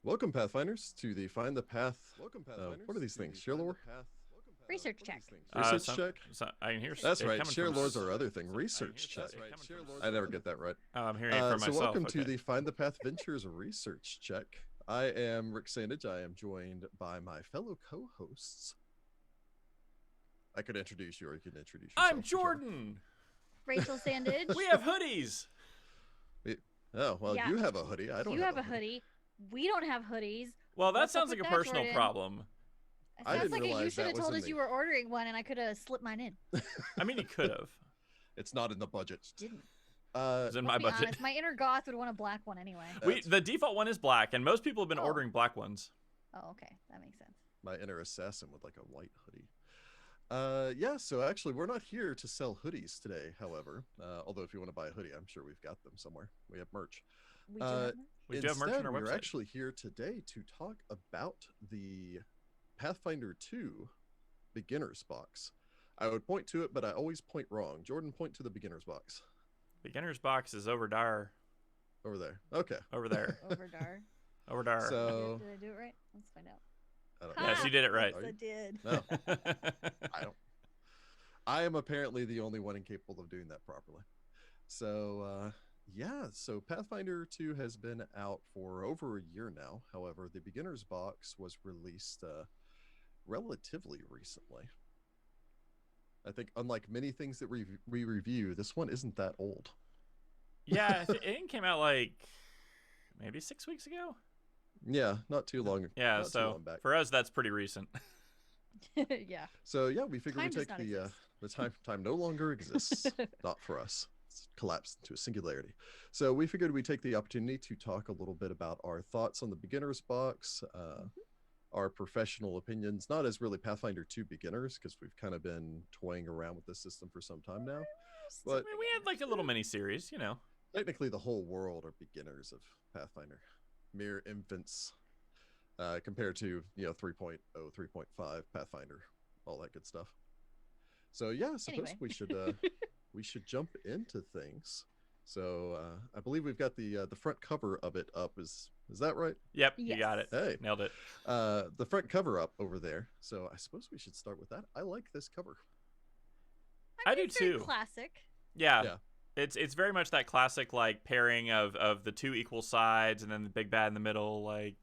Welcome, Pathfinders, to the Find the Path. What are these things? Share lore? Research check. Research check? I can hear That's it right. coming Share from lore's our other thing. Research check. I never get that right. Oh, I'm hearing it from So myself. welcome to Okay. the Find the Path Ventures Research Check. I am Rick Sandage. I am joined by my fellow co-hosts. I could introduce you, or you could introduce yourself. I'm Jordan. Rachel Sandage. We have hoodies. Oh, well, Yeah. you have a hoodie. I don't You have have a hoodie. We don't have hoodies. Well, that What's up sounds like with a that, personal Jordan? problem. It I sounds didn't like you realize should that have was told in us the- you were ordering one, and I could have slipped mine in. I mean, you could have. It's not in the budget. Didn't. It's in my Let's be budget. honest, my inner goth would want a black one anyway. The default one is black, and most people have been Oh. ordering black ones. Oh, okay, that makes sense. My inner assassin with like a white hoodie. Yeah, so actually we're not here to sell hoodies today, however. Although if you want to buy a hoodie, I'm sure we've got them somewhere. We have merch. We do have one? We do have merch on our We're website. actually here today to talk about the Pathfinder 2 beginner's box. I would point to it, but I always point wrong. Jordan, point to the beginner's box. Beginner's box is over there. Over there. Okay. Over there. Overdar. Over there. So Did I do it right? Let's find out. I don't Yes, you did it right. Yes, I did. No, I don't. I am apparently the only one incapable of doing that properly. So, yeah, so Pathfinder 2 has been out for over a year now. However, the beginner's box was released relatively recently. I think, unlike many things that we review, this one isn't that old. Yeah, it came out like maybe 6 weeks ago. Yeah, not too long. Yeah, not too so long back. for us, that's pretty recent. Yeah. So yeah, we figured Time we'd does take not the time no longer exists. Not for us. It's collapsed into a singularity. So we figured we'd take the opportunity to talk a little bit about our thoughts on the beginner's box, our professional opinions, not as really Pathfinder 2 beginners, because we've kind of been toying around with this system for some time now. I But mean, we had like a little mini series, you know. technically the whole world are beginners of Pathfinder. Mere infants. Compared to 3.0, 3.5 Pathfinder, all that good stuff. So yeah, I suppose Anyway. we should jump into things. So I believe we've got the front cover of it up. Is that right? Yep, you got it. Yes. Hey, Nailed it. the front cover up over there. So I suppose we should start with that. I like this cover. I mean, do it's very too. Classic. Yeah. Yeah. It's very much that classic like pairing of the two equal sides and then the big bad in the middle. Like,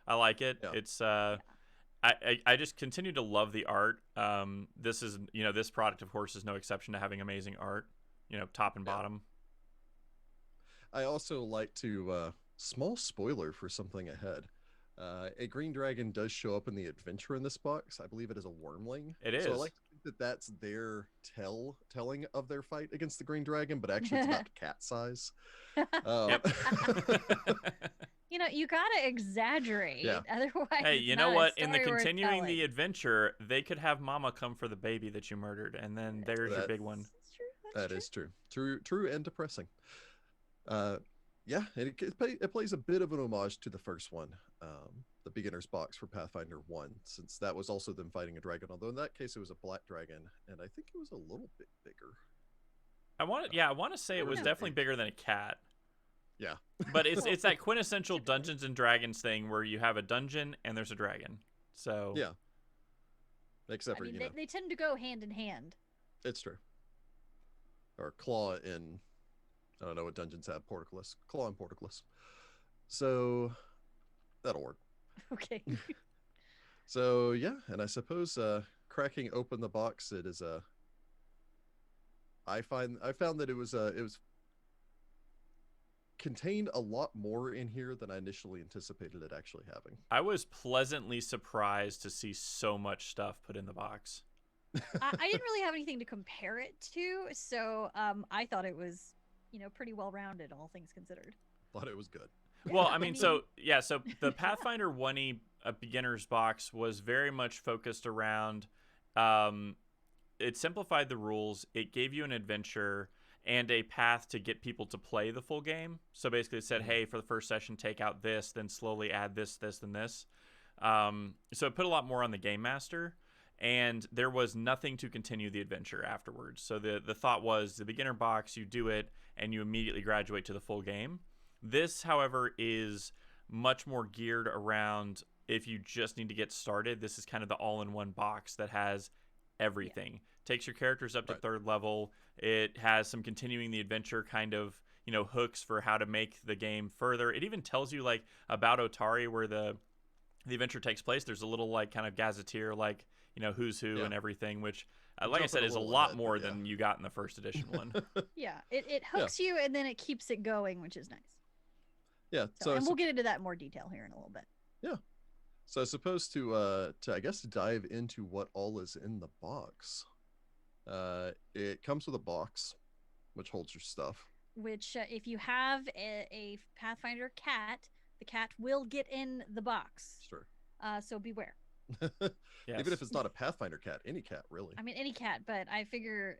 I like it. Yeah. It's I just continue to love the art. This is this product of course is no exception to having amazing art. Top and Yeah. bottom. I also like to small spoiler for something ahead. A green dragon does show up in the adventure in this box. I believe it is a wormling. It So I is. like to think that that's their telling of their fight against the green dragon, but actually it's about cat size. Yep. You gotta exaggerate. Yeah. Otherwise, Hey, it's you know not a what? In the story worth continuing the telling. adventure, they could have Mama come for the baby that you murdered, and then there's your big one. That's true. That's That is true. True and depressing. Yeah, and it plays a bit of an homage to the first one, the beginner's box for Pathfinder 1, since that was also them fighting a dragon, although in that case it was a black dragon, and I think it was a little bit bigger. I want to say it was Yeah. definitely bigger than a cat. Yeah. But it's that quintessential Dungeons and Dragons thing where you have a dungeon and there's a dragon. So Yeah. Except I for, mean, they tend to go hand in hand. it's true. Or claw in, I don't know what dungeons have, portcullis. Claw and portcullis. So that'll work. Okay. So yeah, and I suppose cracking open the box, it is I found that it was contained a lot more in here than I initially anticipated it actually having. I was pleasantly surprised to see so much stuff put in the box. I didn't really have anything to compare it to, so I thought it was, pretty well rounded, all things considered. Thought it was good. Well, I mean, so the Pathfinder 1E beginner's box was very much focused around it simplified the rules, it gave you an adventure and a path to get people to play the full game. So basically it said, hey, for the first session, take out this, then slowly add this, and this. So it put a lot more on the game master, and there was nothing to continue the adventure afterwards. So the thought was the beginner box, you do it, and you immediately graduate to the full game. This, however, is much more geared around if you just need to get started. This is kind of the all-in-one box that has everything. Yeah. Takes your characters up to third level. It has some continuing the adventure kind of, hooks for how to make the game further. It even tells you like about Otari, where the adventure takes place. There's a little like kind of gazetteer, like, who's who and everything, which like I said, is a lot more than you got in the first edition one. Yeah, it hooks you and then it keeps it going, which is nice. Yeah, and we'll get into that in more detail here in a little bit. Yeah. So I suppose to I guess dive into what all is in the box. It comes with a box, which holds your stuff. Which, if you have a Pathfinder cat, the cat will get in the box. Sure. So beware. Yes. Even if it's not a Pathfinder cat, any cat, really. I mean, any cat, but I figure,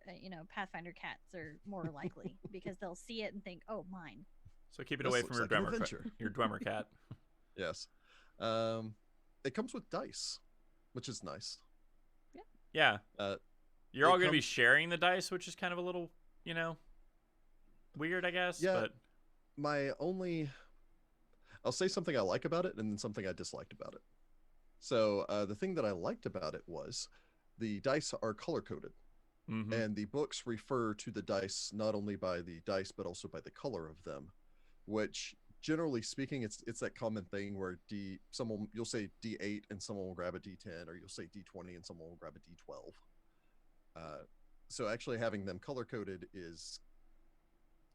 Pathfinder cats are more likely because they'll see it and think, "Oh, mine." So keep it away from your Dwemer cat. Yes. It comes with dice, which is nice. Yeah. You're all going to be sharing the dice, which is kind of a little, weird, I guess. Yeah. But I'll say something I like about it and then something I disliked about it. So the thing that I liked about it was the dice are color-coded. Mm-hmm. And the books refer to the dice not only by the dice, but also by the color of them, which, generally speaking, it's that common thing where you'll say D8 and someone will grab a D10, or you'll say D20 and someone will grab a D12. So actually having them color-coded is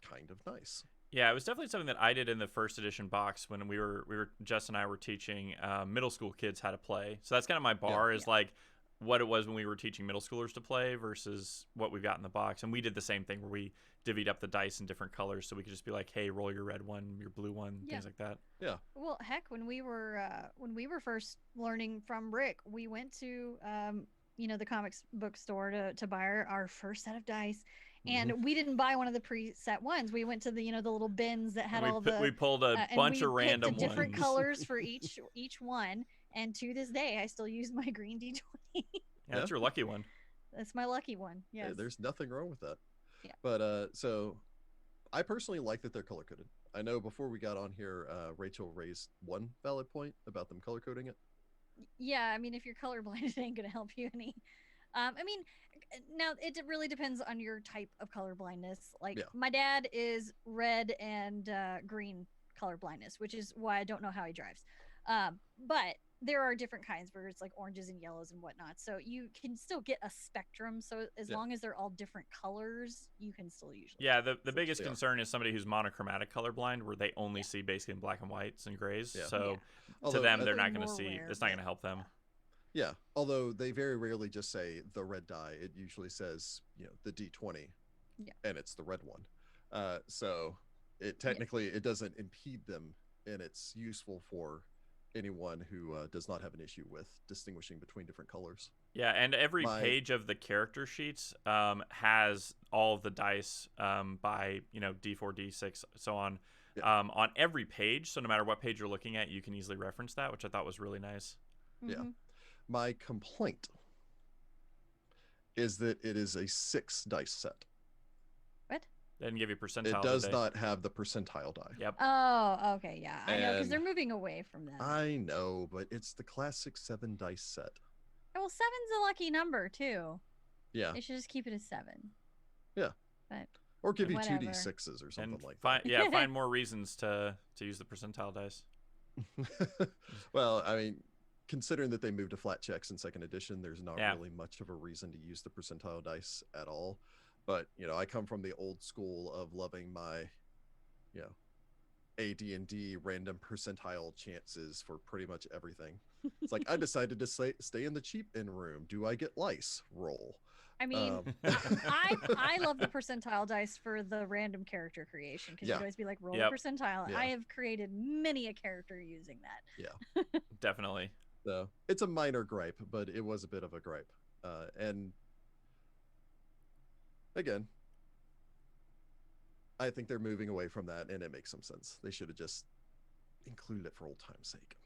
kind of nice. Yeah, it was definitely something that I did in the first edition box when we were Jess and I were teaching middle school kids how to play. So that's kind of my bar is like what it was when we were teaching middle schoolers to play versus what we've got in the box. And we did the same thing where we divvied up the dice in different colors so we could just be like, hey, roll your red one, your blue one, things like that. Yeah. Well, heck, when we were first learning from Rick, we went to the comics book store to buy our first set of dice. And we didn't buy one of the preset ones. We went to the the little bins that had we pulled a bunch of random ones. Different colors for each one. And to this day, I still use my green D20. Yeah, that's your lucky one. That's my lucky one. Yes. Hey, there's nothing wrong with that. Yeah. But so I personally like that they're color coded. I know before we got on here, Rachel raised one valid point about them color coding it. Yeah, I mean, if you're colorblind, it ain't gonna help you any. I mean, now it really depends on your type of color blindness. Like my dad is red and green color blindness, which is why I don't know how he drives. But there are different kinds where it's like oranges and yellows and whatnot. So you can still get a spectrum. So as long as they're all different colors, you can still usually. Yeah, the biggest concern is somebody who's monochromatic colorblind, where they only see basically in black and whites and grays. Yeah. So to them, they're not going to see. It's not going to help them. Yeah, although they very rarely just say the red die. It usually says, the D20, and it's the red one. So it technically it doesn't impede them, and it's useful for anyone who does not have an issue with distinguishing between different colors. Yeah, and every page of the character sheets has all of the dice by D4, D6, so on. Yeah. On every page, so no matter what page you're looking at, you can easily reference that, which I thought was really nice. Mm-hmm. Yeah. My complaint is that it is a 6 dice set. What? They didn't give you percentile. It does not have the percentile die. Yep. Oh, okay, yeah. I know, because they're moving away from that. I know, but it's the classic 7 dice set. Well, 7's a lucky number, too. Yeah. They should just keep it as 7. Yeah. But or give you 2d6s or something like that. Find more reasons to use the percentile dice. Well, I mean, considering that they moved to flat checks in second edition, there's not really much of a reason to use the percentile dice at all. But, I come from the old school of loving my, AD&D random percentile chances for pretty much everything. It's like, I decided to stay in the cheap in room. Do I get lice? Roll. I mean, I love the percentile dice for the random character creation, because you'd always be like, roll a percentile. Yeah. I have created many a character using that. Yeah. Definitely. So it's a minor gripe, but it was a bit of a gripe. And again, I think they're moving away from that, and it makes some sense. They should have just included it for old time's sake.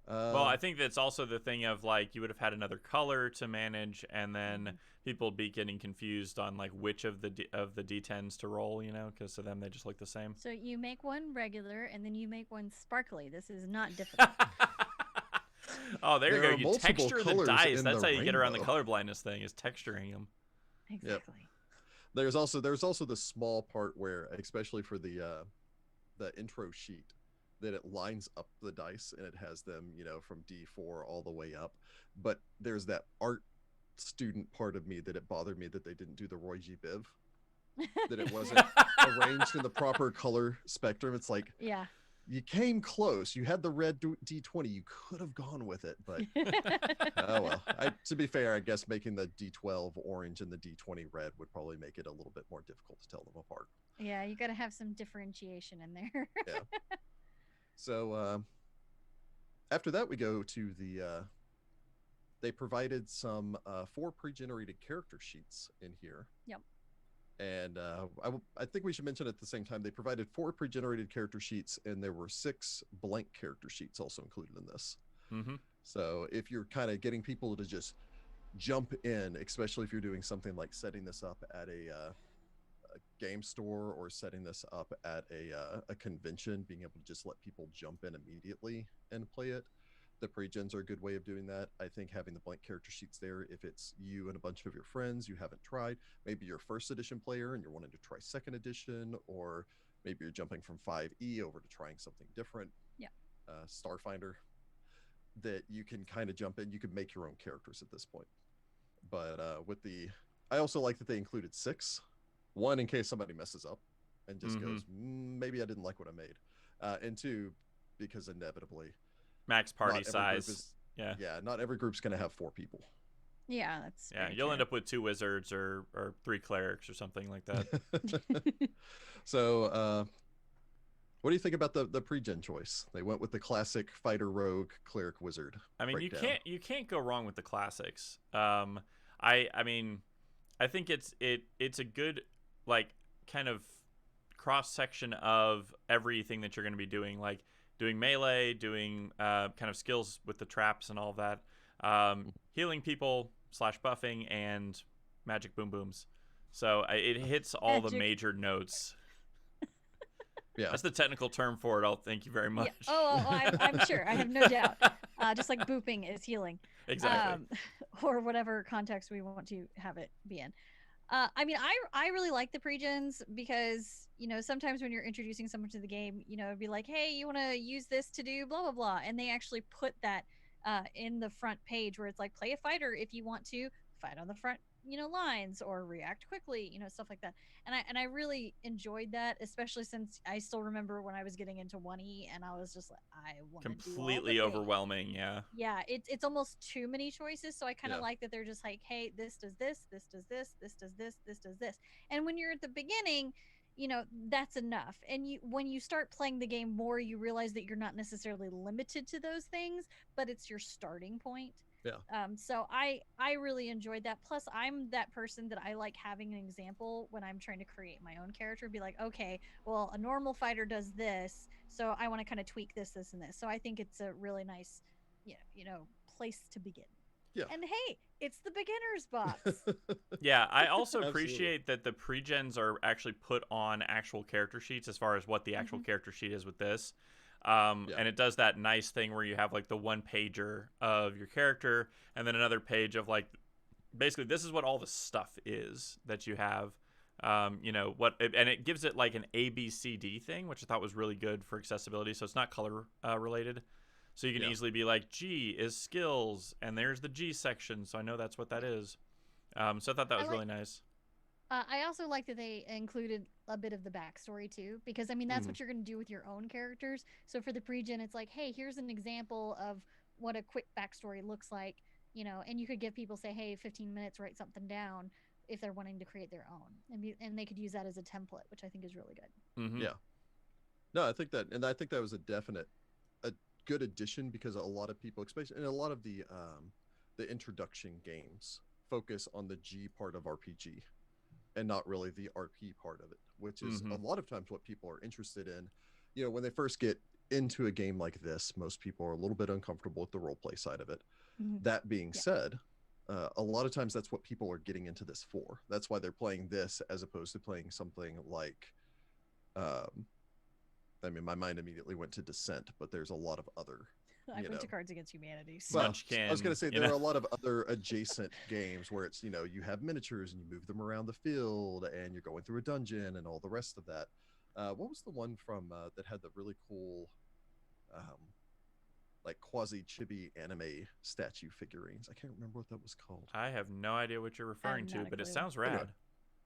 Well, I think that's also the thing of like you would have had another color to manage, and then people would be getting confused on like which of the D10s to roll, you know, because to them they just look the same. So you make one regular, and then you make one sparkly. This is not difficult. Oh, there you go. are You multiple texture the colors dice. in That's the how you get around the rainbow. color blindness thing, is texturing them. Exactly. There's also the small part where, especially for the intro sheet, that it lines up the dice and it has them, you know, from D4 all the way up. But there's that art student part of me that it bothered me that they didn't do the Roy G. Biv, that it wasn't arranged in the proper color spectrum. It's like, yeah, you came close. You had the red D20. You could have gone with it, but oh well. To be fair, I guess making the D12 orange and the D20 red would probably make it a little bit more difficult to tell them apart. Yeah, you got to have some differentiation in there. Yeah. So after that, we go to the. They provided some 4 pre-generated character sheets in here. Yep. And I think we should mention at the same time, they provided 4 pre-generated character sheets, and there were 6 blank character sheets also included in this. Mm-hmm. So if you're kind of getting people to just jump in, especially if you're doing something like setting this up at a game store or setting this up at a convention, being able to just let people jump in immediately and play it, the pre-gens are a good way of doing that. I think having the blank character sheets there, if it's you and a bunch of your friends you haven't tried, maybe you're first edition player and you're wanting to try second edition, or maybe you're jumping from 5e over to trying something different. Yeah. Starfinder, that you can kind of jump in. You could make your own characters at this point. But I also like that they included 6. 1, in case somebody messes up and just goes, maybe I didn't like what I made. And 2, because inevitably max party size. Yeah, not every group's going to have 4 people. Yeah, that's you'll end up with 2 wizards or 3 clerics or something like that. So what do you think about the pre-gen choice? They went with the classic fighter, rogue, cleric, wizard. I mean, breakdown. you can't go wrong with the classics. I mean, I think it's a good like kind of cross section of everything that you're going to be doing, like doing melee, doing kind of skills with the traps and all of that, healing people / buffing, and magic boom booms. So it hits all the major notes. Yeah, that's the technical term for it. Thank you very much. Yeah. I'm sure. I have no doubt. Just like booping is healing. Exactly. Or whatever context we want to have it be in. I mean, I really like the pre-gens because, you know, sometimes when you're introducing someone to the game, you know, it'd be like, hey, you want to use this to do blah, blah, blah. And they actually put that in the front page where it's like, play a fighter if you want to fight on the front, you know, lines or react quickly, you know, stuff like that. And I really enjoyed that, especially since I still remember when I was getting into 1E and I was just like, I want to completely overwhelming. Yeah, it's almost too many choices, so I kind of like that they're just like, hey, this does this, this does this, this does this, this does this. And when you're at the beginning, you know, that's enough. And when you start playing the game more, you realize that you're not necessarily limited to those things, but it's your starting point. Yeah. So I really enjoyed that. Plus, I'm that person that I like having an example when I'm trying to create my own character. Be like, okay, well, a normal fighter does this, so I want to kind of tweak this, this, and this. So I think it's a really nice, you know, place to begin. Yeah. And hey, it's the beginner's box. Yeah, I also appreciate that the pre-gens are actually put on actual character sheets as far as what the actual character sheet is with this. And it does that nice thing where you have like the 1-pager of your character and then another page of like basically this is what all the stuff is that you have, you know, and it gives it like an ABCD thing, which I thought was really good for accessibility. So it's not color related, so you can easily be like, G is skills and there's the G section, so I know that's what that is. So I thought that was really nice. I also like that they included a bit of the backstory too, because I mean that's what you're going to do with your own characters. So for the pre-gen, it's like, hey, here's an example of what a quick backstory looks like, you know, and you could give people, say, hey, 15 minutes, write something down if they're wanting to create their own, and they could use that as a template, which I think is really good. Yeah. No, I think that was a good addition, because a lot of people, especially in a lot of the introduction games, focus on the G part of RPG and not really the RP part of it, which is a lot of times what people are interested in. You know, when they first get into a game like this, most people are a little bit uncomfortable with the role play side of it. That being said, a lot of times that's what people are getting into this for. That's why they're playing this as opposed to playing something like, I mean, my mind immediately went to Descent, but there's a lot of other. I went to Cards Against Humanity. So. Well, I was going to say there are a lot of other adjacent games where it's, you have miniatures and you move them around the field and you're going through a dungeon and all the rest of that. What was the one from that had the really cool, like quasi chibi anime statue figurines? I can't remember what that was called. I have no idea what you're referring to, but it sounds rad. Anyway.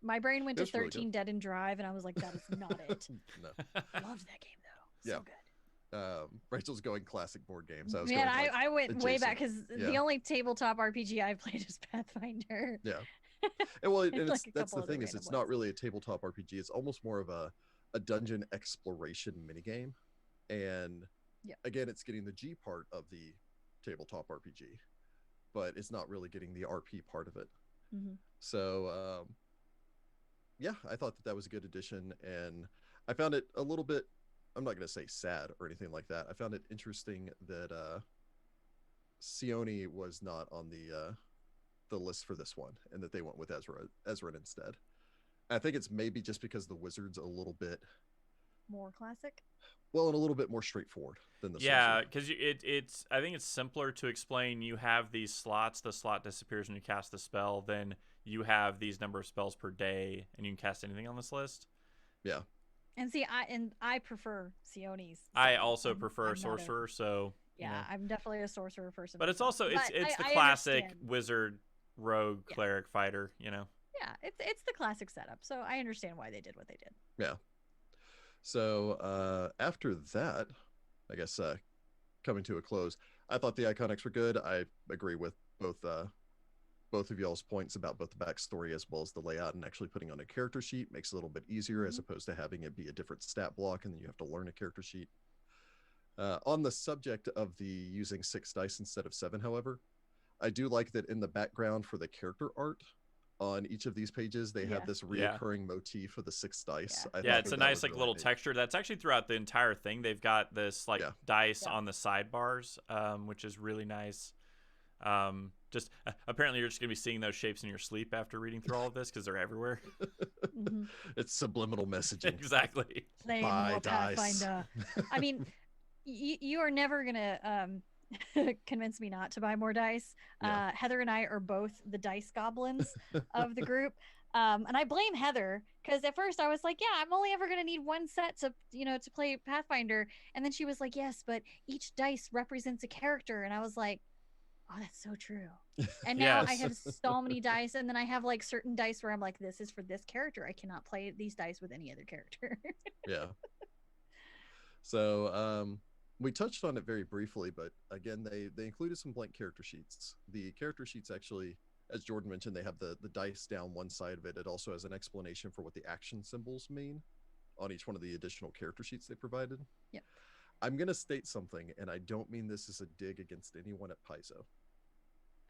My brain went to 13 really Dead and Drive, and I was like, that is not it. No. Loved that game, though. So good. Rachel's going classic board games. I went adjacent. Way back because the only tabletop RPG I've played is Pathfinder. Yeah. And well, and that's the thing is it's not really a tabletop RPG. It's almost more of a dungeon exploration minigame. And again, it's getting the G part of the tabletop RPG, but it's not really getting the RP part of it. So, I thought that was a good addition, and I found it a little bit, I'm not going to say sad or anything like that. I found it interesting that Sione was not on the list for this one, and that they went with Ezra instead. I think it's maybe just because the wizard's a little bit more classic. Well, and a little bit more straightforward than the sorcerer. Because it's I think it's simpler to explain. You have these slots. The slot disappears when you cast the spell. Then you have these number of spells per day, and you can cast anything on this list. Yeah. And see, I prefer Sione's. I also prefer sorcerer. So I'm definitely a sorcerer person. But it's also it's the classic wizard, rogue, cleric, fighter. Yeah, it's the classic setup. So I understand why they did what they did. Yeah. So after that, I guess coming to a close, I thought the iconics were good. I agree with both of y'all's points about both the backstory as well as the layout, and actually putting on a character sheet makes it a little bit easier as opposed to having it be a different stat block and then you have to learn a character sheet. On the subject of the using 6 dice instead of 7, however, I do like that in the background for the character art on each of these pages they have this reoccurring motif of the 6 dice. It's a nice like little texture that's actually throughout the entire thing. They've got this like dice on the sidebars, which is really nice. Just apparently you're just gonna be seeing those shapes in your sleep after reading through all of this because they're everywhere. It's subliminal messaging. Exactly. Buy dice. I mean, you are never gonna convince me not to buy more dice. Heather and I are both the dice goblins of the group, and I blame Heather because at first I was like, I'm only ever going to need one set to play Pathfinder, and then she was like, yes, but each dice represents a character, and I was like, oh, that's so true. And now I have so many dice, and then I have like certain dice where I'm like, this is for this character. I cannot play these dice with any other character. So we touched on it very briefly, but again, they included some blank character sheets. The character sheets actually, as Jordan mentioned, they have the dice down one side of it. It also has an explanation for what the action symbols mean on each one of the additional character sheets they provided. I'm going to state something, and I don't mean this as a dig against anyone at Paizo.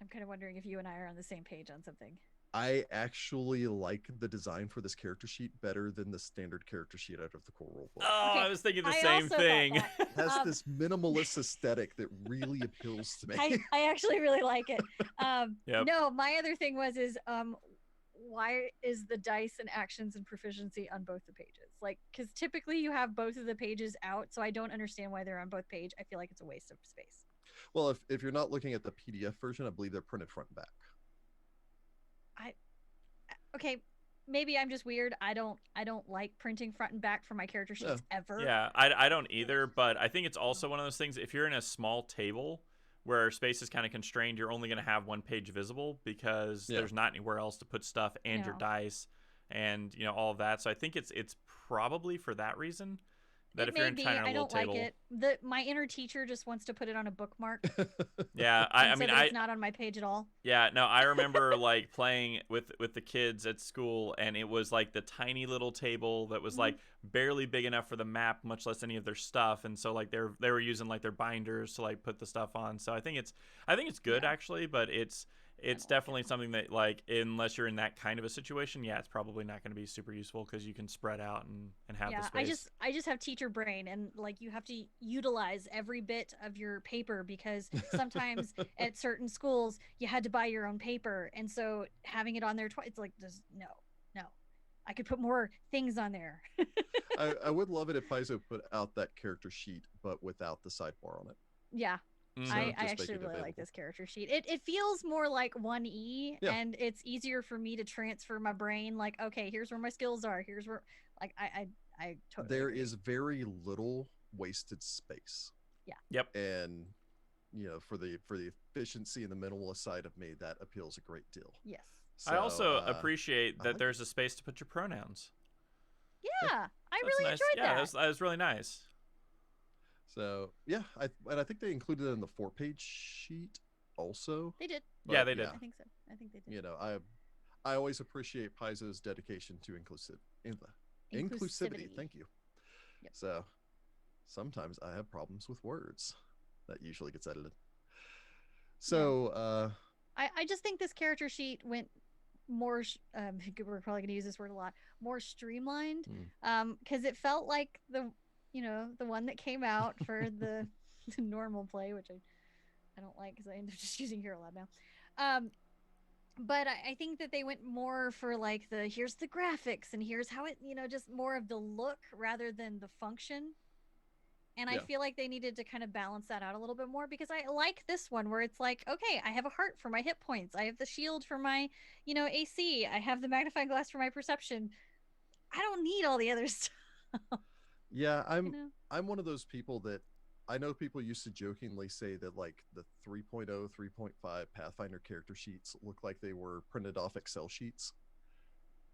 I'm kind of wondering if you and I are on the same page on something. I actually like the design for this character sheet better than the standard character sheet out of the core rulebook. Oh, I was thinking the same thing. It has this minimalist aesthetic that really appeals to me. I actually really like it. No, my other thing is why is the dice and actions and proficiency on both the pages? Like, because typically you have both of the pages out, so I don't understand why they're on both pages. I feel like it's a waste of space. Well, if you're not looking at the PDF version, I believe they're printed front and back. Okay, maybe I'm just weird. I don't like printing front and back for my character sheets ever. Yeah, I don't either, but I think it's also one of those things, if you're in a small table where space is kind of constrained, you're only going to have one page visible because there's not anywhere else to put stuff and your dice and all of that. So I think it's probably for that reason. That if you're in kind of a little table. I don't like it. My inner teacher just wants to put it on a bookmark. I mean, it's not on my page at all. Yeah, no, I remember like playing with the kids at school, and it was like the tiny little table that was like barely big enough for the map, much less any of their stuff. And so like they were using like their binders to like put the stuff on. So I think it's good actually, but it's definitely something that, like, unless you're in that kind of a situation, yeah, it's probably not going to be super useful because you can spread out and have the space. I just have teacher brain, and like you have to utilize every bit of your paper because sometimes at certain schools you had to buy your own paper, and so having it on there twice, it's like just no. I could put more things on there. I would love it if Paizo put out that character sheet, but without the sidebar on it. Yeah. So I actually really like this character sheet. It feels more like 1E, and it's easier for me to transfer my brain. Like, okay, here's where my skills are. Here's where, like, I totally There agree. is very little wasted space. Yeah. Yep. And for the efficiency and the minimalist side of me, that appeals a great deal. Yes. So, I also appreciate that there's a space to put your pronouns. Yeah, I really enjoyed that. Yeah, that was really nice. So yeah, I think they included it in the 4-page sheet also. They did. Yeah, they did. I think so. I think they did. I always appreciate Paizo's dedication to inclusivity. Thank you. Yep. So sometimes I have problems with words. That usually gets edited. So I just think this character sheet went more we're probably going to use this word a lot, more streamlined, because it felt like the one that came out for the normal play, which I don't like because I end up just using Hero Lab now. But I think that they went more for like here's the graphics and here's how it, just more of the look rather than the function. And I feel like they needed to kind of balance that out a little bit more, because I like this one where it's like, okay, I have a heart for my hit points. I have the shield for my, AC. I have the magnifying glass for my perception. I don't need all the other stuff. Yeah, I'm one of those people that I know people used to jokingly say that like the 3.0, 3.5 Pathfinder character sheets look like they were printed off Excel sheets.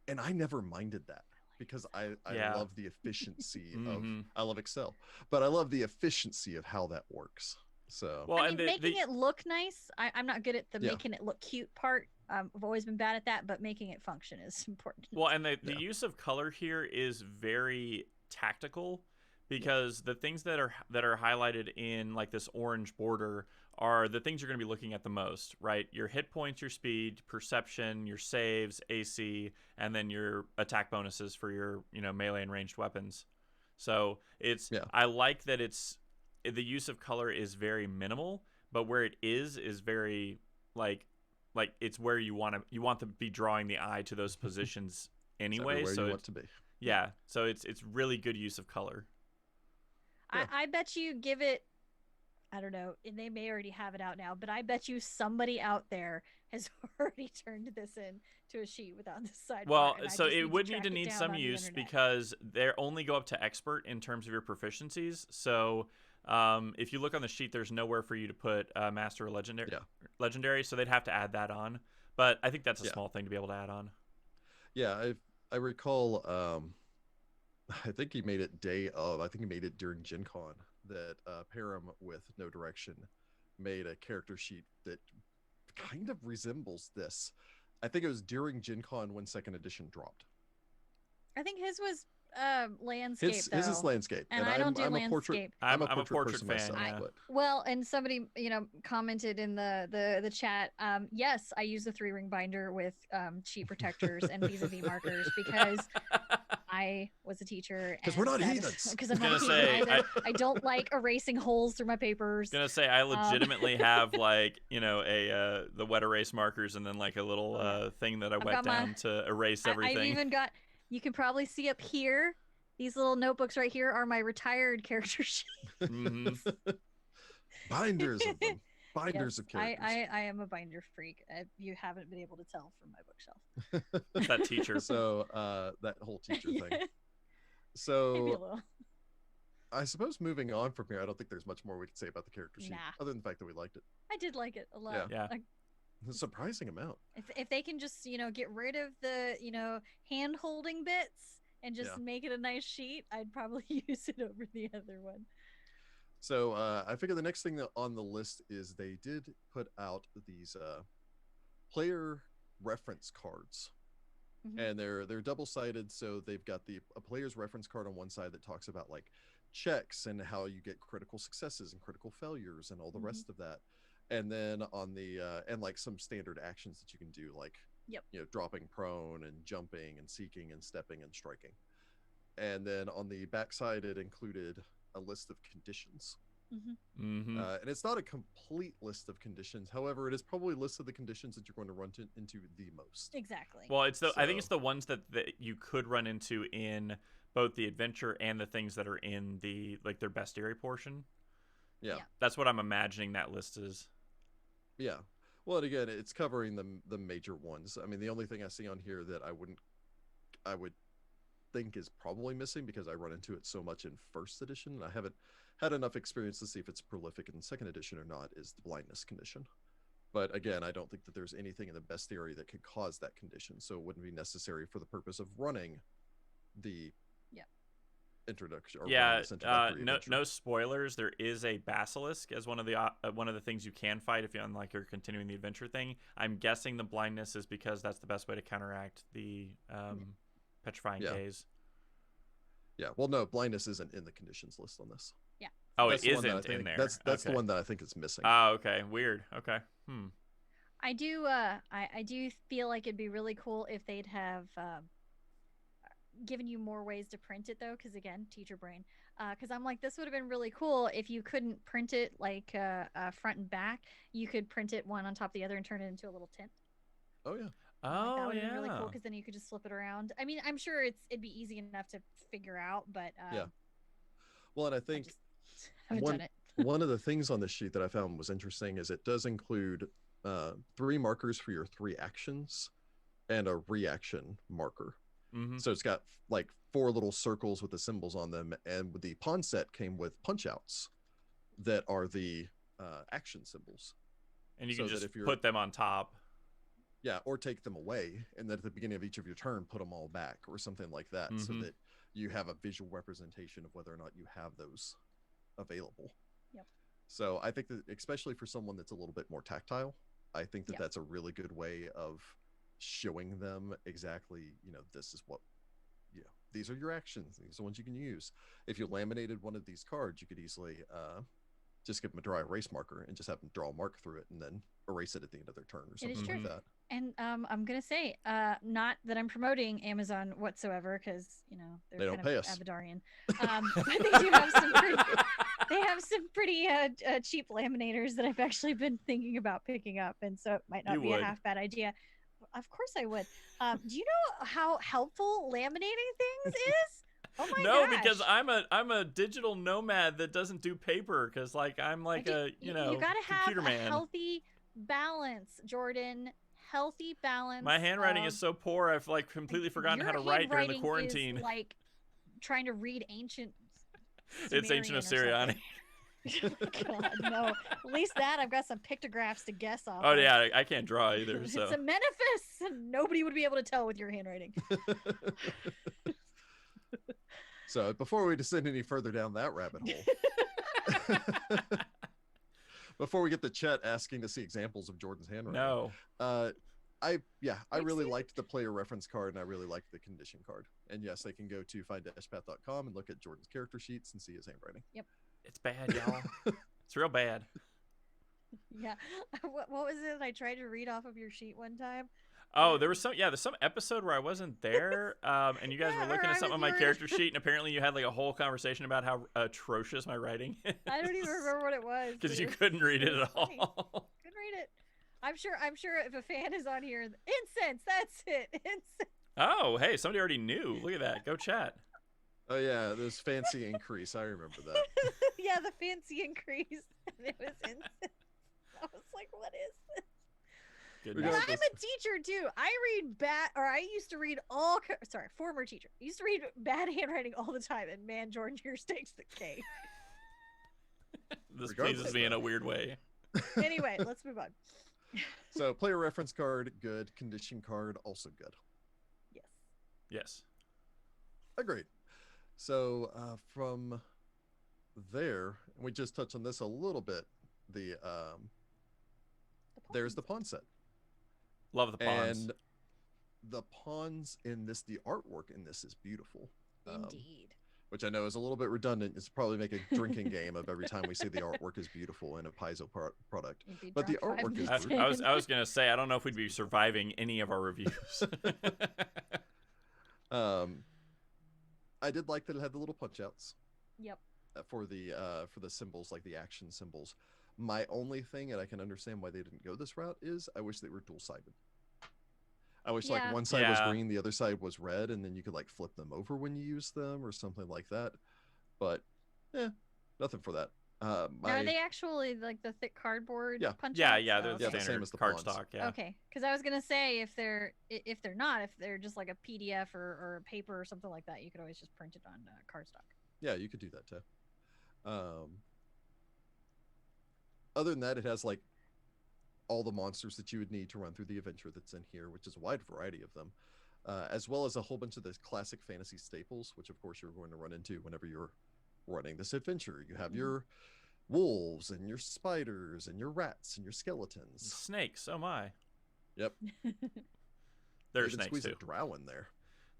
And I never minded that, because I love the efficiency of, I love Excel, but I love the efficiency of how that works. So, well, I mean, making it look nice, I'm not good at the making it look cute part. I've always been bad at that, but making it function is important. Well, and the use of color here is very tactical, because the things that are highlighted in like this orange border are the things you're going to be looking at the most, right? Your hit points, your speed, perception, your saves, AC, and then your attack bonuses for your, melee and ranged weapons. So I like that the use of color is very minimal, but where it is very like it's where you want to be drawing the eye to those positions anyway. So you want to be. Yeah. So it's really good use of color. I bet you give it, I don't know, and they may already have it out now, but I bet you somebody out there has already turned this in to a sheet without the sidebar. Well, so it would need some use, because they only go up to expert in terms of your proficiencies. So if you look on the sheet, there's nowhere for you to put master or legendary, so they'd have to add that on. But I think that's a small thing to be able to add on. Yeah, I recall. I think he made it during Gen Con that Param with No Direction made a character sheet that kind of resembles this. I think it was during Gen Con when 2nd edition dropped. I think his was landscape. His is landscape, and I don't do landscape. I'm a portrait fan myself. Yeah. Well, and somebody commented in the chat. Yes, I use the 3-ring binder with sheet protectors and vis-a-vis markers because I was a teacher. Because we're not heathens. Because I'm not a heathen. I don't like erasing holes through my papers. I was gonna say I legitimately have like the wet erase markers and then like a little thing that I wet down to erase everything. I've even got. You can probably see up here. These little notebooks right here are my retired character sheets. Binders of them. Binders of characters. I am a binder freak. You haven't been able to tell from my bookshelf. That teacher. So that whole teacher thing. So maybe a little. I suppose moving on from here, I don't think there's much more we can say about the character sheet, other than the fact that we liked it. I did like it a lot. Yeah. A surprising amount. If they can just get rid of the hand holding bits and just make it a nice sheet, I'd probably use it over the other one. So I figure the next thing on the list is they did put out these player reference cards, and they're double-sided. So they've got a player's reference card on one side that talks about like checks and how you get critical successes and critical failures and all the rest of that. And then on the and like some standard actions that you can do, like dropping prone and jumping and seeking and stepping and striking. And then on the backside, it included a list of conditions. And it's not a complete list of conditions. However, it is probably a list of the conditions that you're going to run into the most. Exactly. Well, I think it's the ones that you could run into in both the adventure and the things that are in the like their bestiary portion. Yeah. That's what I'm imagining that list is. Yeah. Well, and again, it's covering the major ones. I mean, the only thing I see on here that I would think is probably missing, because I run into it so much in first edition and I haven't had enough experience to see if it's prolific in second edition or not, is the blindness condition. But again, I don't think that there's anything in the bestiary that could cause that condition, so it wouldn't be necessary for the purpose of running the introduction. No spoilers. There is a basilisk as one of the things you can fight if you're continuing the adventure thing. I'm guessing the blindness is because that's the best way to counteract the petrifying gaze. Yeah, well, no, blindness isn't in the conditions list on this. Yeah. Oh, it isn't in there. That's the one that I think is missing. Oh, okay. Weird. Okay. I do feel like it'd be really cool if they'd have given you more ways to print it, though, because again, teacher brain. Because I'm like, this would have been really cool if you couldn't print it like front and back. You could print it one on top of the other and turn it into a little tint. Oh yeah. Oh, that would have been really cool, because then you could just flip it around. I mean, I'm sure it'd be easy enough to figure out, but yeah. Well, and I think done it. One of the things on this sheet that I found was interesting is it does include 3 markers for your 3 actions and a reaction marker. So it's got like 4 little circles with the symbols on them, and the pawn set came with punch outs that are the action symbols. And you can just put them on top. Yeah, or take them away, and then at the beginning of each of your turn, put them all back or something like that, so that you have a visual representation of whether or not you have those available. Yep. So I think that, especially for someone that's a little bit more tactile, I think that that's a really good way of showing them exactly, this is what, these are your actions. These are the ones you can use. If you laminated one of these cards, you could easily just give them a dry erase marker and just have them draw a mark through it and then erase it at the end of their turn or something like that. And I'm gonna say, not that I'm promoting Amazon whatsoever, because they don't pay us. Abadarian, but they do have some pretty cheap laminators that I've actually been thinking about picking up, and so it might not be a half bad idea. Of course I would. Do you know how helpful laminating things is? Oh my gosh. Because I'm a digital nomad that doesn't do paper, because I'm you gotta have a healthy balance, Jordan. Healthy balance. My handwriting is so poor, I've completely forgotten how to write during the quarantine. Is like trying to read ancient it's ancient Assyriani. God, no. At least that I've got some pictographs to guess off. Oh yeah, I can't draw either. So it's a Menephis, and nobody would be able to tell with your handwriting. So before we descend any further down that rabbit hole, before we get the chat asking to see examples of Jordan's handwriting, no, I really liked the player reference card, and I really liked the condition card. And yes, they can go to find-path.com and look at Jordan's character sheets and see his handwriting. Yep. It's bad, y'all. It's real bad. Yeah. What was it I tried to read off of your sheet one time? Oh, there's some episode where I wasn't there, and you guys were looking at something on my character sheet, and apparently you had a whole conversation about how atrocious my writing is. I don't even remember what it was. Because you couldn't read it at all. Couldn't read it. I'm sure if a fan is on here, incense, that's it. Incense. Oh, hey, somebody already knew. Look at that. Go chat. Oh yeah, this fancy increase. I remember that. Yeah, the fancy increase. It was incense. I was like, what is this? And I'm a teacher too. I used to read former teacher. I used to read bad handwriting all the time, and man, Jordan, yours takes the cake. This pleases me in a weird way. Anyway, let's move on. So, player reference card, good. Condition card, also good. Yes. Agreed. So, from there, we just touched on this a little bit. There's the pawn set. Love the pawns. And the pawns in this, the artwork in this is beautiful. Indeed. which I know is a little bit redundant. It's probably make a drinking game of every time we say the artwork is beautiful in a Paizo product. But the artwork is brutal. I was gonna say, I don't know if we'd be surviving any of our reviews. I did like that it had the little punch outs. Yep. For the symbols, like the action symbols. My only thing, and I can understand why they didn't go this route, is I wish they were dual-sided. I wish like one side was green, the other side was red, and then you could like flip them over when you use them or something like that. But nothing for that. Are they actually like the thick cardboard punch outs? Yeah, they're the standard as the cardstock. Yeah. Okay, because I was gonna say if they're not, if they're just like a PDF or a paper or something like that, you could always just print it on cardstock. Yeah, you could do that too. Other than that, it has like all the monsters that you would need to run through the adventure that's in here, which is a wide variety of them, as well as a whole bunch of the classic fantasy staples, which of course you're going to run into whenever you're running this adventure. You have your wolves and your spiders and your rats and your skeletons. Snakes, oh my. Yep. There's snakes squeeze too. a drow in there.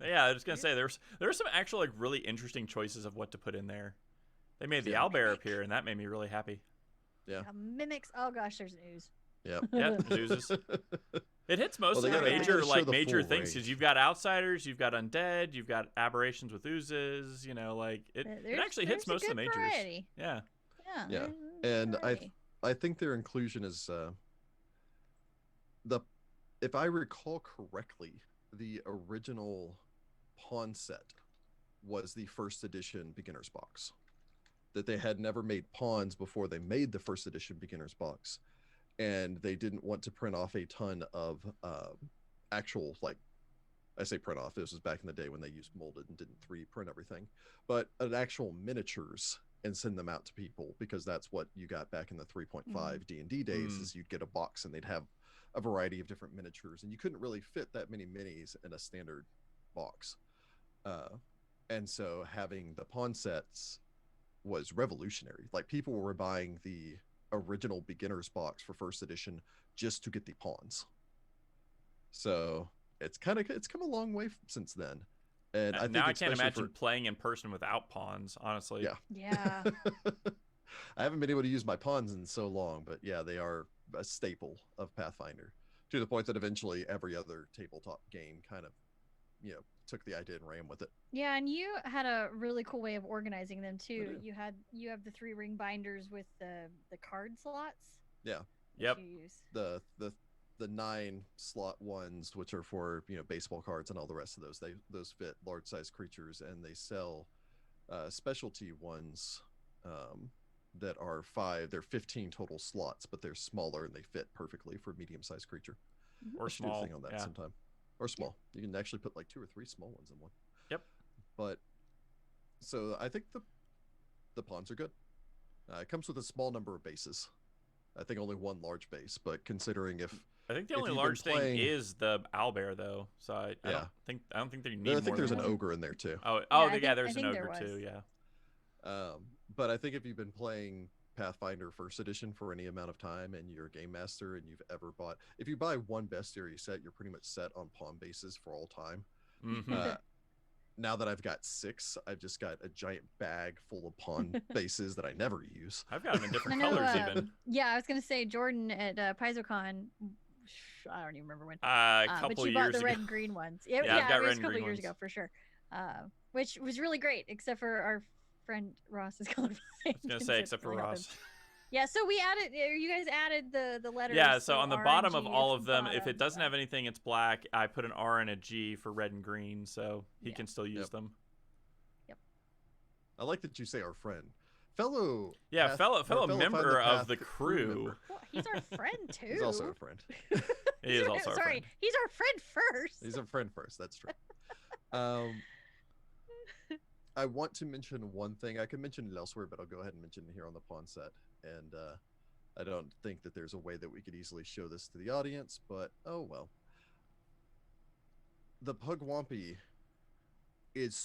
Yeah, I was gonna say there's some actual like really interesting choices of what to put in there. They made the owlbear appear, and that made me really happy. Yeah. Mimics. Oh gosh, there's an ooze. Yep. Yep. Oozes. It hits most of the major things because you've got outsiders, you've got undead, you've got aberrations with oozes. You know, like it actually hits most of the majors. Variety. Yeah. Yeah. And I think their inclusion is if I recall correctly, the original pawn set was the first edition beginner's box. That they had never made pawns before they made the first edition beginner's box, and they didn't want to print off a ton of actual, like, I say print off, this was back in the day when they used molded and didn't 3D print everything, but an actual miniatures and send them out to people, because that's what you got back in the 3.5 D&D days, is you'd get a box and they'd have a variety of different miniatures, and you couldn't really fit that many minis in a standard box. And so having the pawn sets was revolutionary. Like, people were buying the original beginner's box for first edition just to get the pawns. So it's come a long way since then. And I think now I can't imagine playing in person without pawns, honestly. Yeah. I haven't been able to use my pawns in so long, but yeah, they are a staple of Pathfinder, to the point that eventually every other tabletop game kind of, took the idea and ran with it. Yeah, and you had a really cool way of organizing them too. You have the 3 ring binders with the card slots. Yeah. Yep. The 9 slot ones, which are for baseball cards and all the rest of those fit large size creatures, and they sell specialty ones that are 5. They're 15 total slots, but they're smaller and they fit perfectly for a medium sized creature. Or small. Thing on that sometime. Or small. You can actually put like 2 or 3 small ones in one. Yep. But so I think the pawns are good. It comes with a small number of bases. I think only 1 large base, but considering I think the only large thing is the owlbear, though. So I don't think they need more. I think there's an ogre in there too. There's an ogre too. Yeah. But I think if you've been playing Pathfinder First Edition for any amount of time, and you're a game master, and you've ever bought, if you buy 1 bestiary set, you're pretty much set on pawn bases for all time. Mm-hmm. Now that I've got 6, I've just got a giant bag full of pawn bases that I never use. I've got them in different colors even. Yeah, I was gonna say Jordan at PaizoCon. I don't even remember when. A couple but you years bought the ago. red and green ones. Yeah, I've got it was red a couple and green years ones. ago for sure. Which was really great, except for our friend Ross's colorblind. I was gonna say except for Ross. Yeah, so we added. You guys added the letters. Yeah, so on the bottom of RNG all at of the them, bottom, if it doesn't have anything, it's black. I put an R and a G for red and green, so he can still use them. Yep. I like that you say our friend, fellow member of the crew. Well, he's our friend too. He's also a friend. He is also our friend. He's our friend first. He's a friend first. That's true. I want to mention one thing. I could mention it elsewhere, but I'll go ahead and mention it here on the pawn set. And I don't think that there's a way that we could easily show this to the audience, but oh well. The Pugwampy is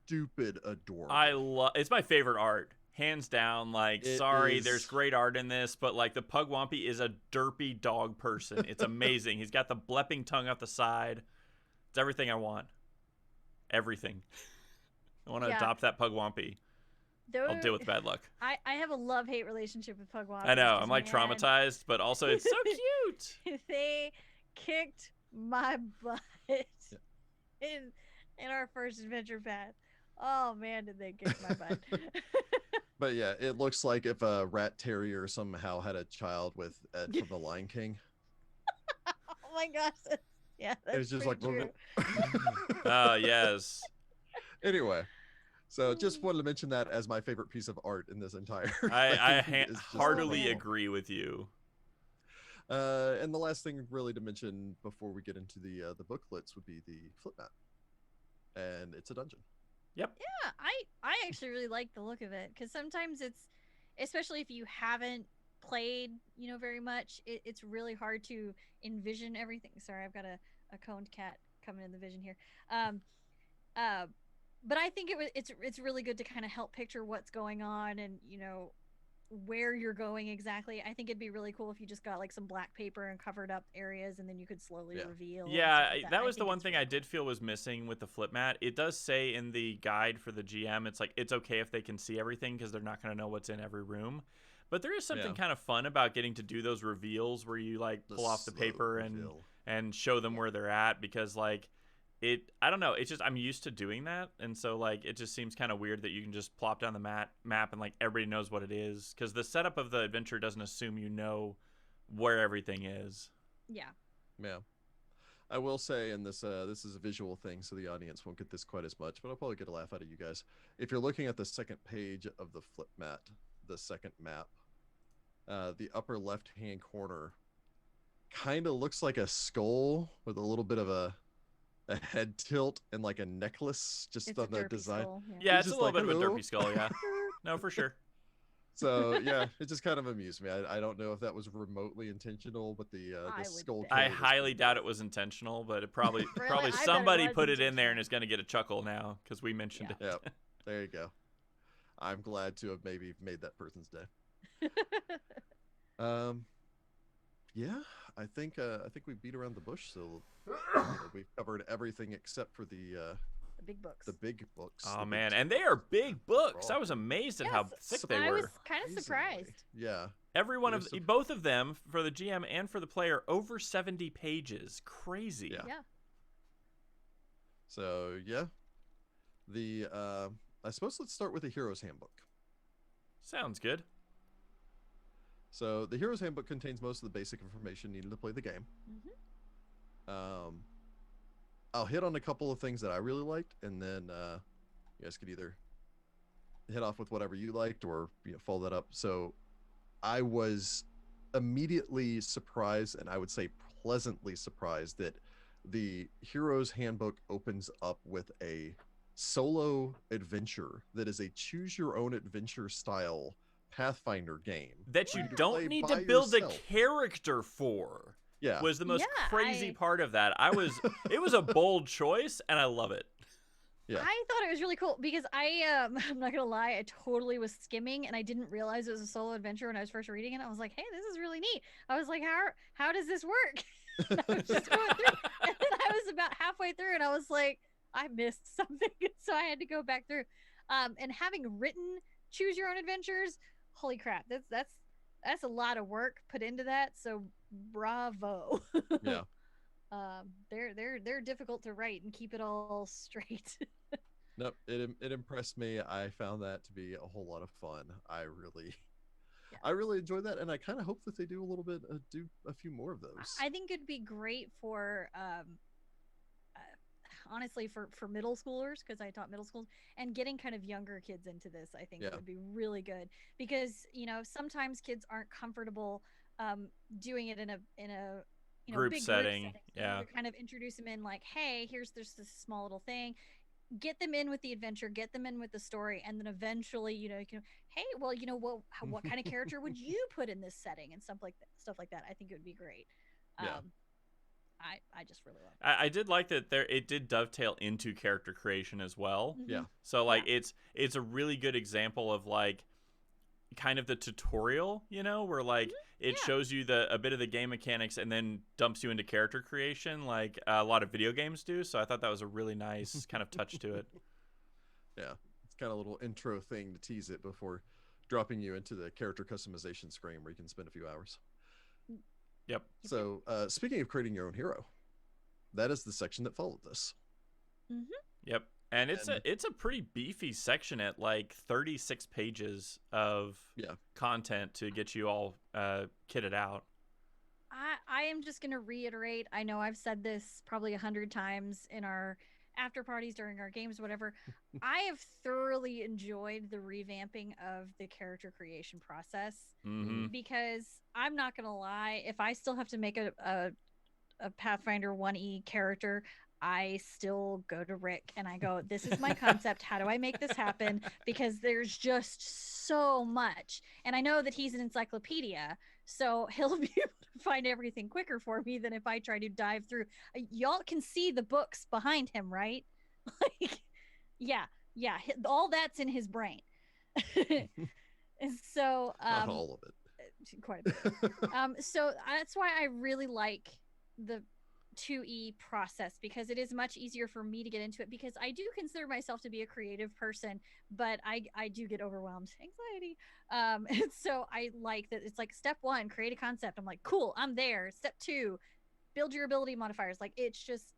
stupid adorable. It's my favorite art, hands down. Like, there's great art in this, but like the Pugwampy is a derpy dog person. It's amazing. He's got the blepping tongue out the side. It's everything I want. Everything. I want to adopt that Pugwampy. I'll deal with bad luck. I have a love-hate relationship with Pugwampy. I know. I'm like traumatized, but also it's so cute. They kicked my butt in our first adventure path. Oh man, did they kick my butt. But yeah, it looks like if a rat terrier somehow had a child with Ed from The Lion King. Oh my gosh. That's it's just like true. Yes. Anyway, so just wanted to mention that as my favorite piece of art in this entire I heartily agree with you. And the last thing really to mention before we get into the booklets would be the flip mat. And it's a dungeon. Yep. Yeah, I actually really like the look of it, because sometimes it's, especially if you haven't played, very much, it's really hard to envision everything. Sorry, I've got a coned cat coming in the vision here. But I think it's really good to kind of help picture what's going on and where you're going exactly. I think it'd be really cool if you just got like some black paper and covered up areas, and then you could slowly reveal. Yeah, that was the one thing I did feel was missing with the flip mat. It does say in the guide for the GM, it's like it's okay if they can see everything because they're not going to know what's in every room. But there is something kind of fun about getting to do those reveals where you like pull off the paper and show them where they're at, because like I don't know, it's just I'm used to doing that, and so like it just seems kind of weird that you can just plop down the map and like everybody knows what it is, because the setup of the adventure doesn't assume you know where everything is. Yeah. I will say, and this is a visual thing, so the audience won't get this quite as much, but I'll probably get a laugh out of you guys. If you're looking at the second page of the flip mat, the second map, the upper left hand corner kind of looks like a skull with a little bit of a head tilt and like a necklace just on the design. Skull, yeah, it's a little bit of a derpy skull. Yeah. No, for sure. So yeah, it just kind of amused me. I don't know if that was remotely intentional, but the skull. I highly doubt it was intentional, but it probably somebody put it in there and is going to get a chuckle now because we mentioned it. Yep. There you go. I'm glad to have maybe made that person's day. Yeah, I think we beat around the bush, so we've covered everything except for the big books. The big books. Oh man, and they are big books. I was amazed at how thick they were. I was kind of surprised. Yeah. Every one of both of them, for the GM and for the player, over 70 pages. Crazy. Yeah. So yeah, I suppose let's start with the Hero's Handbook. Sounds good. So the Hero's Handbook contains most of the basic information needed to play the game. I'll hit on a couple of things that I really liked, and then you guys could either hit off with whatever you liked or follow that up. So I was immediately surprised, and I would say pleasantly surprised, that the Hero's Handbook opens up with a solo adventure that is a choose-your-own-adventure style Pathfinder game that you don't need to build a character for. Yeah, was the most crazy part of that. It was a bold choice, and I love it. Yeah, I thought it was really cool because I'm not gonna lie, I totally was skimming and I didn't realize it was a solo adventure when I was first reading it. I was like, hey, this is really neat. I was like, how does this work? And I was just going through, and then I was about halfway through, and I was like, I missed something, so I had to go back through. And having written choose your own adventures, holy crap, that's a lot of work put into that. So bravo. Yeah. They're difficult to write and keep it all straight. Nope, it impressed me. I found that to be a whole lot of fun. I really enjoyed that, and I kind of hope that they do a few more of those. I think it'd be great for honestly for middle schoolers, because I taught middle schools, and getting kind of younger kids into this. I think would be really good, because sometimes kids aren't comfortable doing it in a group big setting. Group setting. So kind of introduce them in like, hey, here's this small little thing, get them in with the adventure, get them in with the story, and then eventually you can, hey, well, what kind of character would you put in this setting, and stuff like that. I think it would be great. I just really love it. I did like that it did dovetail into character creation as well. Yeah. So like it's a really good example of like kind of the tutorial, where like it shows you a bit of the game mechanics and then dumps you into character creation like a lot of video games do. So I thought that was a really nice kind of touch to it. Yeah, it's kind of a little intro thing to tease it before dropping you into the character customization screen where you can spend a few hours. Yep. So, speaking of creating your own hero, that is the section that followed this. Mm-hmm. Yep. And it's a pretty beefy section at like 36 pages of content to get you all kitted out. I am just going to reiterate. I know I've said this probably 100 times in our after parties, during our games, whatever. I have thoroughly enjoyed the revamping of the character creation process because I'm not going to lie. If I still have to make a Pathfinder 1E character, I still go to Rick and I go, this is my concept. How do I make this happen? Because there's just so much. And I know that he's an encyclopedia, so he'll be able to find everything quicker for me than if I try to dive through. Y'all can see the books behind him, right? Like, yeah, all that's in his brain. And so, not all of it. Quite a bit. So that's why I really like the 2E process, because it is much easier for me to get into it, because I do consider myself to be a creative person, but I do get overwhelmed, anxiety. And so I like that it's like step 1, create a concept. I'm like, cool, I'm there. Step 2, build your ability modifiers. Like, it's just,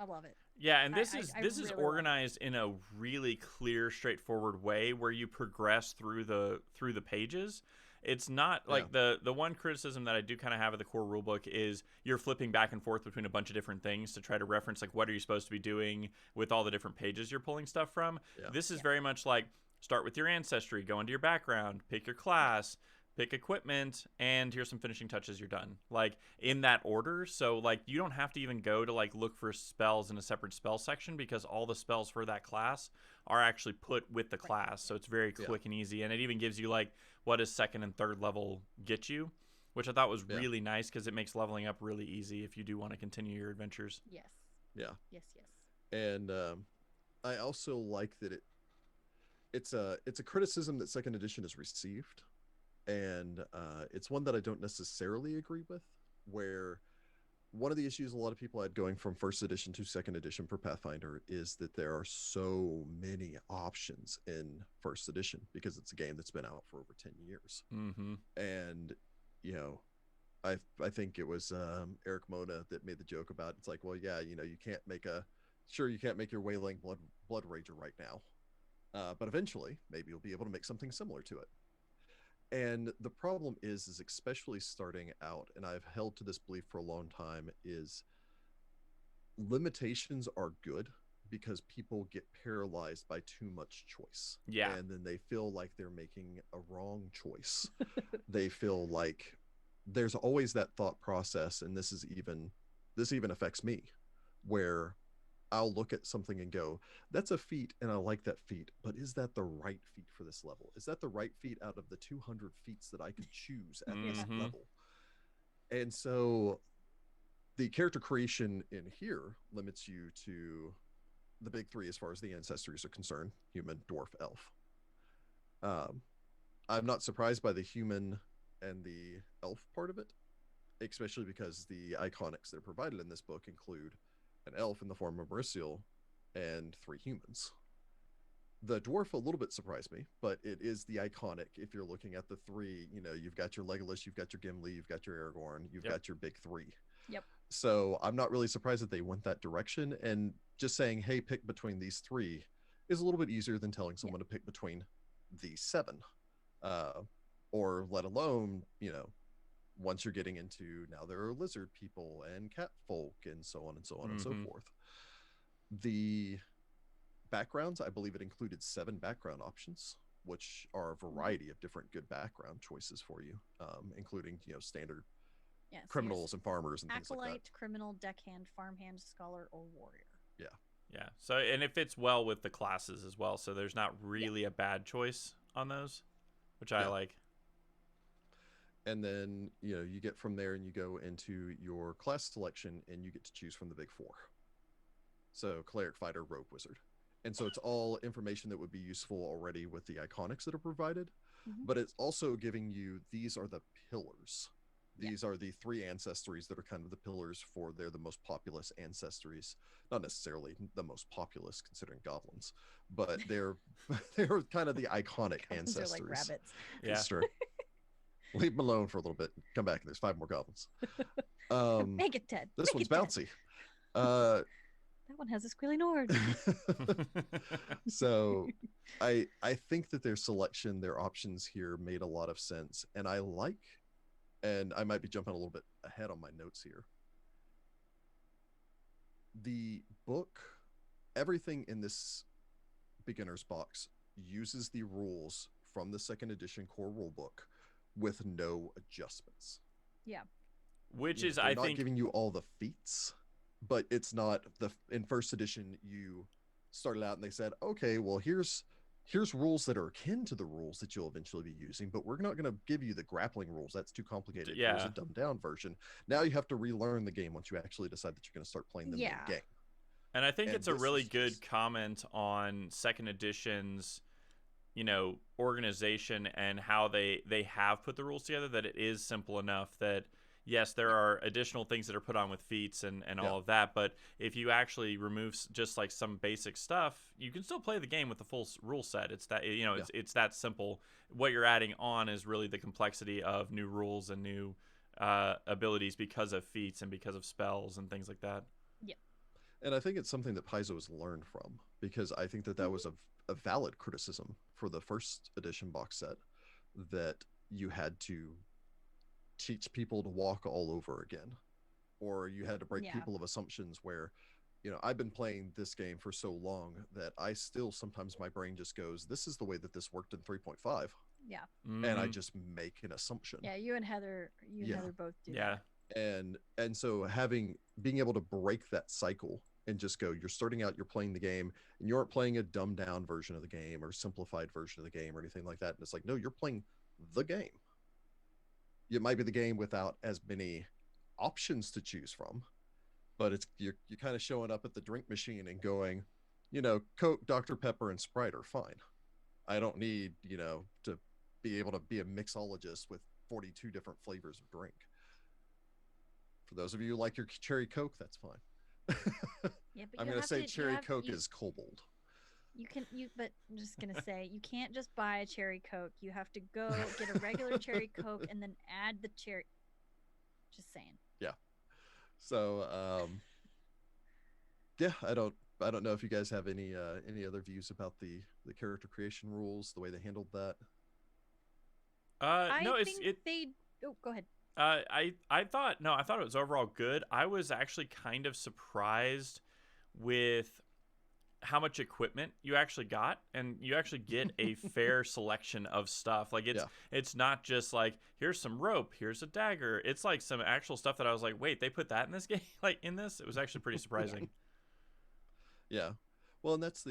I love it. Yeah, and this is really organized in a really clear, straightforward way where you progress through the pages. It's not like the one criticism that I do kind of have of the core rulebook is you're flipping back and forth between a bunch of different things to try to reference like what are you supposed to be doing with all the different pages you're pulling stuff from. Yeah. This is very much like start with your ancestry, go into your background, pick your class, pick equipment, and here's some finishing touches, you're done. Like in that order. So like you don't have to even go to like look for spells in a separate spell section because all the spells for that class are actually put with the class. So it's very quick and easy. And it even gives you like what does 2nd and 3rd level get you, which I thought was really nice because it makes leveling up really easy if you do want to continue your adventures. Yes. Yeah. Yes. And I also like that it's a criticism that 2nd edition has received. And it's one that I don't necessarily agree with, where one of the issues a lot of people had going from 1st edition to 2nd edition for Pathfinder is that there are so many options in 1st edition because it's a game that's been out for over 10 years. And, you know, I think it was Eric Mona that made the joke about it's like, well, yeah, you know, you can't make your Wailing Blood Rager right now. But eventually, maybe you'll be able to make something similar to it. And the problem is especially starting out, and I've held to this belief for a long time, is limitations are good because people get paralyzed by too much choice. Yeah. And then they feel like they're making a wrong choice. They feel like there's always that thought process, and this even affects me, where I'll look at something and go, that's a feat and I like that feat, but is that the right feat for this level? Is that the right feat out of the 200 feats that I could choose at this level? And so the character creation in here limits you to the big 3 as far as the ancestries are concerned: human, dwarf, elf. I'm not surprised by the human and the elf part of it, especially because the iconics that are provided in this book include an elf in the form of Mauricio and 3 humans. The dwarf a little bit surprised me, but it is the iconic. If you're looking at the 3, you know, you've got your Legolas, you've got your Gimli, you've got your Aragorn, you've got your big 3. Yep. So I'm not really surprised that they went that direction, and just saying, hey, pick between these 3 is a little bit easier than telling someone to pick between these 7. Or let alone, you know, once you're getting into now there are lizard people and cat folk and so on and so on and so forth. The backgrounds, I believe it included 7 background options, which are a variety of different good background choices for you, including, you know, standard criminals and farmers and things like that. Acolyte, criminal, deckhand, farmhand, scholar, or warrior. Yeah. So, and it fits well with the classes as well. So there's not really a bad choice on those, which I like. And then, you know, you get from there and you go into your class selection and you get to choose from the big 4. So cleric, fighter, rogue, wizard. And so it's all information that would be useful already with the iconics that are provided, but it's also giving you, these are the pillars These are the 3 ancestries that are kind of the pillars for they're the most populous ancestries. Not necessarily the most populous considering goblins, but they're they're kind of the iconic Goblins ancestries. are like rabbits. Yeah. It's true. Leave them alone for a little bit. Come back and there's 5 more goblins. Make it, Ted. This Make one's it, bouncy. That one has a squealy Nord. So I think that their selection, their options here made a lot of sense. And I like, and I might be jumping a little bit ahead on my notes here. The book, everything in this beginner's box uses the rules from the 2nd edition core rulebook with no adjustments. Yeah. Which is, they're I not think, giving you all the feats, but it's not in 1st edition you started out and they said, okay, well here's rules that are akin to the rules that you'll eventually be using, but we're not going to give you the grappling rules. That's too complicated. Yeah. Here's a dumbed down version. Now you have to relearn the game once you actually decide that you're going to start playing the main game. And I think it's a really good comment on 2nd edition's, organization and how they have put the rules together, that it is simple enough that yes, there are additional things that are put on with feats and all of that, but if you actually remove just like some basic stuff, you can still play the game with the full rule set. It's that, it's that simple. What you're adding on is really the complexity of new rules and new abilities because of feats and because of spells and things like that. Yeah. And I think it's something that Paizo has learned from, because I think that was a valid criticism for the 1st edition box set, that you had to teach people to walk all over again, or you had to break people of assumptions where, I've been playing this game for so long that I still sometimes my brain just goes, this is the way that this worked in 3.5. Yeah. And I just make an assumption. Yeah, you and Heather both do that. And so being able to break that cycle and just go, you're starting out, you're playing the game, and you aren't playing a dumbed down version of the game or simplified version of the game or anything like that. And it's like, no, you're playing the game. It might be the game without as many options to choose from, but you're kind of showing up at the drink machine and going, Coke, Dr. Pepper, and Sprite are fine. I don't need, to be able to be a mixologist with 42 different flavors of drink. For those of you who like your cherry Coke, that's fine. Yeah, but I'm going to say cherry Coke is kobold. But I'm just going to say, you can't just buy a cherry Coke. You have to go get a regular cherry Coke and then add the cherry. Just saying. Yeah. So, I don't know if you guys have any other views about the character creation rules, the way they handled that. Go ahead. I thought it was overall good. I was actually kind of surprised with how much equipment you actually got, and you actually get a fair selection of stuff. Like it's not just like, here's some rope, here's a dagger. It's like some actual stuff that I was like, wait, they put that in this game? Like in this? It was actually pretty surprising. Yeah. Well, and that's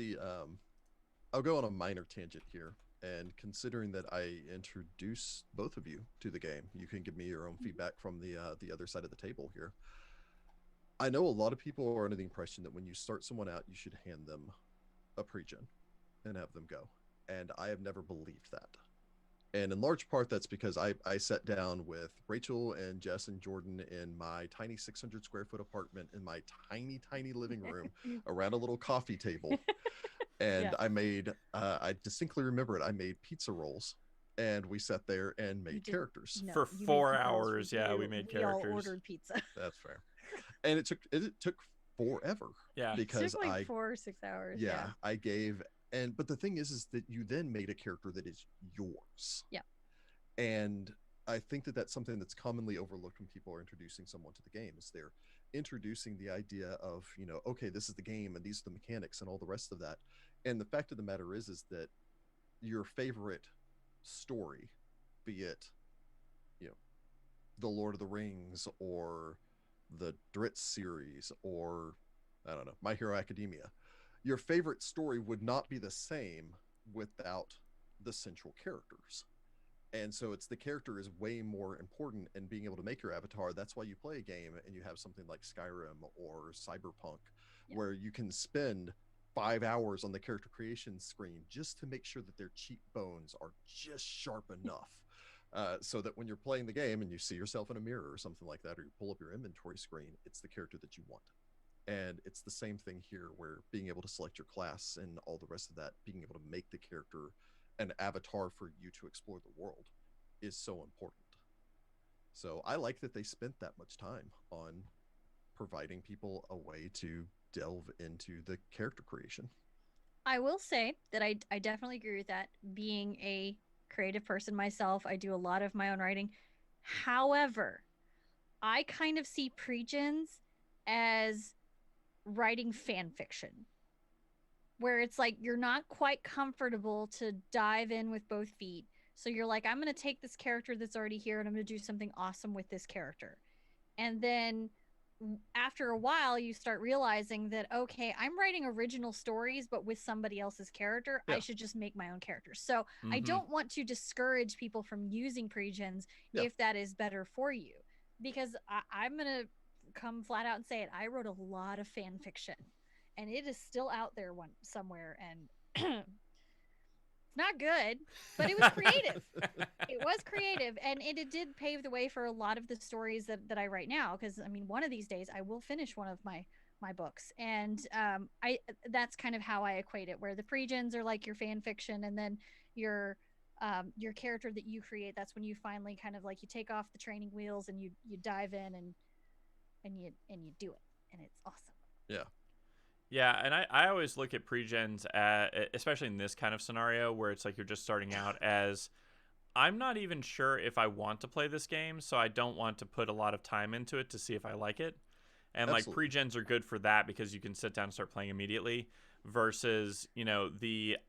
I'll go on a minor tangent here. And considering that I introduce both of you to the game, you can give me your own feedback from the other side of the table here. I know a lot of people are under the impression that when you start someone out, you should hand them a pre-gen and have them go. And I have never believed that. And in large part, that's because I sat down with Rachel and Jess and Jordan in my tiny 600 square foot apartment in my tiny, tiny living room around a little coffee table. And I distinctly remember it. I made pizza rolls, and we sat there and made characters for 4 hours. We made characters. We all ordered pizza. That's fair. And it took forever. Yeah, because it took like 4 or 6 hours. Yeah, I gave, but the thing is that you then made a character that is yours. Yeah, and I think that that's something that's commonly overlooked when people are introducing someone to the game, is they're introducing the idea of, okay, this is the game and these are the mechanics and all the rest of that. And the fact of the matter is that your favorite story, be it, the Lord of the Rings or the Dritz series or, I don't know, My Hero Academia, your favorite story would not be the same without the central characters. And so it's the character is way more important, and being able to make your avatar. That's why you play a game and you have something like Skyrim or Cyberpunk, where you can spend 5 hours on the character creation screen just to make sure that their cheekbones are just sharp enough. so that when you're playing the game and you see yourself in a mirror or something like that, or you pull up your inventory screen, it's the character that you want. And it's the same thing here, where being able to select your class and all the rest of that, being able to make the character an avatar for you to explore the world, is so important. So I like that they spent that much time on providing people a way to delve into the character creation. I will say that I definitely agree with that. Being a creative person myself, I do a lot of my own writing. However, I kind of see pre-gens as writing fan fiction, where it's like you're not quite comfortable to dive in with both feet. So you're like, I'm going to take this character that's already here and I'm going to do something awesome with this character. And then after a while, you start realizing that, okay, I'm writing original stories, but with somebody else's character. I should just make my own characters. So I don't want to discourage people from using pre-gens if that is better for you. Because I'm going to come flat out and say it. I wrote a lot of fan fiction, and it is still out there somewhere, and it's not good, but it was creative. It was creative, and it did pave the way for a lot of the stories that I write now, because I mean, one of these days I will finish one of my books, and that's kind of how I equate it, where the pre-gens are like your fan fiction, and then your character that you create, that's when you finally kind of like, you take off the training wheels and you dive in and you do it, and it's awesome. Yeah, and I always look at pre-gens, especially in this kind of scenario where it's like you're just starting out, as I'm not even sure if I want to play this game, so I don't want to put a lot of time into it to see if I like it. And like pre-gens are good for that, because you can sit down and start playing immediately, versus,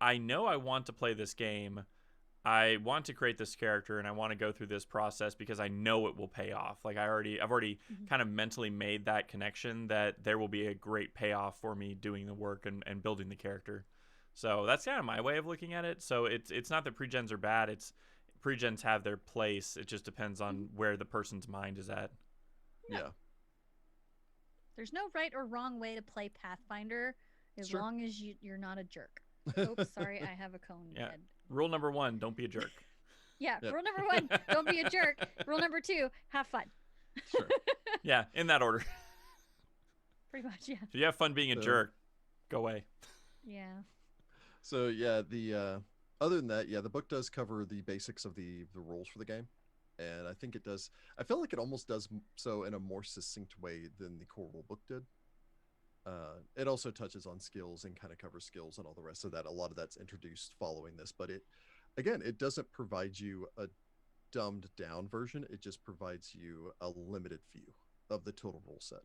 I know I want to play this game, I want to create this character, and I want to go through this process because I know it will pay off. Like I've already kind of mentally made that connection that there will be a great payoff for me doing the work and building the character. So that's kind of my way of looking at it. So it's not that pre-gens are bad. It's pre-gens have their place. It just depends on where the person's mind is at. Yeah. There's no right or wrong way to play Pathfinder, as long as you're not a jerk. Oops, sorry, I have a cone head. Rule number 1, don't be a jerk. Rule number 1, don't be a jerk. Rule number 2, have fun. Sure. Yeah, in that order. Pretty much, yeah. If you have fun being a jerk, go away. Yeah. So yeah, the other than that, the book does cover the basics of the rules for the game, and I think it does. I feel like it almost does so in a more succinct way than the core rule book did. It also touches on skills and kind of covers skills and all the rest of that. A lot of that's introduced following this, but it doesn't provide you a dumbed down version. It just provides you a limited view of the total rule set.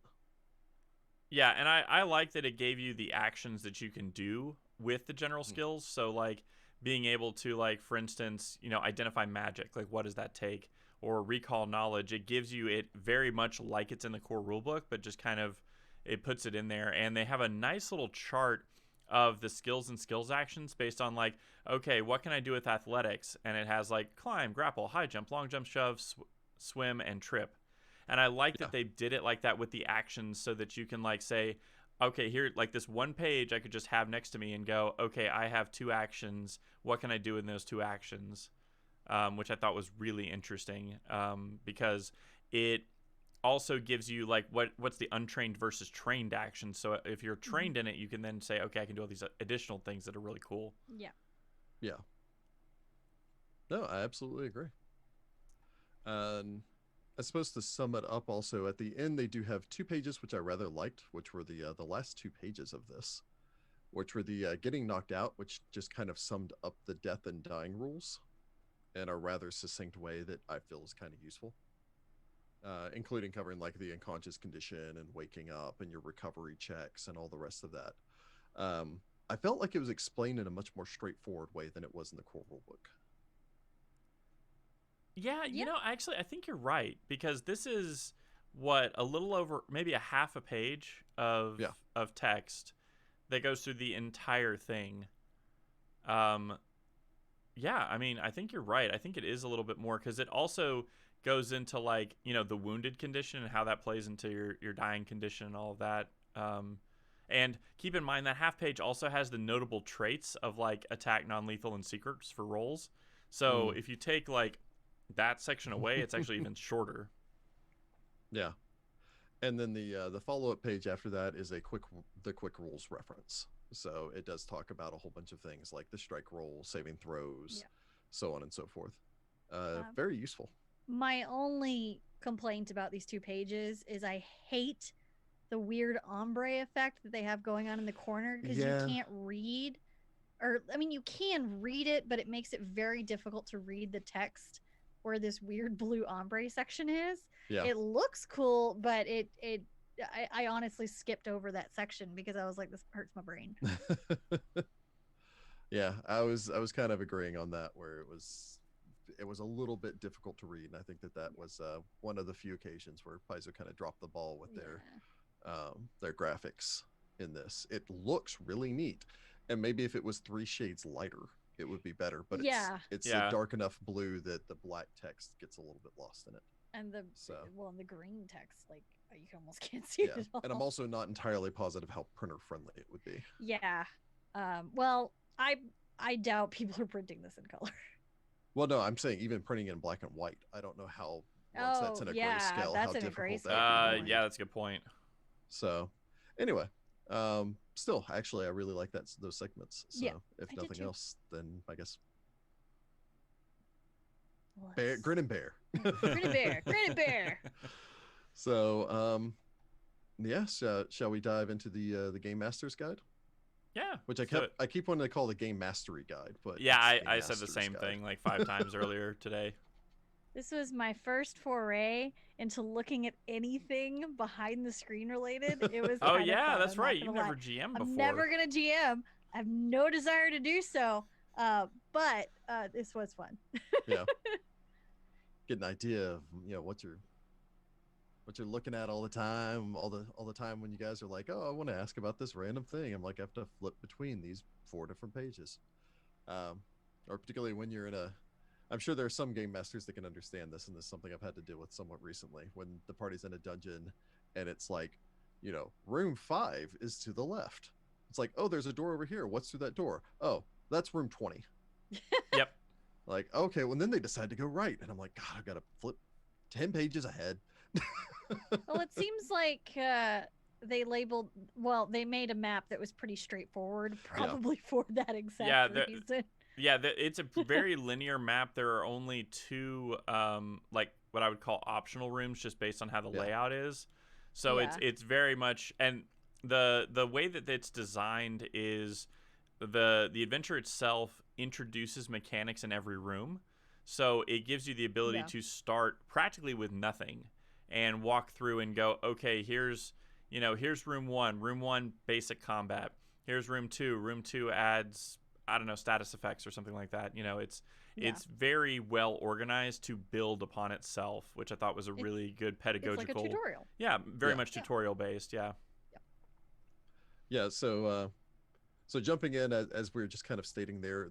Yeah, and I like that it gave you the actions that you can do with the general skills. So like being able to, like, for instance, identify magic, like what does that take? Or recall knowledge. It gives you it very much like it's in the core rulebook, but just kind of it puts it in there. And they have a nice little chart of the skills and skills actions based on, like, okay, what can I do with athletics? And it has like climb, grapple, high jump, long jump, shove, swim, and trip. And I like that they did it like that with the actions, so that you can like say, okay, here, like this one page I could just have next to me and go, okay, I have 2 actions. What can I do in those 2 actions? Which I thought was really interesting, because it also gives you like what's the untrained versus trained action. So if you're trained in it, you can then say, okay, I can do all these additional things that are really cool. Yeah. No, I absolutely agree. I suppose to sum it up, also at the end they do have 2 pages which I rather liked, which were the last 2 pages of this, which were the getting knocked out, which just kind of summed up the death and dying rules in a rather succinct way that I feel is kind of useful, including covering like the unconscious condition and waking up and your recovery checks and all the rest of that. I felt like it was explained in a much more straightforward way than it was in the core rulebook. Yeah, actually, I think you're right, because this is a little over maybe a half a page of text that goes through the entire thing. Yeah, I mean, I think you're right. I think it is a little bit more, because it also goes into like, the wounded condition and how that plays into your dying condition and all of that. And keep in mind that half page also has the notable traits of like attack, non-lethal, and secrets for rolls. So if you take like that section away, it's actually even shorter. Yeah. And then the follow-up page after that is the quick rules reference. So it does talk about a whole bunch of things like the strike roll, saving throws, so on and so forth. Very useful. My only complaint about these 2 pages is I hate the weird ombre effect that they have going on in the corner, because you can't read, or I mean you can read it, but it makes it very difficult to read the text where this weird blue ombre section is. Yeah. It looks cool, but I honestly skipped over that section because I was like, this hurts my brain. Yeah, I was kind of agreeing on that, where it was a little bit difficult to read, and I think that was one of the few occasions where Paizo kind of dropped the ball with their graphics in this. It looks really neat, and maybe if it was 3 shades lighter, it would be better. But it's a dark enough blue that the black text gets a little bit lost in it. And the green text, like you almost can't see it at all. And I'm also not entirely positive how printer friendly it would be. Yeah. Well, I doubt people are printing this in color. Well, no, I'm saying even printing in black and white. I don't know how once that's in a grayscale, how difficult that would be. Yeah, that's a good point. So, anyway, still, actually, I really like those segments. So, if nothing else, then I guess Grin and Bear. Grin and Bear. So, shall we dive into the Game Master's Guide? Yeah. Which I keep wanting to call the Game Mastery Guide, but I said the same thing like 5 times earlier today. This was my first foray into looking at anything behind the screen related. It was oh yeah, that's right. You've never GM'd before. I'm never gonna GM. I have no desire to do so. But this was fun. Yeah. Get an idea of what you're looking at all the time, all the time when you guys are like, oh, I want to ask about this random thing. I'm like, I have to flip between these 4 different pages. Or particularly when you're in I'm sure there are some game masters that can understand this, and this is something I've had to deal with somewhat recently, when the party's in a dungeon and it's like, room 5 is to the left. It's like, oh, there's a door over here. What's through that door? Oh, that's room 20. Yep. Like, okay, well, then they decide to go right. And I'm like, God, I've got to flip 10 pages ahead. Well, it seems like they made a map that was pretty straightforward, probably for that exact reason. Yeah, it's a very linear map. There are only 2, like what I would call optional rooms, just based on how the layout is. So it's very much, and the way that it's designed is the adventure itself introduces mechanics in every room. So it gives you the ability to start practically with nothing and walk through and go, okay, here's room 1. Room 1, basic combat. Here's room 2. Room 2 adds, I don't know, status effects or something like that. It's very well organized to build upon itself, which I thought was a really good pedagogical. It's like a tutorial. Yeah, very much tutorial based. Yeah. Yeah. So jumping in as we were just kind of stating there,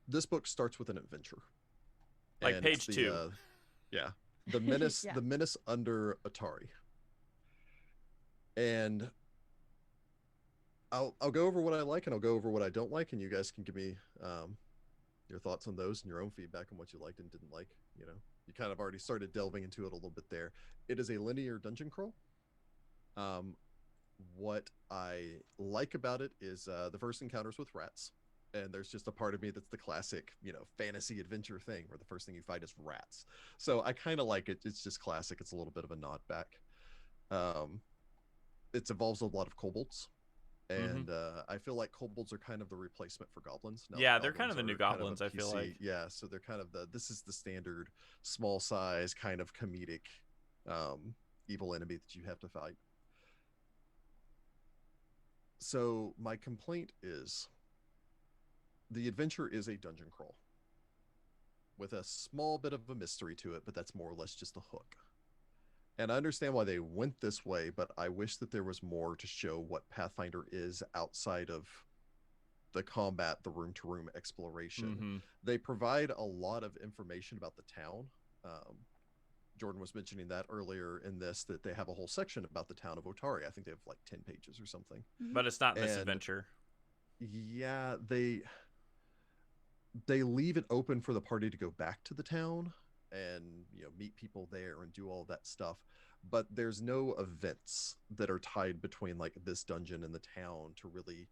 this book starts with an adventure. Like page 2. The menace, the menace under Atari. And I'll go over what I like and I'll go over what I don't like, and you guys can give me your thoughts on those and your own feedback on what you liked and didn't like. You kind of already started delving into it a little bit there. It is a linear dungeon crawl. What I like about it is the first encounters with rats. And there's just a part of me that's the classic, fantasy adventure thing where the first thing you fight is rats. So I kind of like it. It's just classic. It's a little bit of a nod back. It involves a lot of kobolds. And I feel like kobolds are kind of the replacement for goblins. Now, they're kind of the new goblins, I feel like. Yeah, so they're kind of this is the standard small size kind of comedic evil enemy that you have to fight. So my complaint is the adventure is a dungeon crawl with a small bit of a mystery to it, but that's more or less just a hook. And I understand why they went this way, but I wish that there was more to show what Pathfinder is outside of the combat, the room-to-room exploration. They provide a lot of information about the town. Jordan was mentioning that earlier in this, that they have a whole section about the town of Otari. I think they have like 10 pages or something. But it's not this adventure. Yeah, they leave it open for the party to go back to the town and meet people there and do all that stuff, but there's no events that are tied between like this dungeon and the town to really,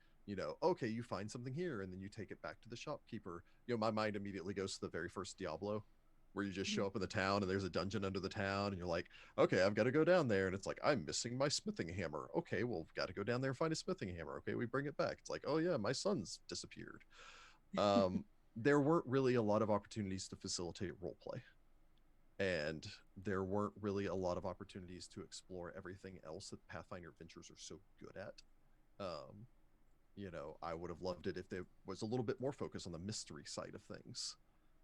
okay, you find something here and then you take it back to the shopkeeper. My mind immediately goes to the very first Diablo, where you just show up in the town and there's a dungeon under the town and you're like, okay, I've got to go down there, and it's like, I'm missing my smithing hammer. Okay, well, we've got to go down there and find a smithing hammer. Okay, we bring it back. It's like, oh yeah, my son's disappeared. There weren't really a lot of opportunities to facilitate role play, and there weren't really a lot of opportunities to explore everything else that Pathfinder Adventures are so good at. I would have loved it if there was a little bit more focus on the mystery side of things.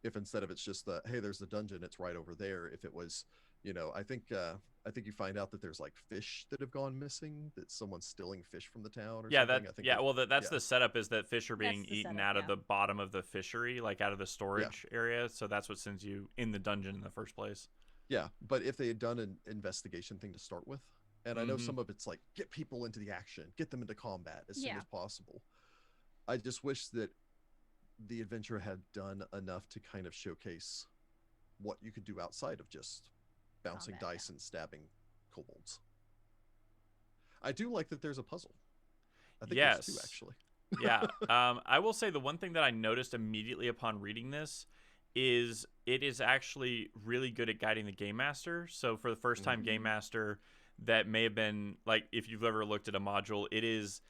If instead of it's just the, hey, there's the dungeon, it's right over there. If it was, I think you find out that there's like fish that have gone missing, that someone's stealing fish from the town or something. That's the setup, is that fish are being eaten out of the bottom of the fishery, like out of the storage area. So that's what sends you in the dungeon in the first place. Yeah, but if they had done an investigation thing to start with, and I know some of it's like, get people into the action, get them into combat as soon as possible. I just wish that the adventure had done enough to kind of showcase what you could do outside of just bouncing dice and stabbing kobolds. I do like that there's a puzzle. I think there's two, actually. Yeah. I will say the one thing that I noticed immediately upon reading this is it is actually really good at guiding the game master. So for the first time game master, that may have been like, if you've ever looked at a module, it is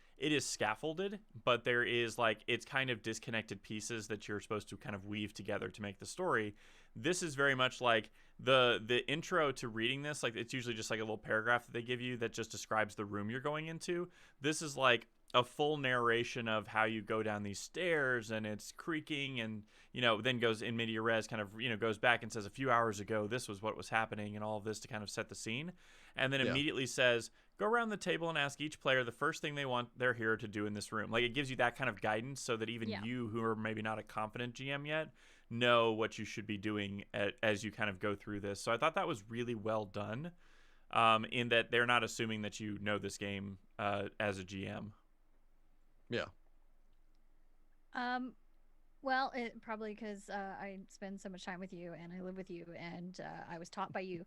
scaffolded, but there is like, it's kind of disconnected pieces that you're supposed to kind of weave together to make the story. This is very much like the intro to reading this. Like, it's usually just like a little paragraph that they give you that just describes the room you're going into. This is like a full narration of how you go down these stairs, and it's creaking, and then goes in media res, kind of goes back and says, a few hours ago this was what was happening, and all of this to kind of set the scene, and then immediately says, go around the table and ask each player the first thing they want their hero to do in this room. Like, it gives you that kind of guidance so that even you, who are maybe not a confident GM yet, know what you should be doing as you kind of go through this. So I thought that was really well done, in that they're not assuming that you know this game as a GM. Yeah. Well, it probably because I spend so much time with you and I live with you, and I was taught by you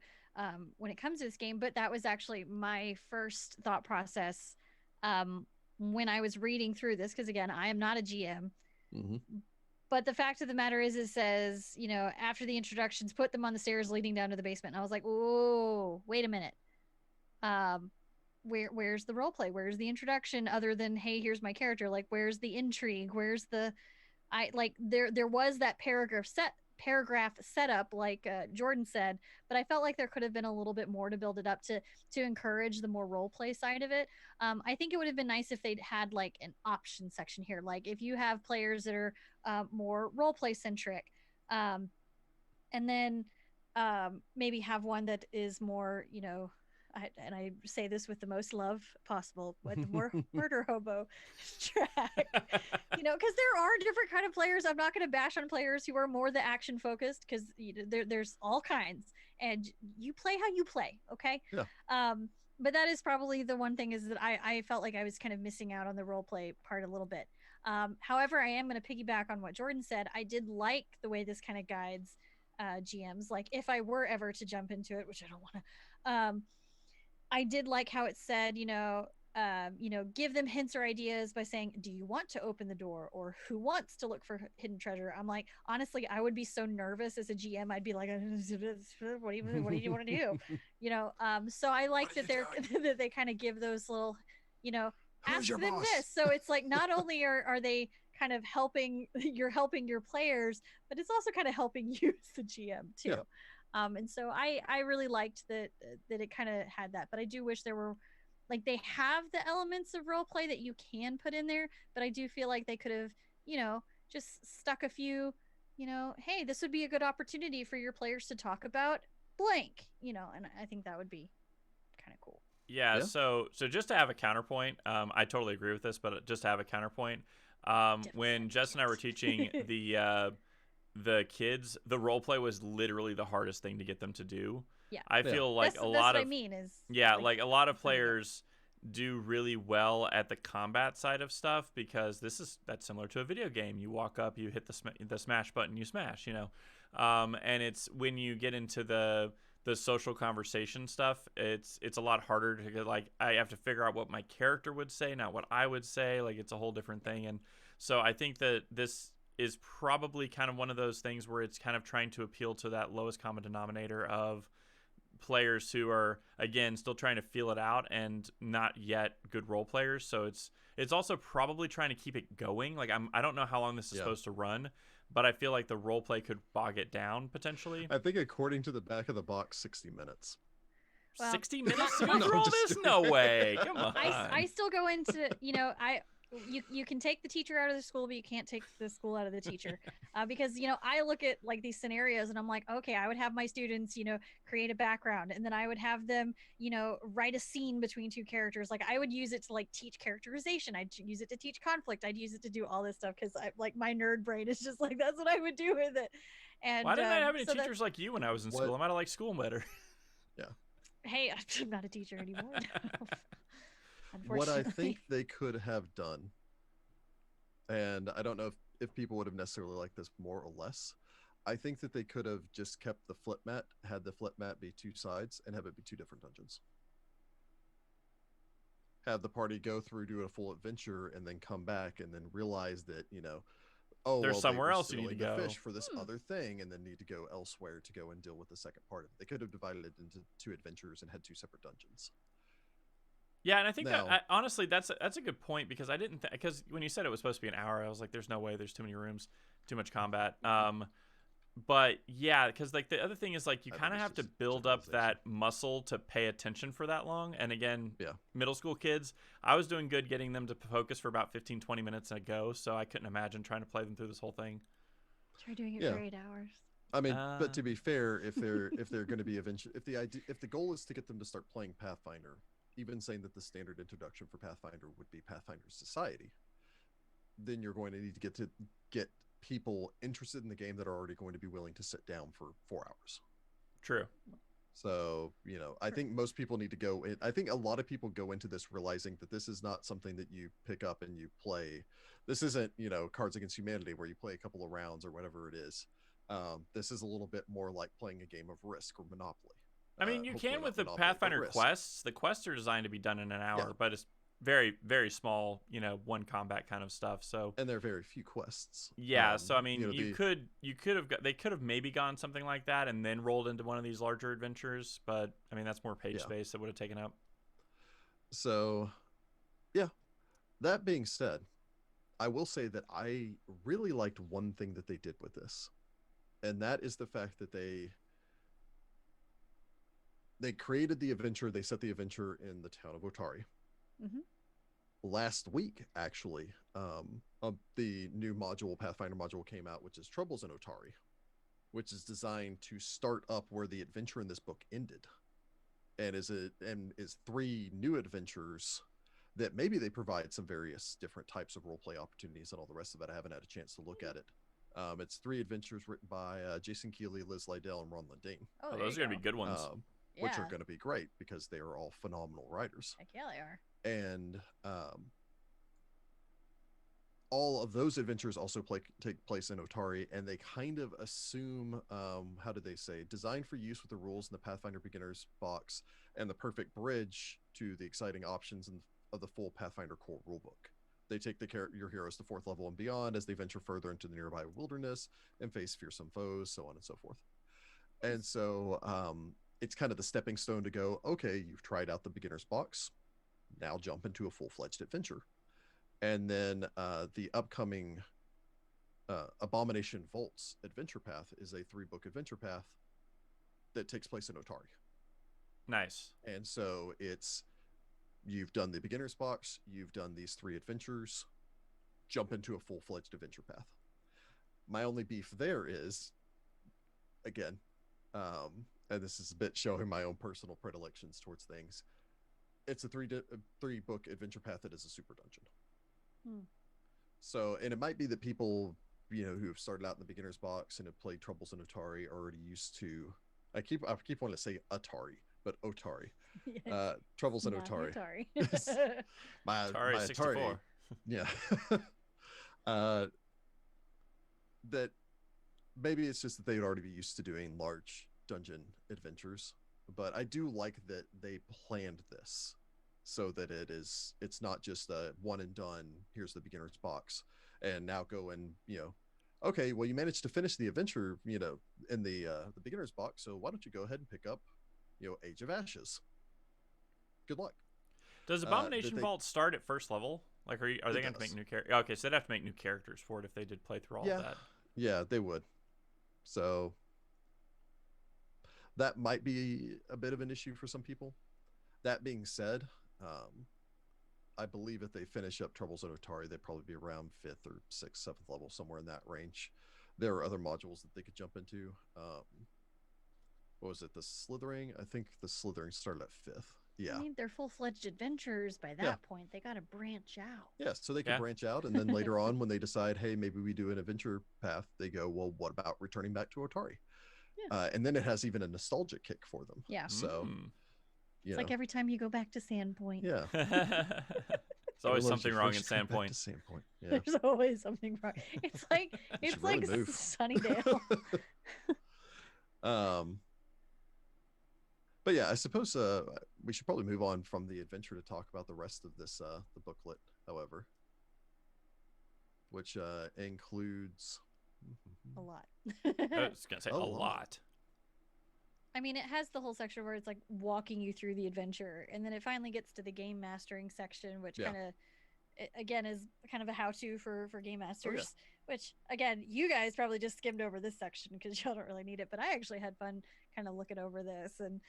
when it comes to this game. But that was actually my first thought process when I was reading through this, because again, I am not a GM. But the fact of the matter is, it says, after the introductions, put them on the stairs leading down to the basement. And I was like, oh, wait a minute. Where's the role play? Where's the introduction other than, hey, here's my character? Like, where's the intrigue? Where's the there was that paragraph setup, like Jordan said, but I felt like there could have been a little bit more to build it up to encourage the more role play side of it. I think it would have been nice if they'd had like an option section here, like if you have players that are more role play centric, and then maybe have one that is more, and I say this with the most love possible, but the more murder hobo track, because there are different kind of players. I'm not going to bash on players who are more the action focused, because there's all kinds, and you play how you play. Okay. Yeah. But that is probably the one thing, is that I felt like I was kind of missing out on the role play part a little bit. However, I am going to piggyback on what Jordan said. I did like the way this kind of guides GMs. Like, if I were ever to jump into it, which I don't want to, I did like how it said, give them hints or ideas by saying, do you want to open the door, or who wants to look for hidden treasure? I'm like, honestly, I would be so nervous as a GM. I'd be like, what do you want to do? So I like that that they kind of give those little, ask them boss? This. So it's like, not only are they kind of helping your players, but it's also kind of helping you as the GM too. Yeah. And so I really liked that it kind of had that, but I do wish there were, like, they have the elements of role play that you can put in there, but I do feel like they could have, just stuck a few, hey, this would be a good opportunity for your players to talk about blank, and I think that would be kind of cool. Yeah. So just to have a counterpoint, I totally agree with this, but just to have a counterpoint, when Jess and I were teaching the kids, the role play was literally the hardest thing to get them to do. Yeah. I feel like that's what I mean is, like a lot of players do really well at the combat side of stuff, because that's similar to a video game. You walk up, you hit the smash button, you smash, And it's when you get into the social conversation stuff, it's a lot harder to get, like, I have to figure out what my character would say, not what I would say. Like, it's a whole different thing. And so I think that this is probably kind of one of those things where it's kind of trying to appeal to that lowest common denominator of players who are, again, still trying to feel it out and not yet good role players. So it's also probably trying to keep it going. Like, I don't know how long this is supposed to run, but I feel like the role play could bog it down potentially. I think according to the back of the box, 60 minutes. Well, 60 minutes to go through all this? No way. Come on. I still go into, you can take the teacher out of the school, but you can't take the school out of the teacher. Because, I look at like these scenarios and I'm like, okay, I would have my students, create a background, and then I would have them, write a scene between two characters. Like, I would use it to like teach characterization. I'd use it to teach conflict. I'd use it to do all this stuff because like my nerd brain is just like, that's what I would do with it. And why didn't I have any teachers like you when I was in school? I might have liked school better. Yeah. Hey, I'm not a teacher anymore. What I think they could have done, and I don't know if people would have necessarily liked this more or less, I think that they could have just kept the flip mat, had the flip mat be two sides, and have it be two different dungeons. Have the party go through, do a full adventure, and then come back and then realize that, there's somewhere else you need to go. Fish for this other thing, and then need to go elsewhere to go and deal with the second part of it. They could have divided it into two adventures and had two separate dungeons. Yeah, and I think honestly, that's a good point, because I didn't because when you said it was supposed to be an hour, I was like, there's no way, there's too many rooms, too much combat. But yeah, because like the other thing is like you kind of have to build up that muscle to pay attention for that long. And again, middle school kids, I was doing good getting them to focus for about 15-20 minutes a go, so I couldn't imagine trying to play them through this whole thing. Try doing it for 8 hours. I mean, but to be fair, if they're going to be eventually, if the goal is to get them to start playing Pathfinder, even saying that the standard introduction for Pathfinder would be Pathfinder Society, then you're going to need to get people interested in the game that are already going to be willing to sit down for 4 hours. True. So, I think most people need to go in. I think a lot of people go into this realizing that this is not something that you pick up and you play. This isn't, Cards Against Humanity where you play a couple of rounds or whatever it is. This is a little bit more like playing a game of Risk or Monopoly. I mean, you can with the Pathfinder quests. The quests are designed to be done in an hour, but it's very, very small, one combat kind of stuff. So, and there are very few quests. Yeah, so I mean, they could have maybe gone something like that and then rolled into one of these larger adventures. But I mean, that's more page space that would have taken up. So, yeah. That being said, I will say that I really liked one thing that they did with this, and that is the fact that they created the adventure. They set the adventure in the town of Otari. Mm-hmm. Last week, actually, the new Pathfinder module came out, which is Troubles in Otari, which is designed to start up where the adventure in this book ended, and is 3 new adventures that maybe they provide some various different types of roleplay opportunities and all the rest of it. I haven't had a chance to look at it. It's 3 adventures written by Jason Keeley, Liz Lydell, and Ron Lundeen. Oh, those are going to be good ones. Which are going to be great because they are all phenomenal writers. Heck yeah, they are. And all of those adventures also take place in Otari, and they kind of assume, how do they say, designed for use with the rules in the Pathfinder Beginner's box and the perfect bridge to the exciting options of the full Pathfinder core rulebook. They take your heroes to 4th level and beyond as they venture further into the nearby wilderness and face fearsome foes, so on and so forth. And so it's kind of the stepping stone to go, okay, you've tried out the beginner's box, now jump into a full-fledged adventure. And then the upcoming Abomination Vaults adventure path is a 3-book adventure path that takes place in Otari. Nice. And so you've done the beginner's box, you've done these 3 adventures, jump into a full-fledged adventure path. My only beef there is, again, and this is a bit showing my own personal predilections towards things, it's a 3-book adventure path that is a super dungeon. So, and it might be that people, who have started out in the beginner's box and have played Troubles in Otari are already used to, I keep wanting to say Atari, but Otari. Yes. Troubles in Otari. my Atari 64. Yeah. That maybe it's just that they'd already be used to doing large dungeon adventures, but I do like that they planned this so that it's not just a one and done, here's the beginner's box, and now go and, okay, well, you managed to finish the adventure, in the beginner's box, so why don't you go ahead and pick up, Age of Ashes. Good luck. Does Abomination Vault start at first level? Like, are they going to make new characters? Okay, so they'd have to make new characters for it if they did play through all of that. Yeah, they would. So that might be a bit of an issue for some people. That being said, I believe if they finish up Troubles in Otari, they'd probably be around 5th or 6th, 7th level, somewhere in that range. There are other modules that they could jump into. What was it? The Slithering? I think the Slithering started at 5th. Yeah. I mean, they're full-fledged adventurers by that point. They got to branch out. Yeah, so they can branch out, and then later on, when they decide, hey, maybe we do an adventure path, they go, well, what about returning back to Otari? Yeah. And then it has even a nostalgia kick for them. Yeah. So, it's like every time you go back to Sandpoint. Yeah. There's always something wrong in Sandpoint. Sandpoint. Yeah. There's always something wrong. It's like Sunnydale. But yeah, I suppose we should probably move on from the adventure to talk about the rest of this the booklet, however, which includes a lot. I was gonna say a lot. I mean, it has the whole section where it's like walking you through the adventure, and then it finally gets to the game mastering section, which kind of, again, is kind of a how-to for game masters. Which, again, you guys probably just skimmed over this section because y'all don't really need it, but I actually had fun kind of looking over this. And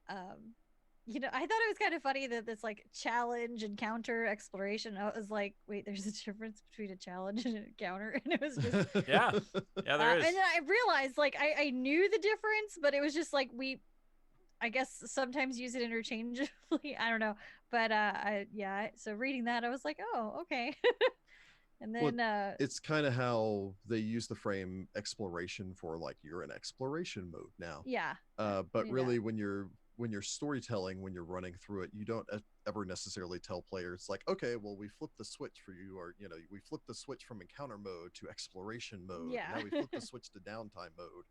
I thought it was kind of funny that this like challenge and counter exploration, I was like, wait, there's a difference between a challenge and a counter. And it was just yeah there is. And then I realized like I knew the difference, but it was just like I guess sometimes use it interchangeably. I don't know, but so reading that I was like, oh, okay. And then it's kind of how they use the frame exploration for like you're in exploration mode now. Yeah. But really when you're storytelling, when you're running through it, you don't ever necessarily tell players like, okay, well, we flipped the switch for you, or we flipped the switch from encounter mode to exploration mode. Yeah. Now we flipped the switch to downtime mode.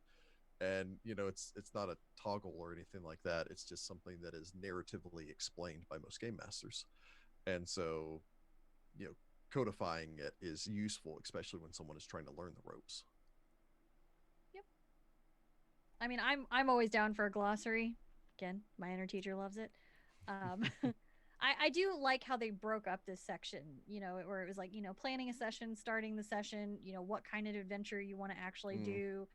And it's not a toggle or anything like that. It's just something that is narratively explained by most game masters. And so, codifying it is useful, especially when someone is trying to learn the ropes. Yep. I mean, I'm always down for a glossary. Again, my inner teacher loves it. I do like how they broke up this section, where it was like, planning a session, starting the session, what kind of adventure you want to actually do,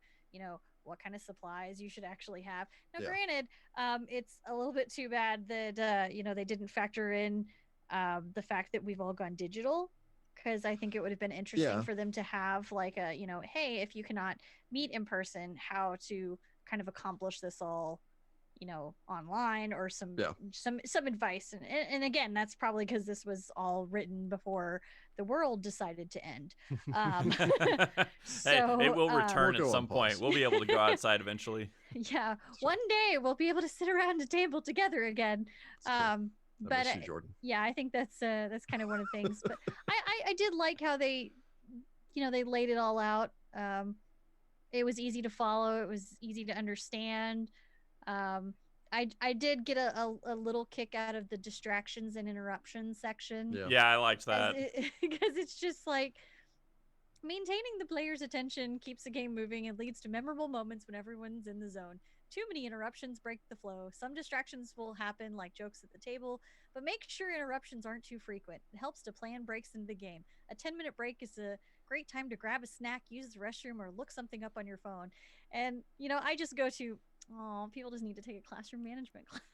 what kind of supplies you should actually have. Now, granted, it's a little bit too bad that, they didn't factor in the fact that we've all gone digital, because I think it would have been interesting for them to have like a, hey, if you cannot meet in person, how to kind of accomplish this all, online, or some advice. And again, that's probably because this was all written before the world decided to end. So it will return at some point. We'll be able to go outside eventually. Yeah. One day we'll be able to sit around a table together again. But I think that's kind of one of the things. But I did like how they laid it all out. It was easy to follow. It was easy to understand. I did get a little kick out of the distractions and interruptions section. Yeah, I liked that. Because it's just like maintaining the player's attention keeps the game moving and leads to memorable moments when everyone's in the zone. Too many interruptions break the flow. Some distractions will happen, like jokes at the table, but make sure interruptions aren't too frequent. It helps to plan breaks into the game. A 10-minute break is a great time to grab a snack, use the restroom, or look something up on your phone. And, I just go to, people just need to take a classroom management class.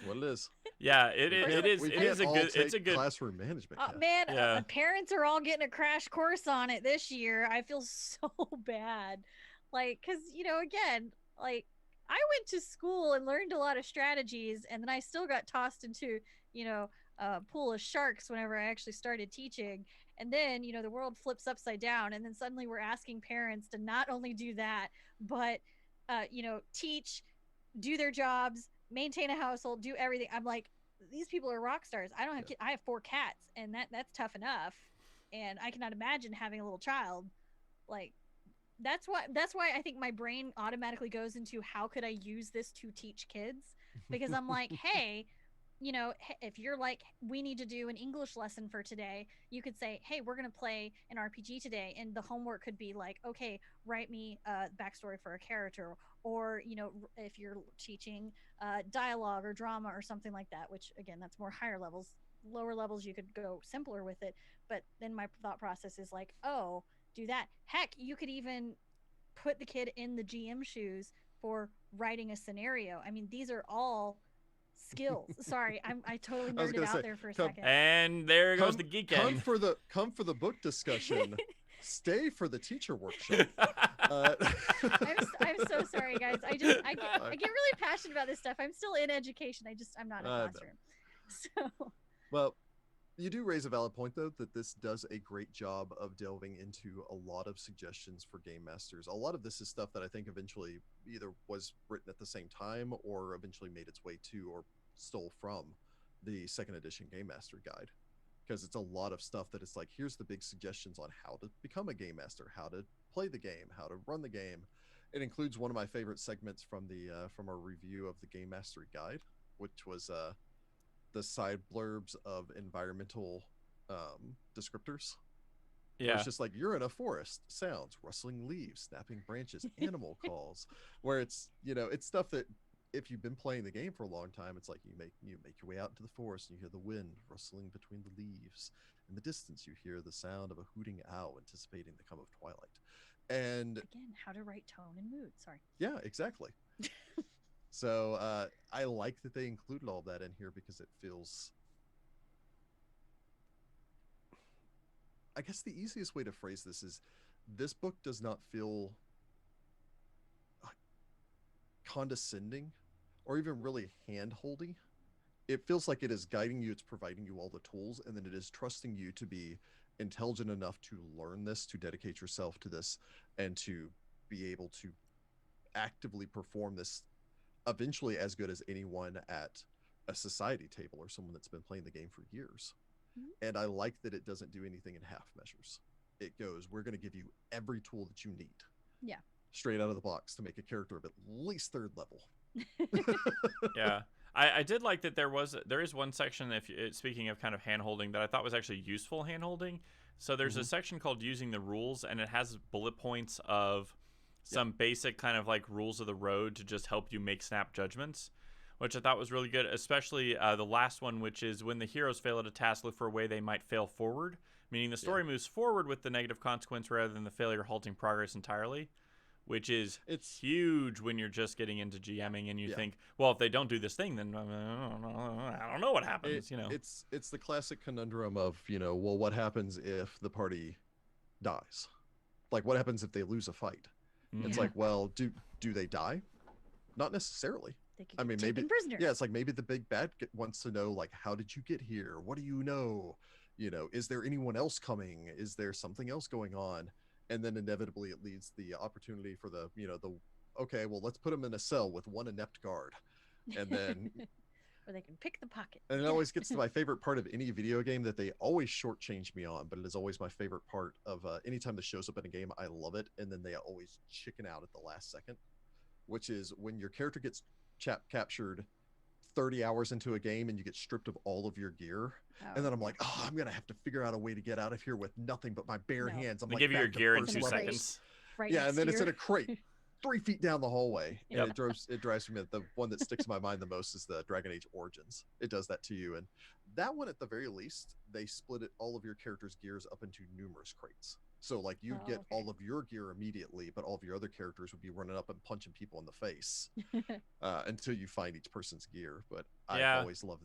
What it is. Yeah, it is a good classroom management. Man, parents are all getting a crash course on it this year. I feel so bad. Like, because, again, like, I went to school and learned a lot of strategies, and then I still got tossed into, a pool of sharks whenever I actually started teaching. And then, the world flips upside down, and then suddenly we're asking parents to not only do that, but, teach, do their jobs, maintain a household, do everything. I'm like, these people are rock stars. I don't have kids. I have 4 cats, and that's tough enough. And I cannot imagine having a little child. Like that's why I think my brain automatically goes into how could I use this to teach kids, because I'm like, hey, you know, if you're like, we need to do an English lesson for today, you could say, hey, we're going to play an RPG today. And the homework could be like, okay, write me a backstory for a character. Or, you know, if you're teaching dialogue or drama or something like that, which again, that's more higher levels. Lower levels, you could go simpler with it. But then my thought process is like, oh, do that. Heck, you could even put the kid in the GM shoes for writing a scenario. I mean, these are all skills. Sorry, I totally nerded out there for a second. And there goes the geek end. Come for the book discussion. Stay for the teacher workshop. I'm so sorry, guys. I get really passionate about this stuff. I'm still in education. I'm not in a classroom. So. Well, you do raise a valid point, though, that this does a great job of delving into a lot of suggestions for game masters. A lot of this is stuff that I think eventually either was written at the same time or eventually made its way to or stole from the second edition Game Master Guide. Because it's a lot of stuff that it's like, here's the big suggestions on how to become a game master, how to play the game, how to run the game. It includes one of my favorite segments from our review of the Game Mastery Guide, which was the side blurbs of environmental descriptors. Yeah, it's just like, you're in a forest, sounds, rustling leaves, snapping branches, animal calls, where it's, you know, it's stuff that if you've been playing the game for a long time, it's like you make your way out into the forest and you hear the wind rustling between the leaves. In the distance, you hear the sound of a hooting owl anticipating the come of twilight. And again, how to write tone and mood. Sorry. Yeah, exactly. So I like that they included all that in here because it feels, I guess the easiest way to phrase this is, this book does not feel condescending or even really hand-holdy. It feels like it is guiding you, it's providing you all the tools, and then it is trusting you to be intelligent enough to learn this, to dedicate yourself to this, and to be able to actively perform this eventually as good as anyone at a society table or someone that's been playing the game for years. Mm-hmm. And I like that it doesn't do anything in half measures. It goes, we're going to give you every tool that you need. Yeah. Straight out of the box to make a character of at least third level. Yeah. I did like that there is one section, speaking of kind of hand-holding, that I thought was actually useful hand-holding. So there's a section called Using the Rules, and it has bullet points of some basic kind of like rules of the road to just help you make snap judgments, which I thought was really good, especially the last one, which is when the heroes fail at a task, look for a way they might fail forward, meaning the story moves forward with the negative consequence rather than the failure halting progress entirely, which is huge when you're just getting into GMing and you think, well, if they don't do this thing, then I don't know what happens. It's the classic conundrum of, well, what happens if the party dies? Like, what happens if they lose a fight? It's like, well, do they die? Not necessarily. I mean, maybe prisoner. Yeah, it's like maybe the big bad wants to know, like, how did you get here? What do you know? Is there anyone else coming? Is there something else going on? And then inevitably it leads the opportunity for okay, well, let's put them in a cell with one inept guard, and then where they can pick the pocket. And it always gets to my favorite part of any video game that they always shortchange me on, but it is always my favorite part of anytime this shows up in a game. I love it, and then they always chicken out at the last second, which is when your character gets captured 30 hours into a game and you get stripped of all of your gear. And then I'm like, I'm going to have to figure out a way to get out of here with nothing but my bare hands. They give you your gear in 2 seconds. Right, and then it's in a crate 3 feet down the hallway. And it drives me. The one that sticks in my mind the most is the Dragon Age Origins. It does that to you. And that one, at the very least, they split all of your character's gears up into numerous crates. So like you'd get all of your gear immediately, but all of your other characters would be running up and punching people in the face until you find each person's gear. But I always love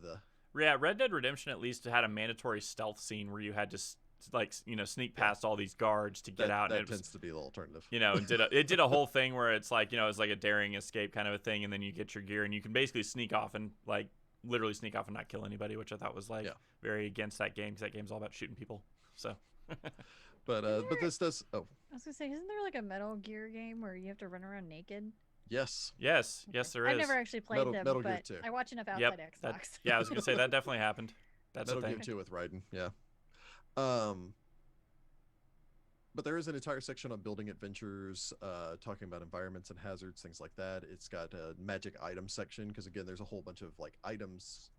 Red Dead Redemption at least had a mandatory stealth scene where you had to sneak past all these guards to get out. That tends to be the alternative. It did a whole thing where it's like, it's like a daring escape kind of a thing, and then you get your gear and you can basically sneak off and literally sneak off and not kill anybody, which I thought was very against that game, because that game's all about shooting people. So but this does I was gonna say, isn't there like a Metal Gear game where you have to run around naked? Yes, there is. I've never actually played them, Metal but Gear 2. I watch enough outside Xbox. I was gonna say that definitely happened. That's Metal Gear 2 with Raiden. But there is an entire section on building adventures, talking about environments and hazards, things like that. It's got a magic item section because, again, there's a whole bunch of like items,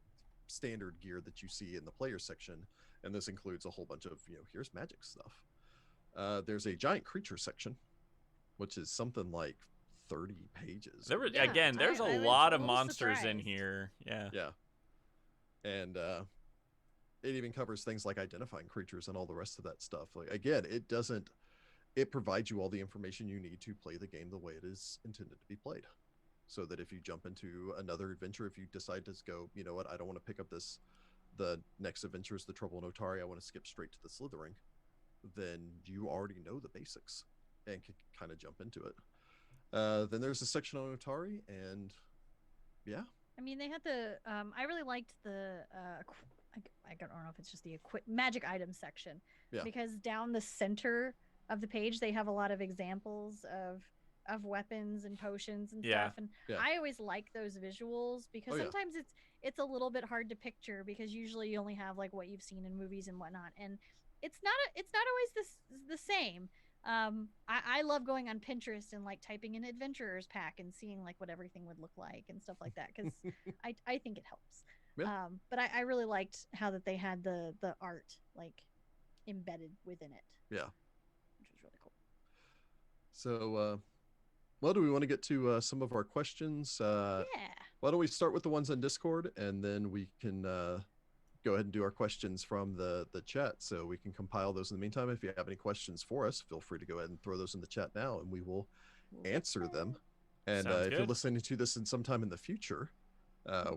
standard gear that you see in the player section, and this includes a whole bunch of here's magic stuff. There's a giant creature section, which is something like 30 pages. There's a lot of monsters in here. Yeah. And it even covers things like identifying creatures and all the rest of that stuff. Like, again, it provides you all the information you need to play the game the way it is intended to be played. So that if you jump into another adventure, if you decide to go, you know what, I don't want to pick up the next adventure is the Trouble in Otari, I want to skip straight to the Slithering, then you already know the basics and can kind of jump into it. Then there's a section on Otari, and yeah. I mean, they had I really liked the I don't know if it's just the magic item section, because down the center of the page they have a lot of examples of weapons and potions and stuff, and I always like those visuals because sometimes it's a little bit hard to picture because usually you only have like what you've seen in movies and whatnot, and it's not always the same. I love going on Pinterest and like typing in adventurers pack and seeing like what everything would look like and stuff like that because I think it helps. But I really liked how that they had the art like embedded within it. Yeah, which was really cool. So, well, do we want to get to some of our questions? Yeah. Why don't we start with the ones on Discord, and then we can go ahead and do our questions from the chat, so we can compile those in the meantime. If you have any questions for us, feel free to go ahead and throw those in the chat now, and we will answer them. And if you're listening to this in sometime in the future,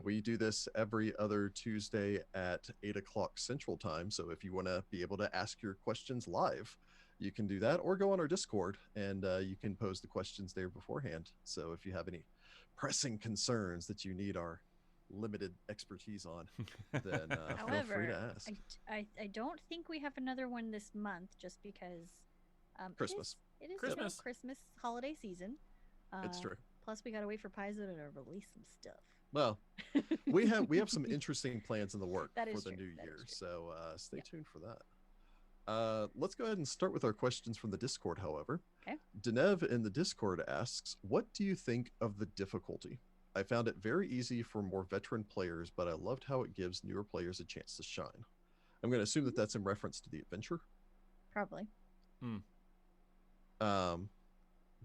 we do this every other Tuesday at 8 o'clock Central Time. So if you want to be able to ask your questions live, you can do that, or go on our Discord and you can pose the questions there beforehand. So if you have any pressing concerns that you need our limited expertise on, then feel free to ask. I don't think we have another one this month, just because Christmas. It is Christmas holiday season. It's true. Plus, we gotta wait for Paizo to release some stuff. Well, we have some interesting plans in the work for the new year, so stay tuned for that. Let's go ahead and start with our questions from the Discord, however. Okay. Denev in the Discord asks, what do you think of the difficulty? I found it very easy for more veteran players, but I loved how it gives newer players a chance to shine. I'm going to assume that that's in reference to the adventure. Probably.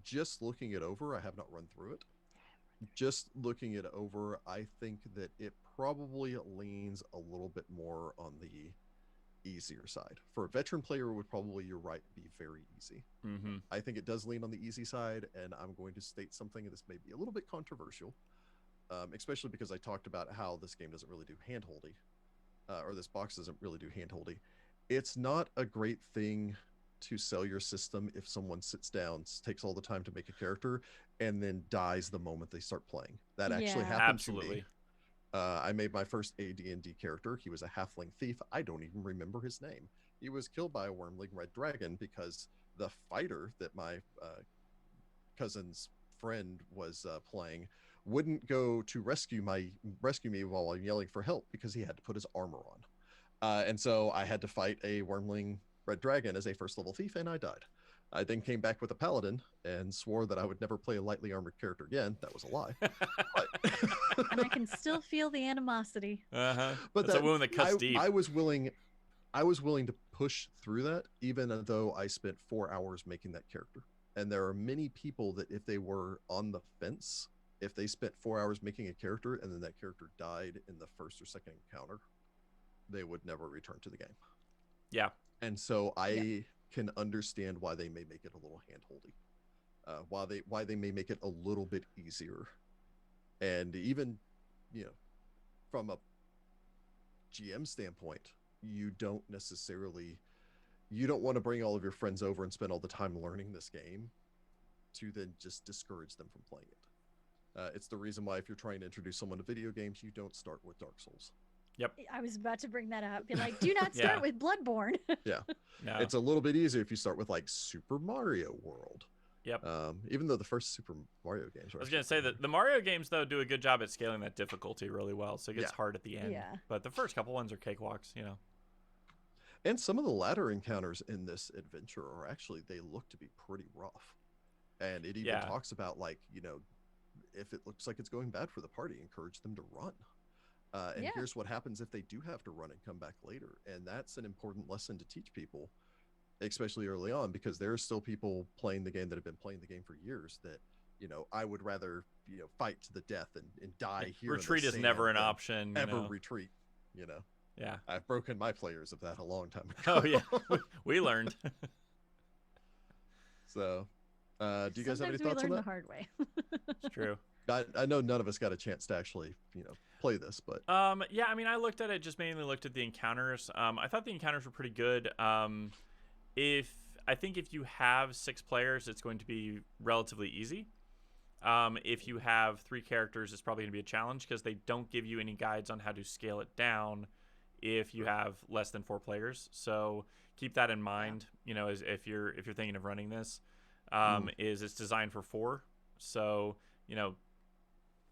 Just looking it over, I have not run through it. Just looking it over, I think that it probably leans a little bit more on the easier side. For a veteran player, it would probably, you're right, be very easy. I think it does lean on the easy side, and I'm going to state something, and this may be a little bit controversial, especially because I talked about how this game doesn't really do hand-holdy, or this box doesn't really do hand-holdy. It's not a great thing to sell your system if someone sits down, takes all the time to make a character, and then dies the moment they start playing. That actually happened to me. I made my first AD&D character. He was a halfling thief. I don't even remember his name. He was killed by a wormling red dragon because the fighter that my cousin's friend was playing wouldn't go to rescue me while I'm yelling for help because he had to put his armor on. And so I had to fight a wormling red dragon as a first level thief, and I died. I then came back with a paladin and swore that I would never play a lightly armored character again. That was a lie. And I can still feel the animosity. But that's a wound that cuts deep. I was willing to push through that, even though I spent 4 hours making that character. And there are many people that if they were on the fence, if they spent 4 hours making a character and then that character died in the first or second encounter, they would never return to the game. Yeah. And so I can understand why they may make it a little hand-holdy, why they may make it a little bit easier. And even, from a GM standpoint, you don't want to bring all of your friends over and spend all the time learning this game to then just discourage them from playing it. It's the reason why if you're trying to introduce someone to video games, you don't start with Dark Souls. Yep. I was about to bring that up. Be like, do not start with Bloodborne. Yeah. No. It's a little bit easier if you start with like Super Mario World. Yep. Even though the first Super Mario games I was going to say that the Mario games, though, do a good job at scaling that difficulty really well. So it gets hard at the end. Yeah. But the first couple ones are cakewalks, And some of the ladder encounters in this adventure are actually, they look to be pretty rough. And it even talks about, like, you know, if it looks like it's going bad for the party, encourage them to run. And here's what happens if they do have to run and come back later. And that's an important lesson to teach people, especially early on, because there are still people playing the game that have been playing the game for years that, you know, I would rather, you know, fight to the death and die here. Retreat is never an option. Ever retreat, you know. Yeah. I've broken my players of that a long time ago. Oh, yeah. We learned. So, do you guys have any thoughts on that? The hard way. It's true. I know none of us got a chance to actually, you know, play this, but yeah, I mean, I looked at it, just mainly looked at the encounters. I thought the encounters were pretty good. If you have 6 players, it's going to be relatively easy. If you have 3 characters, it's probably going to be a challenge because they don't give you any guides on how to scale it down if you have less than 4 players. So keep that in mind. You know, as if you're thinking of running this, is it's designed for 4. So, you know,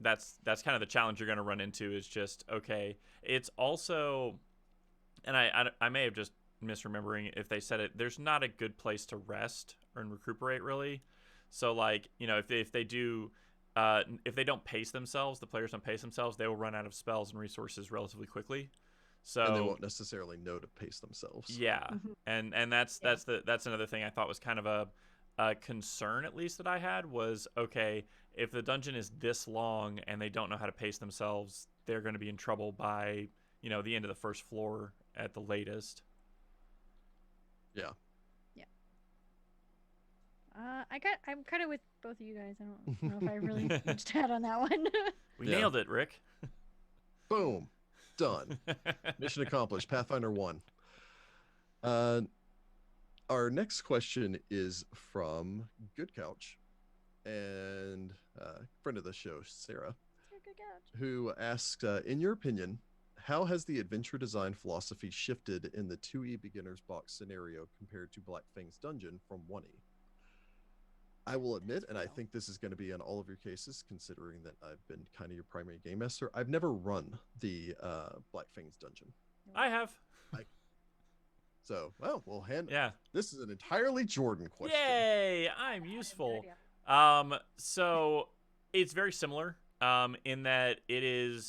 that's kind of the challenge you're going to run into, is just, okay, it's also, and I may have just misremembering if they said it, there's not a good place to rest or recuperate really. So, like, you know, if they do, if they don't pace themselves, the players don't pace themselves, they will run out of spells and resources relatively quickly. So, and they won't necessarily know to pace themselves. Yeah. And that's another thing I thought was kind of a concern, at least, that I had, was, okay, if the dungeon is this long and they don't know how to pace themselves, they're going to be in trouble by, you know, the end of the first floor at the latest. Yeah. I'm kind of with both of you guys. I don't know if I really much to add on that one. We nailed it, Rick. Boom. Done. Mission accomplished. Pathfinder 1. Our next question is from Good Couch, and friend of the show, Sarah, who asks, in your opinion, how has the adventure design philosophy shifted in the 2E beginner's box scenario compared to Black Fang's dungeon from 1E? I will admit, and I think this is going to be in all of your cases, considering that I've been kind of your primary game master, I've never run the Black Fang's dungeon. I have. This is an entirely Jordan question. Yay! I'm useful. So it's very similar in that it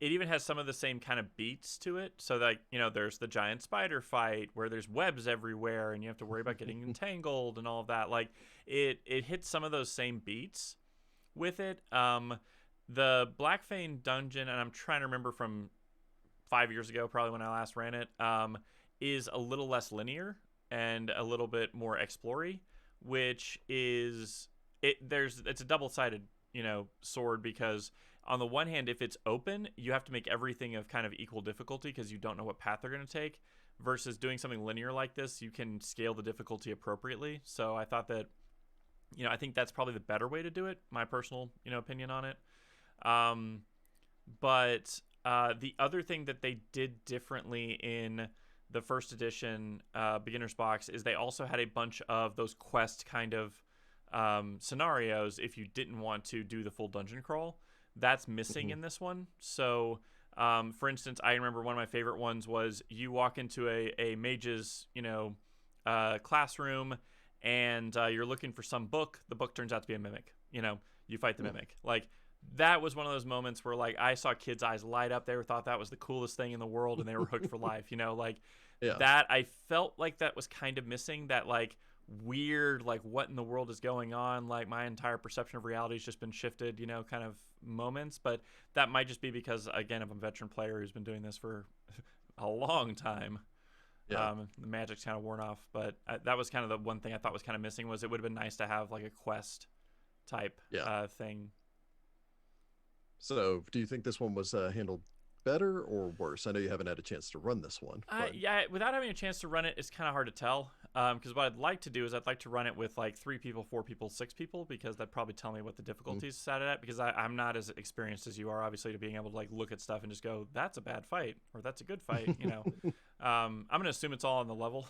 even has some of the same kind of beats to it. So that, you know, there's the giant spider fight where there's webs everywhere and you have to worry about getting entangled and all of that. Like, it hits some of those same beats with it. The Black Fang dungeon, and I'm trying to remember from 5 years ago, probably when I last ran it, is a little less linear and a little bit more explory, which is it's a double-sided, you know, sword, because on the one hand, if it's open, you have to make everything of kind of equal difficulty because you don't know what path they're going to take, versus doing something linear like this, you can scale the difficulty appropriately. So I thought that, you know, I think that's probably the better way to do it, my personal, you know, opinion on it. But the other thing that they did differently in the first edition beginner's box is they also had a bunch of those quest kind of scenarios if you didn't want to do the full dungeon crawl. That's missing in this one. So, for instance, I remember one of my favorite ones was you walk into a mage's, you know, classroom, and you're looking for some book. The book turns out to be a mimic. You know, you fight the mimic. Like, that was one of those moments where, like, I saw kids' eyes light up. They thought that was the coolest thing in the world, and they were hooked for life. You know, like, that I felt like that was kind of missing, that, like, weird, like, what in the world is going on? Like, my entire perception of reality has just been shifted, you know, kind of moments. But that might just be because, again, I'm a veteran player who's been doing this for a long time. The magic's kind of worn off. But that was kind of the one thing I thought was kind of missing, was it would have been nice to have, like, a quest type thing. So, do you think this one was handled better or worse? I know you haven't had a chance to run this one. Yeah, without having a chance to run it, it's kind of hard to tell. Because what I'd like to do is I'd like to run it with like 3 people, 4 people, 6 people, because that'd probably tell me what the difficulty is set at. Because I'm not as experienced as you are, obviously, to being able to like look at stuff and just go, that's a bad fight or that's a good fight. You know, I'm gonna assume it's all on the level.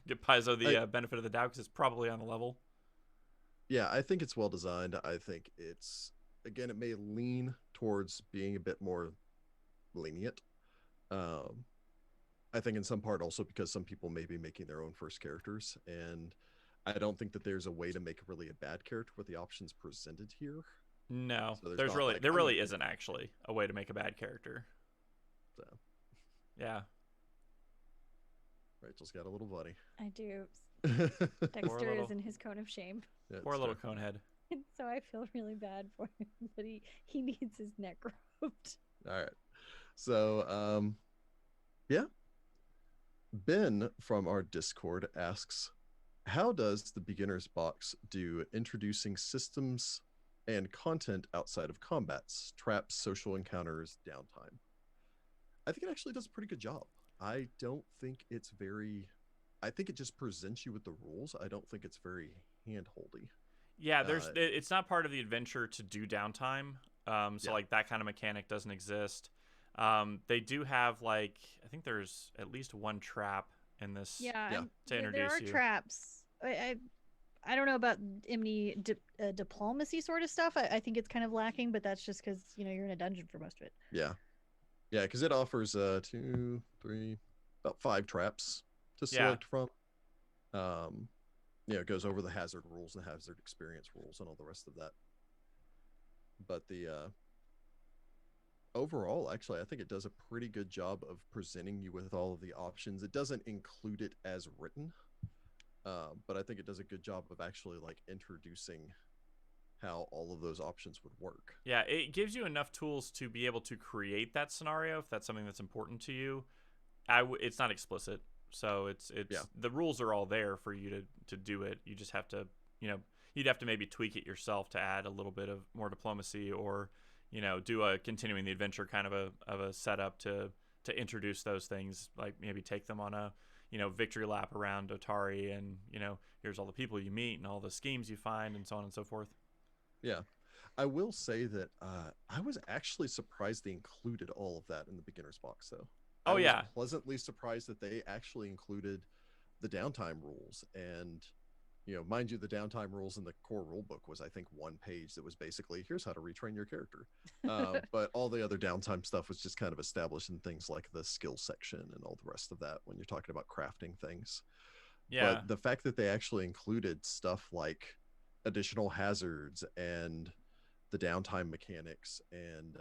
Give Paizo the benefit of the doubt because it's probably on the level. Yeah, I think it's well designed. I think it's, again, it may lean towards being a bit more lenient. I think in some part also because some people may be making their own first characters, and I don't think that there's a way to make really a bad character with the options presented here. No, So there's not really like, there really isn't actually a way to make a bad character. So, yeah. Rachel's got a little buddy. I do. Poor Dexter little- is in his cone of shame. Yeah, Poor it's little fair. conehead. So I feel really bad for him, but he needs his neck roped. All right. So, yeah. Ben from our Discord asks, how does the beginner's box do introducing systems and content outside of combats, traps, social encounters, downtime? I think it actually does a pretty good job. I don't think it's very... I think it just presents you with the rules. I don't think it's very hand-holdy. Yeah, it's not part of the adventure to do downtime. So like that kind of mechanic doesn't exist. They do have like, I think there's at least one trap in this. Yeah. To introduce there are you. traps. I don't know about any diplomacy sort of stuff. I think it's kind of lacking, but that's just because you're in a dungeon for most of it. Yeah, because it offers 2, 3, about 5 traps to select from. It goes over the hazard rules and hazard experience rules and all the rest of that. But the overall, actually, I think it does a pretty good job of presenting you with all of the options. It doesn't include it as written, but I think it does a good job of actually like introducing how all of those options would work. Yeah, it gives you enough tools to be able to create that scenario if that's something that's important to you. It's not explicit, so it's the rules are all there for you to do it. You just have to, you'd have to maybe tweak it yourself to add a little bit of more diplomacy, or do a continuing the adventure kind of a setup to introduce those things, like maybe take them on a victory lap around Otari, and here's all the people you meet and all the schemes you find and so on and so forth. Yeah, I will say that I was actually surprised they included all of that in the beginner's box, though. I was pleasantly surprised that they actually included the downtime rules. And, mind you, the downtime rules in the core rulebook was, I think, 1 page that was basically, here's how to retrain your character. But all the other downtime stuff was just kind of established in things like the skill section and all the rest of that when you're talking about crafting things. Yeah. But the fact that they actually included stuff like additional hazards and the downtime mechanics and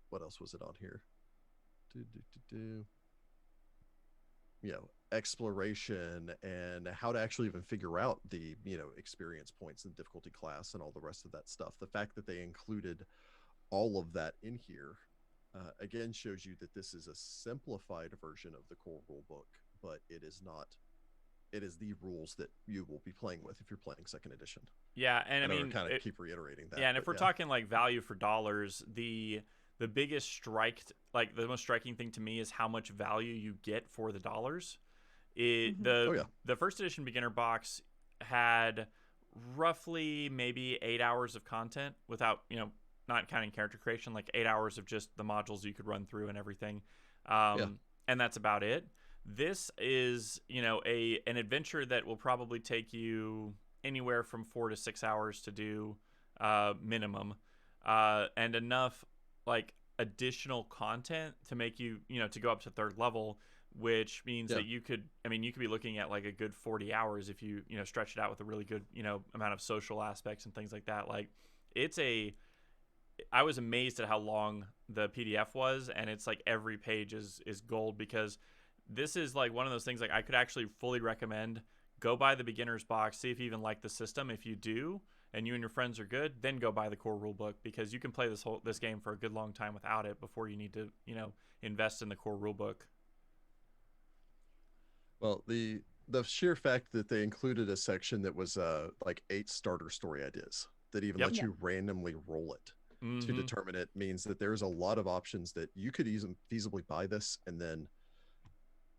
what else was it on here? Exploration and how to actually even figure out the experience points and difficulty class and all the rest of that stuff. The fact that they included all of that in here again shows you that this is a simplified version of the core rulebook, but it is not. It is the rules that you will be playing with if you're playing second edition. Yeah, and I mean, kind of keep reiterating that. Yeah, and if we're talking like value for dollars, the biggest the most striking thing to me is how much value you get for the dollars. The first edition beginner box had roughly maybe 8 hours of content without not counting character creation, like 8 hours of just the modules you could run through and everything, and that's about it. This is an adventure that will probably take you anywhere from 4 to 6 hours to do minimum, and enough like additional content to make you to go up to 3rd level, which means that you could be looking at like a good 40 hours if you stretch it out with a really good amount of social aspects and things like that. Like I was amazed at how long the PDF was, and it's like every page is gold, because this is like one of those things like I could actually fully recommend. Go buy the beginner's box, see if you even like the system. If you do, and you and your friends are good, then go buy the core rulebook, because you can play this game for a good long time without it before you need to invest in the core rulebook. Well, the sheer fact that they included a section that was like 8 starter story ideas that even let you randomly roll it to determine it means that there's a lot of options that you could feasibly buy this and then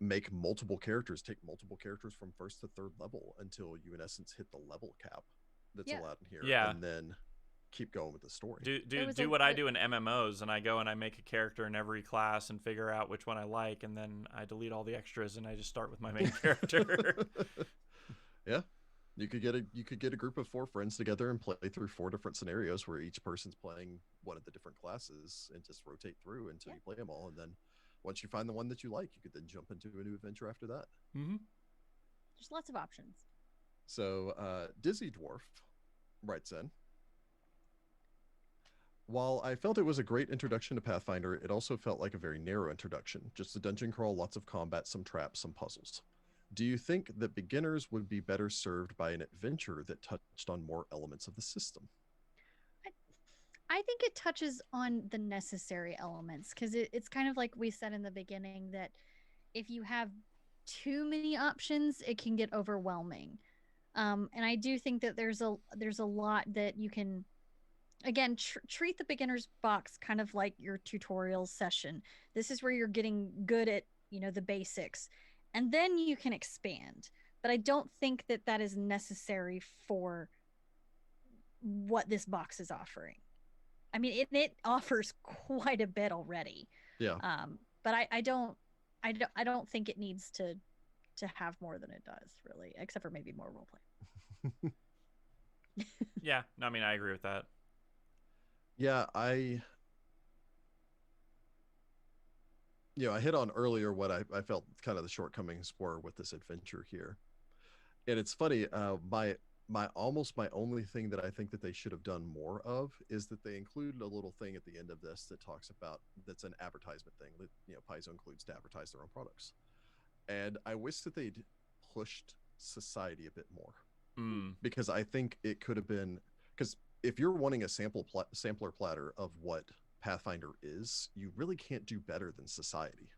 make multiple characters, take multiple characters from 1st to 3rd level until you in essence hit the level cap that's allowed in here, and then keep going with the story. Do what I do in MMOs, and I go and I make a character in every class and figure out which one I like, and then I delete all the extras and I just start with my main character. Yeah, you could get a group of 4 friends together and play through 4 different scenarios where each person's playing one of the different classes and just rotate through until you play them all, and then once you find the one that you like, you could then jump into a new adventure after that. Mm-hmm. There's lots of options. So Dizzy Dwarf writes in, while I felt it was a great introduction to Pathfinder, it also felt like a very narrow introduction. Just a dungeon crawl, lots of combat, some traps, some puzzles. Do you think that beginners would be better served by an adventure that touched on more elements of the system? I think it touches on the necessary elements, because it's kind of like we said in the beginning, that if you have too many options, it can get overwhelming. And I do think that there's a lot that you can, again, treat the beginner's box kind of like your tutorial session. This is where you're getting good at, the basics, and then you can expand. But I don't think that that is necessary for what this box is offering. I mean, it offers quite a bit already. Yeah. But I don't think it needs to have more than it does, really, except for maybe more roleplay. Yeah, no, I mean, I agree with that. Yeah, I hit on earlier what I felt kind of the shortcomings were with this adventure here. And it's funny, my only thing that I think that they should have done more of is that they included a little thing at the end of this that talks about, that's an advertisement thing that, Paizo includes to advertise their own products. And I wish that they'd pushed society a bit more, because I think it could have been, because if you're wanting a sampler platter of what Pathfinder is, you really can't do better than society,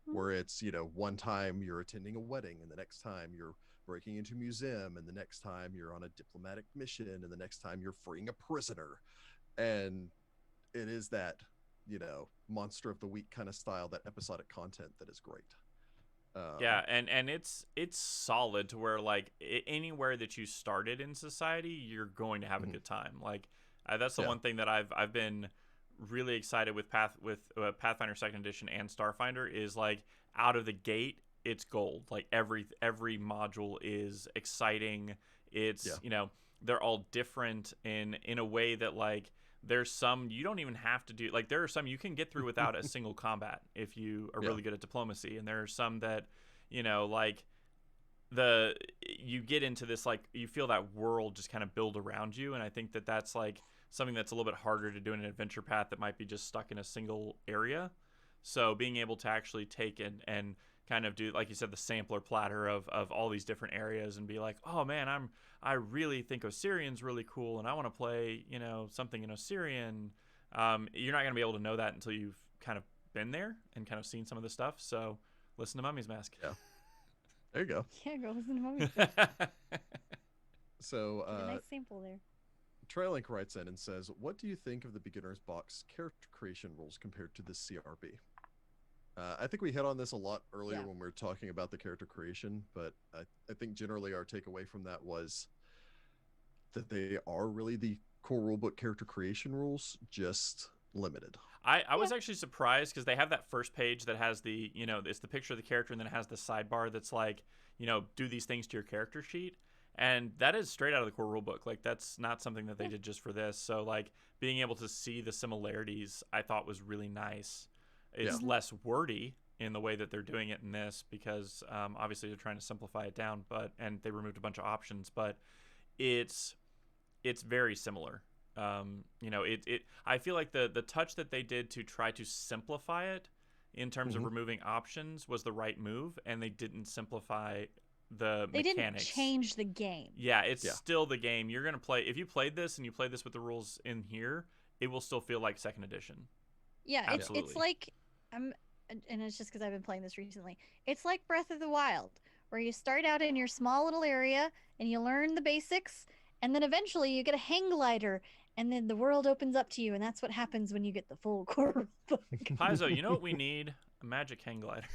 where it's, one time you're attending a wedding, and the next time you're breaking into a museum, and the next time you're on a diplomatic mission, and the next time you're freeing a prisoner. And it is that, monster of the week kind of style, that episodic content that is great. Yeah, and it's solid to where, like, anywhere that you started in society, you're going to have a good time. Like, that's the one thing that I've been really excited with Pathfinder Second Edition and Starfinder is, like, out of the gate, it's gold. Like, every module is exciting. It's they're all different in a way that, like, there's some you don't even have to do, like, there are some you can get through without a single combat if you are really good at diplomacy, and there are some that, like, you get into this, like, you feel that world just kind of build around you, and I think that that's, like, something that's a little bit harder to do in an adventure path that might be just stuck in a single area. So being able to actually take and kind of do, like you said, the sampler platter of all these different areas, and be like, oh man, I really think Osirian's really cool, and I want to play, something in Osirian. You're not going to be able to know that until you've kind of been there and kind of seen some of the stuff. So listen to Mummy's Mask. Yeah. There you go. Yeah, go listen to Mummy's Mask. So a nice sample there. Trailink writes in and says, what do you think of the beginner's box character creation rules compared to the CRB? I think we hit on this a lot earlier when we were talking about the character creation, but I think generally our takeaway from that was that they are really the core rulebook character creation rules, just limited. I was actually surprised, because they have that first page that has the, it's the picture of the character, and then it has the sidebar that's like, do these things to your character sheet. And that is straight out of the core rulebook. Like, that's not something that they did just for this. So, like, being able to see the similarities, I thought was really nice. It's less wordy in the way that they're doing it in this, because obviously they're trying to simplify it down, and they removed a bunch of options, but it's very similar. I feel like the touch that they did to try to simplify it in terms of removing options was the right move, and they didn't simplify the mechanics. They didn't change the game. Yeah, it's still the game. You're going to play, if you played this and you played this with the rules in here, it will still feel like second edition. Yeah, it's like, and it's just because I've been playing this recently. It's like Breath of the Wild, where you start out in your small little area and you learn the basics, and then eventually you get a hang glider, and then the world opens up to you, and that's what happens when you get the full core book. Paizo, you know what we need? A magic hang glider.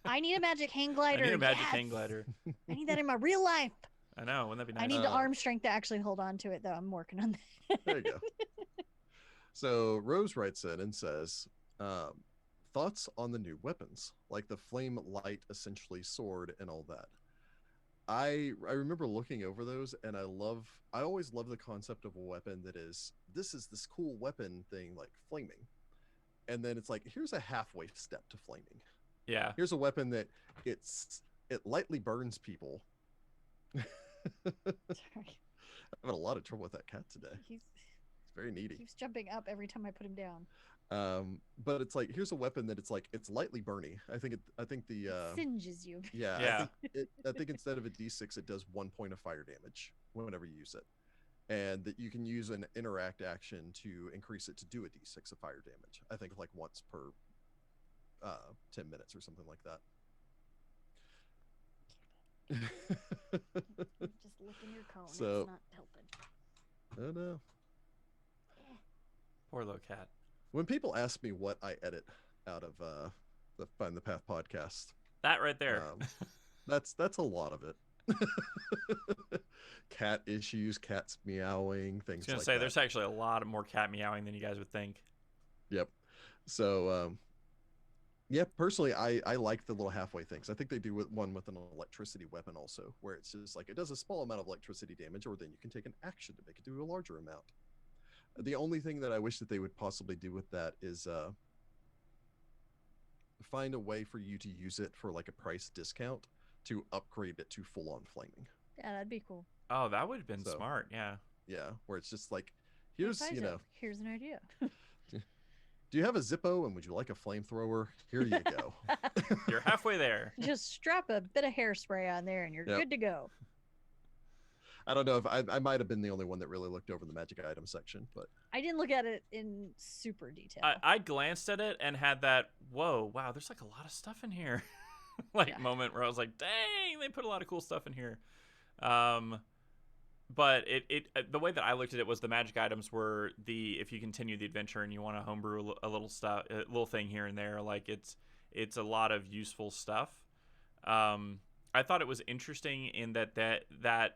I need a magic hang glider. I need a magic hang glider. I need that in my real life. I know, wouldn't that be nice? I need the arm strength to actually hold on to it, though. I'm working on that. There you go. So Rose writes in and says, thoughts on the new weapons, like the flame light, essentially sword, and all that. I remember looking over those, and I always love the concept of a weapon that is, this is this cool weapon thing, like flaming. and then it's like, here's a halfway step to flaming. Yeah. Here's a weapon that it lightly burns people. Sorry. I'm having a lot of trouble with that cat today. He's very needy. Keeps jumping up every time I put him down. But it's like, here's a weapon that it's like, it's lightly burny. I think the it singes you. Yeah. I think instead of a D6, it does 1 point of fire damage whenever you use it, and that you can use an interact action to increase it to do a D6 of fire damage. I think like once per 10 minutes or something like that. Just licking your cone. So, it's not helping. Oh no. Poor little cat. When people ask me what I edit out of the Find the Path podcast, that right there, that's a lot of it. Cat issues, cats meowing, things. I was gonna say, there's actually a lot more cat meowing than you guys would think. Yep. So, personally, I like the little halfway things. I think they do one with an electricity weapon also, where it's just like, it does a small amount of electricity damage, or then you can take an action to make it do a larger amount. The only thing that I wish that they would possibly do with that is find a way for you to use it for like a price discount to upgrade it to full-on flaming. Yeah, that'd be cool. Oh, that would have been smart. Yeah. Yeah, where it's just like, here's here's an idea. Do you have a Zippo and would you like a flamethrower? Here you go. You're halfway there. Just strap a bit of hairspray on there and you're good to go. I don't know if I might have been the only one that really looked over the magic item section, but I didn't look at it in super detail. I glanced at it and had that, whoa, wow, there's like a lot of stuff in here. Moment where I was like, dang, they put a lot of cool stuff in here. But the way that I looked at it was the magic items were if you continue the adventure and you want to homebrew a little thing here and there, like it's a lot of useful stuff. I thought it was interesting in that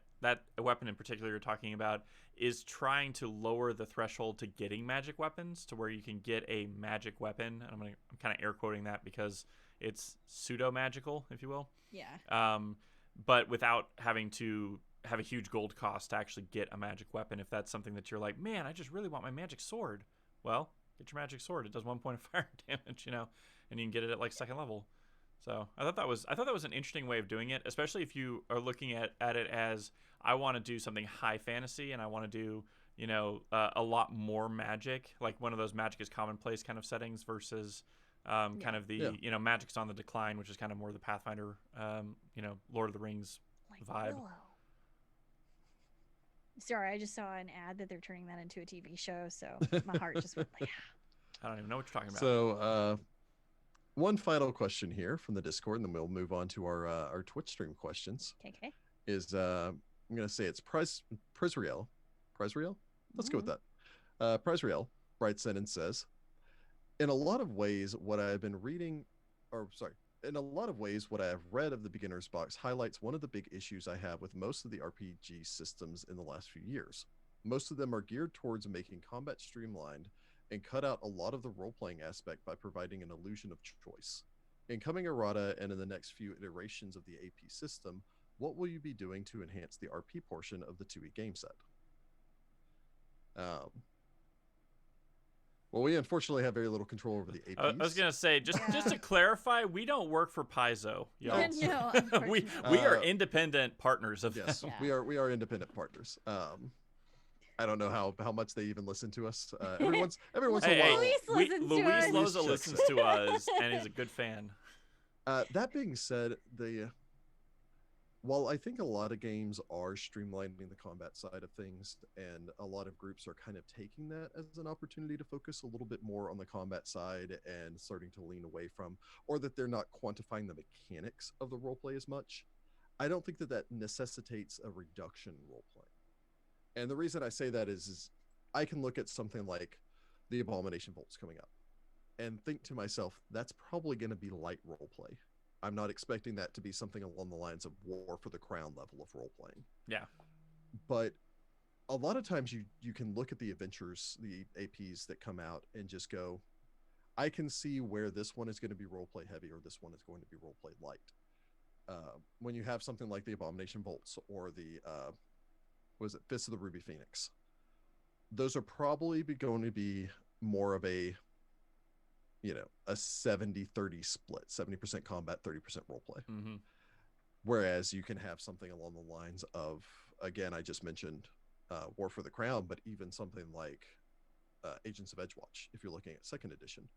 weapon in particular you're talking about is trying to lower the threshold to getting magic weapons to where you can get a magic weapon. And I'm kind of air quoting that because it's pseudo magical, if you will. Yeah. But without having to have a huge gold cost to actually get a magic weapon. If that's something that you're like, man, I just really want my magic sword. Well, get your magic sword. It does 1 point of fire damage, and you can get it at like second level. So I thought that was an interesting way of doing it, especially if you are looking at it as, I want to do something high fantasy and I want to do, a lot more magic, like one of those magic is commonplace kind of settings versus kind of the, magic's on the decline, which is kind of more the Pathfinder, Lord of the Rings vibe. Willow. Sorry, I just saw an ad that they're turning that into a TV show, so my heart just went like, I don't even know what you're talking about. So, one final question here from the Discord, and then we'll move on to our Twitch stream questions. Okay. Is I'm going to say it's Prezriel. Prezriel? Let's go with that. Prezriel writes in and says, in a lot of ways, what I have read of the beginner's box highlights one of the big issues I have with most of the RPG systems in the last few years. Most of them are geared towards making combat streamlined and cut out a lot of the role-playing aspect by providing an illusion of choice. In coming errata and in the next few iterations of the AP system, what will you be doing to enhance the RP portion of the 2e game set? Well, we unfortunately have very little control over the APs. I was gonna say, just to clarify, we don't work for Paizo, y'all. No, we are independent partners of. Yes, we are independent partners. I don't know how much they even listen to us. Every once in a while, Luis Loza listens to us, and he's a good fan. That being said, while I think a lot of games are streamlining the combat side of things, and a lot of groups are kind of taking that as an opportunity to focus a little bit more on the combat side and starting to lean away from, or that they're not quantifying the mechanics of the roleplay as much, I don't think that necessitates a reduction in roleplay. And the reason I say that is I can look at something like the Abomination Volts coming up and think to myself, that's probably going to be light roleplay. I'm not expecting that to be something along the lines of War for the Crown level of role-playing. Yeah. But a lot of times you can look at the adventures, the APs that come out, and just go, I can see where this one is going to be role-play heavy or this one is going to be role-play light. When you have something like the Abomination Volts or the, Fist of the Ruby Phoenix, those are probably going to be more of a a 70-30 split, 70% combat, 30% roleplay. Mm-hmm. Whereas you can have something along the lines of, again, I just mentioned War for the Crown, but even something like Agents of Edgewatch, if you're looking at second edition,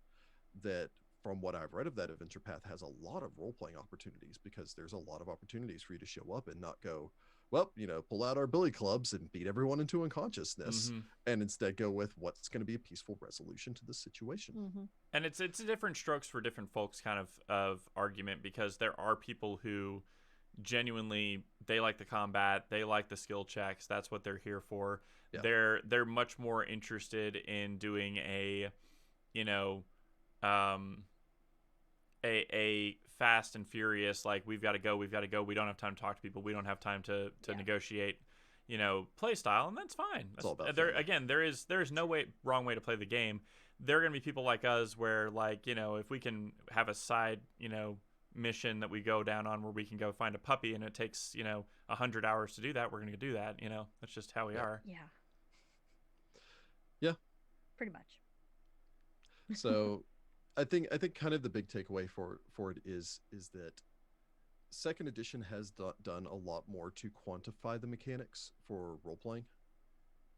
that from what I've read of that adventure path has a lot of role-playing opportunities, because there's a lot of opportunities for you to show up and not go, well, pull out our billy clubs and beat everyone into unconsciousness, and instead go with what's going to be a peaceful resolution to the situation. And it's different strokes for different folks kind of argument, because there are people who genuinely, they like the combat, they like the skill checks, that's what they're here for. They're much more interested in doing a fast and furious, like we've got to go, we don't have time to talk to people, we don't have time to negotiate play style, and that's fine. There is no wrong way to play the game. There are going to be people like us where, like, if we can have a side mission that we go down on where we can go find a puppy and it takes 100 hours to do that, we're going to do that. That's just how we are. Pretty much. So I think kind of the big takeaway for it is that second edition has done a lot more to quantify the mechanics for role playing,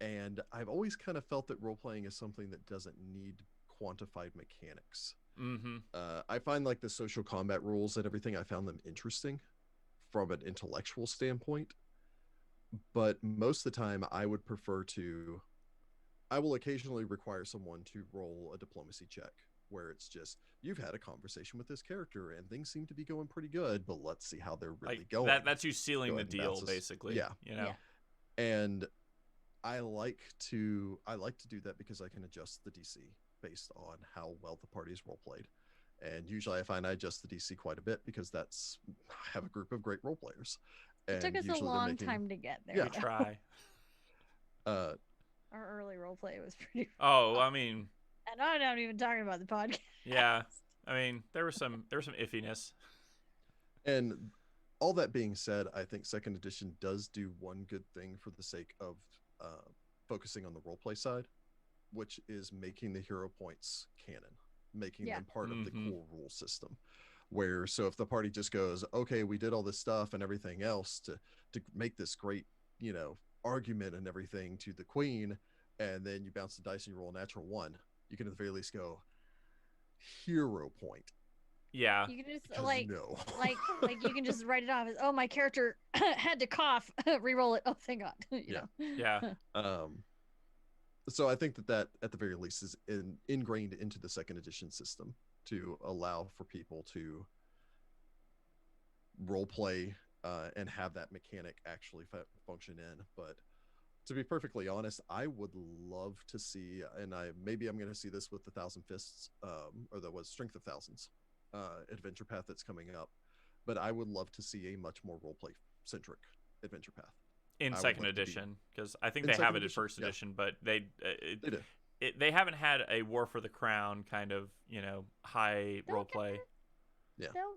and I've always kind of felt that role playing is something that doesn't need quantified mechanics. I find like the social combat rules and everything, I found them interesting from an intellectual standpoint, but most of the time I will occasionally require someone to roll a diplomacy check where it's just, you've had a conversation with this character and things seem to be going pretty good, but let's see how they're really going. That's you sealing the deal, basically. And I like to do that because I can adjust the DC based on how well the party is role played. And usually I find I adjust the DC quite a bit because I have a group of great role players. It took us a long time to get there. We try. Our early role play was pretty. Oh, I mean. And I'm not even talking about the podcast. Yeah, I mean, there was some iffiness. And all that being said, I think second edition does do one good thing for the sake of focusing on the roleplay side, which is making the hero points canon, making them part of the core rule system. Where, so if the party just goes, okay, we did all this stuff and everything else to make this great, argument and everything to the queen, and then you bounce the dice and you roll a natural 1, you can at the very least go, hero point. Yeah. You can just like you can just write it off as, oh, my character had to cough, re-roll it. Oh, thank God. Yeah. So I think that at the very least is ingrained into the second edition system to allow for people to role play and have that mechanic actually function in. But to be perfectly honest, I would love to see, and maybe I'm going to see this with the Thousand Fists, or the Strength of Thousands adventure path that's coming up, but I would love to see a much more roleplay centric adventure path in second edition, because I think they have it in first edition, but they haven't had a War for the Crown kind of high roleplay.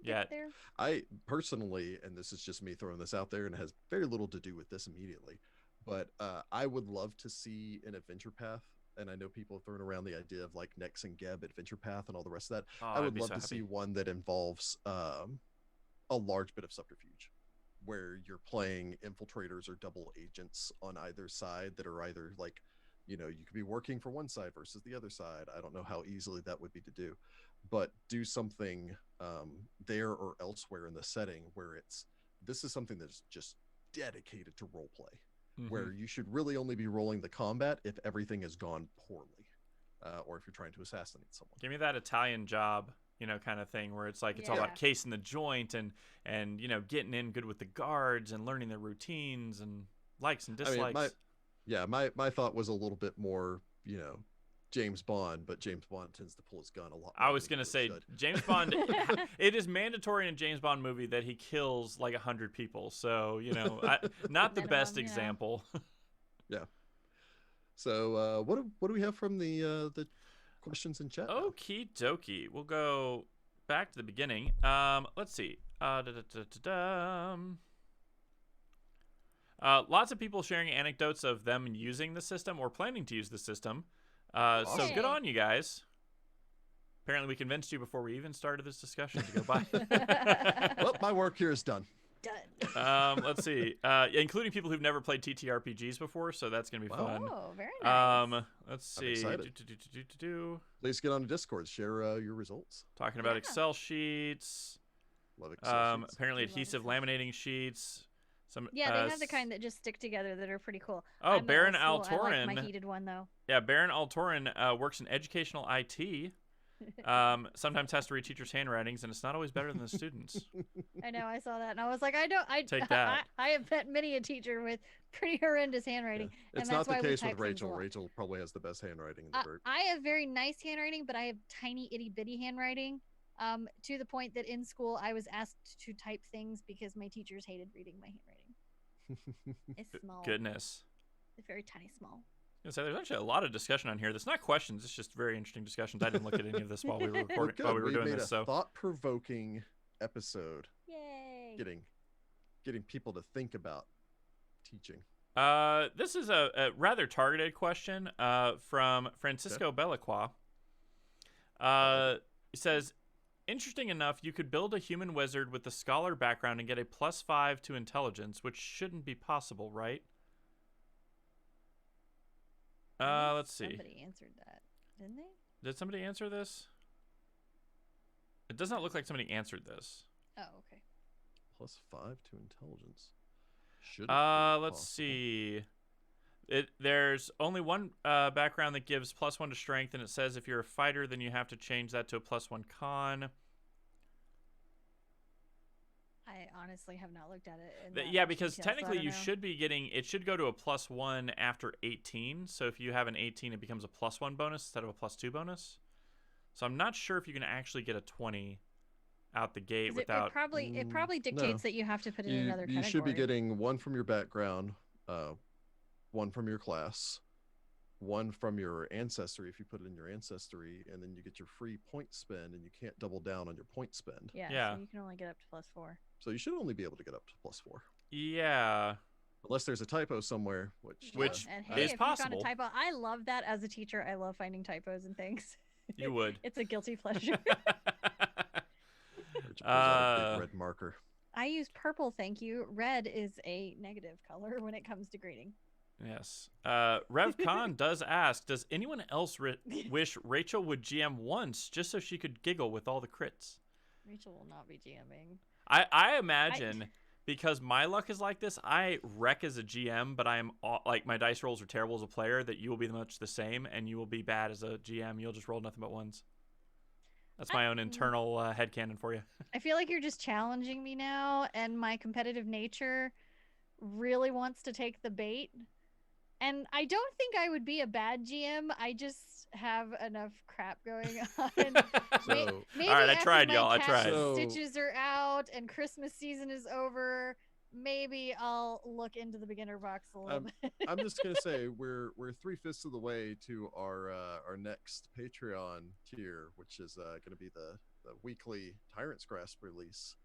Get there. I personally, and this is just me throwing this out there and it has very little to do with this immediately, but I would love to see an adventure path, and I know people have thrown around the idea of like Nex and Geb adventure path and all the rest of that. I would love to see one that involves a large bit of subterfuge, where you're playing infiltrators or double agents on either side that are either like, you could be working for one side versus the other side. I don't know how easily that would be to do, but do something there or elsewhere in the setting where this is something that's just dedicated to role play, where you should really only be rolling the combat if everything has gone poorly, or if you're trying to assassinate someone. Give me that Italian Job, kind of thing, where it's like it's all about casing the joint and getting in good with the guards and learning their routines and likes and dislikes. My thought was a little bit more, James Bond, but James Bond tends to pull his gun a lot more. I was going to say, James Bond, it is mandatory in a James Bond movie that he kills like 100 people. So, not the best example. Yeah. So, what do we have from the questions in chat? Okie dokie. We'll go back to the beginning. Let's see. Lots of people sharing anecdotes of them using the system or planning to use the system. So good on you guys. Apparently, we convinced you before we even started this discussion to go buy. Well, my work here is done. Let's see. Including people who've never played TTRPGs before, so that's gonna be fun. Oh, very nice. Let's see. I'm excited. Please get on the Discord. Share your results. Talking about Excel sheets. Love Excel sheets. Apparently adhesive laminating sheets. They have the kind that just stick together that are pretty cool. Oh, Baron Altorin. I like my heated one though. Yeah, Baron Altorin works in educational IT. Sometimes has to read teachers' handwritings, and it's not always better than the students. I know, I saw that, and I was like, Take that. I have met many a teacher with pretty horrendous handwriting. Yeah. It's and not that's the why case with Rachel. Rachel probably has the best handwriting in the group. I have very nice handwriting, but I have tiny itty bitty handwriting. To the point that in school I was asked to type things because my teachers hated reading my handwriting. It's small. Goodness. It's very tiny small. So there's actually a lot of discussion on here. That's not questions. It's just very interesting discussions. I didn't look at any of this while we were recording. Well, while we were doing this. So thought-provoking episode. Yay! Getting people to think about teaching. This is a rather targeted question from Francisco Belacqua. He says, interesting enough, you could build a human wizard with a scholar background and get a +5 to intelligence, which shouldn't be possible, right? Let's see. Somebody answered that, didn't they? Did somebody answer this? It does not look like somebody answered this. Oh, okay. +5 to intelligence. Let's see. There's only one background that gives +1 to strength, and it says if you're a fighter, then you have to change that to a +1 con. I honestly have not looked at it. Yeah, because technically you should be getting, it should go to a +1 after 18. So if you have an 18, it becomes a +1 bonus instead of a +2 bonus. So I'm not sure if you can actually get a 20 out the gate without. It probably dictates that you have to put it in another category. You should be getting 1 from your background, 1 from your class, 1 from your ancestry if you put it in your ancestry, and then you get your free point spend, and you can't double down on your point spend. Yeah. So you can only get up to +4. So you should only be able to get up to +4. Yeah. Unless there's a typo somewhere, which is possible. You found a typo, I love that as a teacher. I love finding typos and things. You would. It's a guilty pleasure. Big red marker. I use purple, thank you. Red is a negative color when it comes to grading. Yes. Rev Khan does ask, does anyone else wish Rachel would GM once just so she could giggle with all the crits? Rachel will not be GMing. I imagine because my luck is like this, I wreck as a GM, but I am like my dice rolls are terrible as a player, that you will be much the same and you will be bad as a GM. You'll just roll nothing but ones. That's my own internal headcanon for you. I feel like you're just challenging me now, and my competitive nature really wants to take the bait. And I don't think I would be a bad GM. I just have enough crap going on. Maybe all right, I tried, y'all. I tried. Stitches are out and Christmas season is over. Maybe I'll look into the beginner box a little bit. I'm just gonna say we're 3/5 of the way to our next Patreon tier, which is gonna be the weekly Tyrant's Grasp release.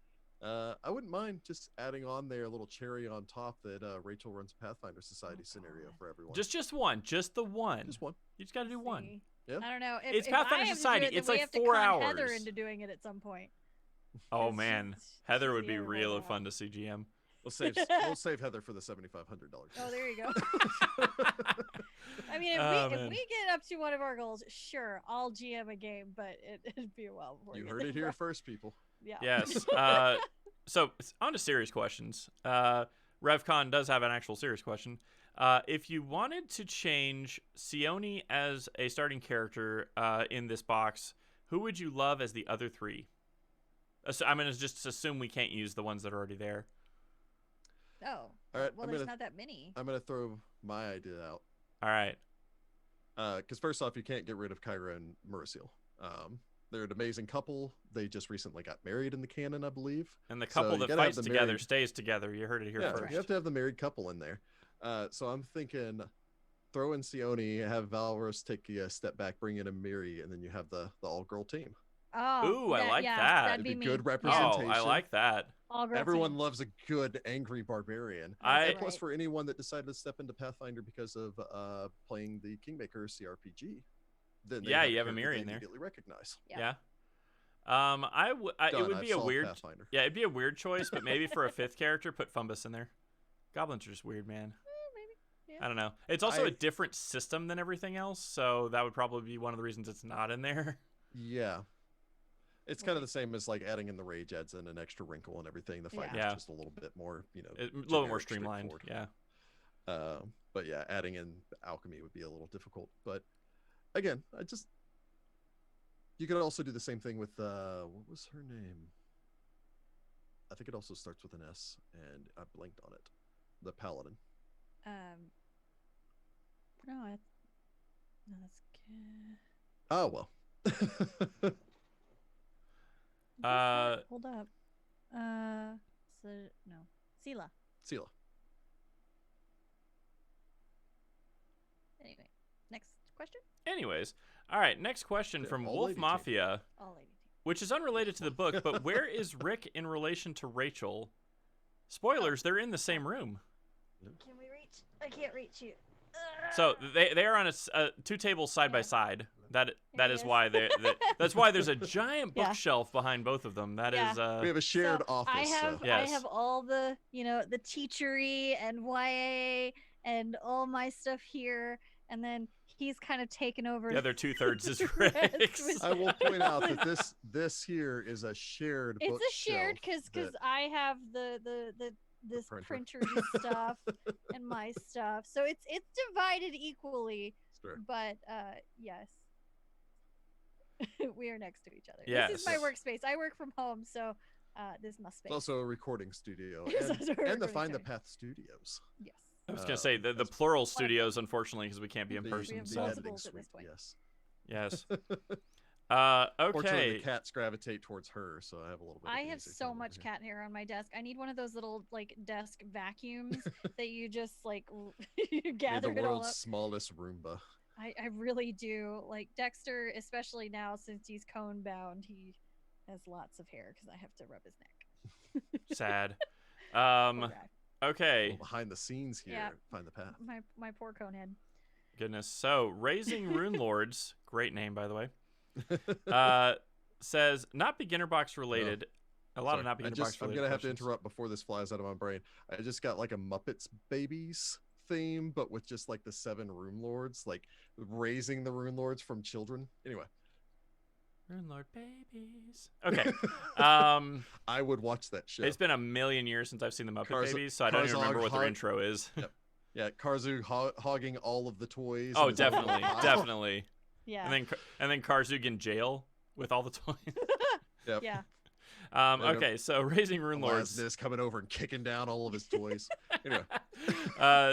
I wouldn't mind just adding on there a little cherry on top that Rachel runs a Pathfinder Society scenario for everyone. Just one. Just the one. Just one. You just got to do one. Yeah. I don't know. It's Pathfinder Society. It's like 4 hours. Heather into doing it at some point. Oh man, Heather would be real fun to see GM. We'll save Heather for the $7,500. Oh, there you go. I mean, if we get up to one of our goals, sure, I'll GM a game, but it'd be a while before you heard it here first, people. Yeah. Yes. So on to serious questions. RevCon does have an actual serious question. If you wanted to change Sione as a starting character in this box, who would you love as the other 3? I'm going to just assume we can't use the ones that are already there. Oh. All right. Well, there's not that many. I'm going to throw my idea out. All right. Because first off, you can't get rid of Kyra and Murasil. They're an amazing couple. They just recently got married in the canon, I believe. And the couple that fights together stays together. You heard it here first. You have to have the married couple in there. So I'm thinking throw in Sione, have Valros take a step back, bring in a Miri, and then you have the all-girl team. Oh, ooh, I like that. That'd be good representation. Oh, I like that. Everyone loves a good, angry barbarian. Plus, for anyone that decided to step into Pathfinder because of playing the Kingmaker CRPG, then they Yeah, have you a have a character mirror they in there. immediately recognize. Yeah. It would be a weird. Pathfinder. Yeah, it'd be a weird choice, but maybe for a 5th character, put Fumbus in there. Goblins are just weird, man. Maybe. Yeah. I don't know. It's also a different system than everything else, so that would probably be one of the reasons it's not in there. Yeah. It's kind of the same as like adding in the rage adds in an extra wrinkle and everything. The fighter's just a little bit more, a little bit more streamlined. Yeah. But yeah, adding in alchemy would be a little difficult. But again, you could also do the same thing with what was her name? I think it also starts with an S, and I blanked on it. The paladin. No, that's. Oh well. Hold up. Sela. Anyway, next question. Anyways, all right. Next question from Wolf Mafia, which is unrelated to the book, but where is Rick in relation to Rachel? Spoilers: they're in the same room. Can we reach? I can't reach you. So they are on a 2 tables side by side. That is why that's why there's a giant bookshelf behind both of them. That is we have a shared office. I have all the the teachery and YA and all my stuff here, and then he's kind of taken over. The other 2/3 is Rick's. I will point out that this here is a shared. It's a shared because I have this printer stuff and my stuff, so it's divided equally. Sure. But yes. We are next to each other. Yes. This is my workspace. I work from home, so this is my space. It's also a recording studio. And the Find the Path Studios. Yes. I was going to say the plural studios, unfortunately, because we can't be in person. We have So. multiples at this point. Yes. Fortunately, Okay. the cats gravitate towards her, so I have a little bit. I have so much cat hair on my desk. I need one of those little desk vacuums that you just you gather the it all world's up. smallest Roomba. I really do. Like Dexter, especially now since he's cone bound, he has lots of hair because I have to rub his neck. Sad. Poor guy. Okay. Behind the scenes here, Find the Path. My poor conehead. Goodness. So, Raising Rune Lords, great name by the way. Says not beginner box related. A lot of not beginner box related. I'm gonna have to interrupt before this flies out of my brain. I just got like a Muppets Babies theme, but with just like the 7 Rune Lords, like raising the Rune Lords from children. Anyway. Rune Lord babies. Okay. I would watch that show. It's been a million years since I've seen the Muppet Babies, so I don't even remember what their intro is. Yep. Yeah, Karzug hogging all of the toys. Oh, definitely, definitely. Yeah. And then Karzug in jail with all the toys. Yep. Yeah. Okay, so Raising Rune Lords is coming over and kicking down all of his toys. Anyway,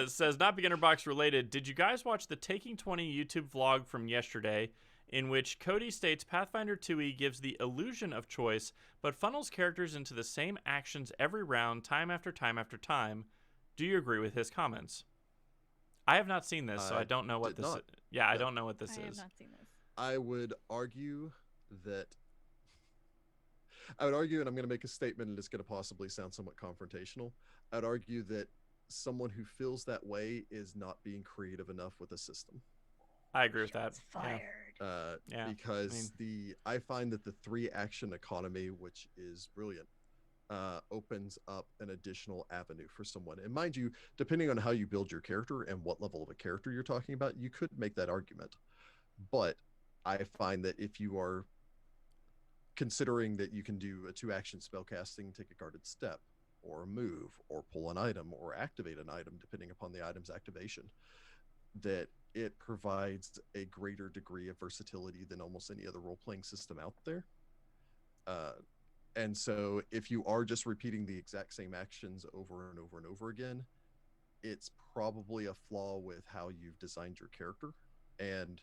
says not beginner box related. Did you guys watch the Taking 20 YouTube vlog from yesterday, in which Cody states Pathfinder 2e gives the illusion of choice, but funnels characters into the same actions every round, time after time after time? Do you agree with his comments? I have not seen this, so I don't know what this is. Yeah, I don't know what this is. I have not seen this. I would argue, and I'm going to make a statement, and it's going to possibly sound somewhat confrontational. I'd argue that someone who feels that way is not being creative enough with a system. I agree with that. Fired. Because I find that the 3 action economy, which is brilliant, opens up an additional avenue for someone. And mind you, depending on how you build your character and what level of a character you're talking about, you could make that argument. But I find that if you are considering that you can do a 2-action spellcasting, take a guarded step, or a move, or pull an item, or activate an item, depending upon the item's activation, that it provides a greater degree of versatility than almost any other role-playing system out there. And so if you are just repeating the exact same actions over and over and over again, it's probably a flaw with how you've designed your character. And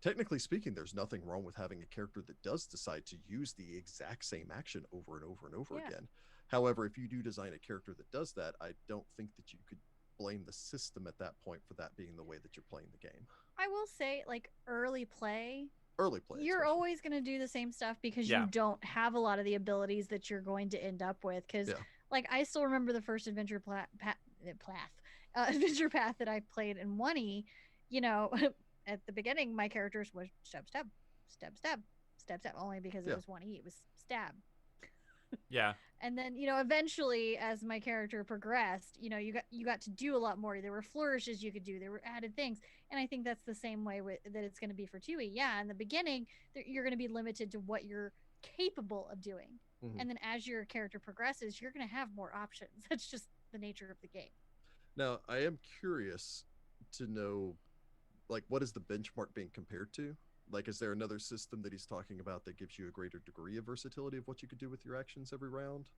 technically speaking, there's nothing wrong with having a character that does decide to use the exact same action over and over and over again. However, if you do design a character that does that, I don't think that you could blame the system at that point for that being the way that you're playing the game. I will say, early play, you're especially. always going to do the same stuff because you don't have a lot of the abilities that you're going to end up with. Because I still remember the first adventure path that I played in 1E. at the beginning, my characters was stab, stab, stab, stab, stab, stab, only because it was 1E. It was stab. Yeah. And then, eventually as my character progressed, you got to do a lot more. There were flourishes you could do. There were added things. And I think that's the same way that it's going to be for 2E. Yeah, in the beginning, you're going to be limited to what you're capable of doing. Mm-hmm. And then as your character progresses, you're going to have more options. That's just the nature of the game. Now, I am curious to know, like, what is the benchmark being compared to? Like, is there another system that he's talking about that gives you a greater degree of versatility of what you could do with your actions every round?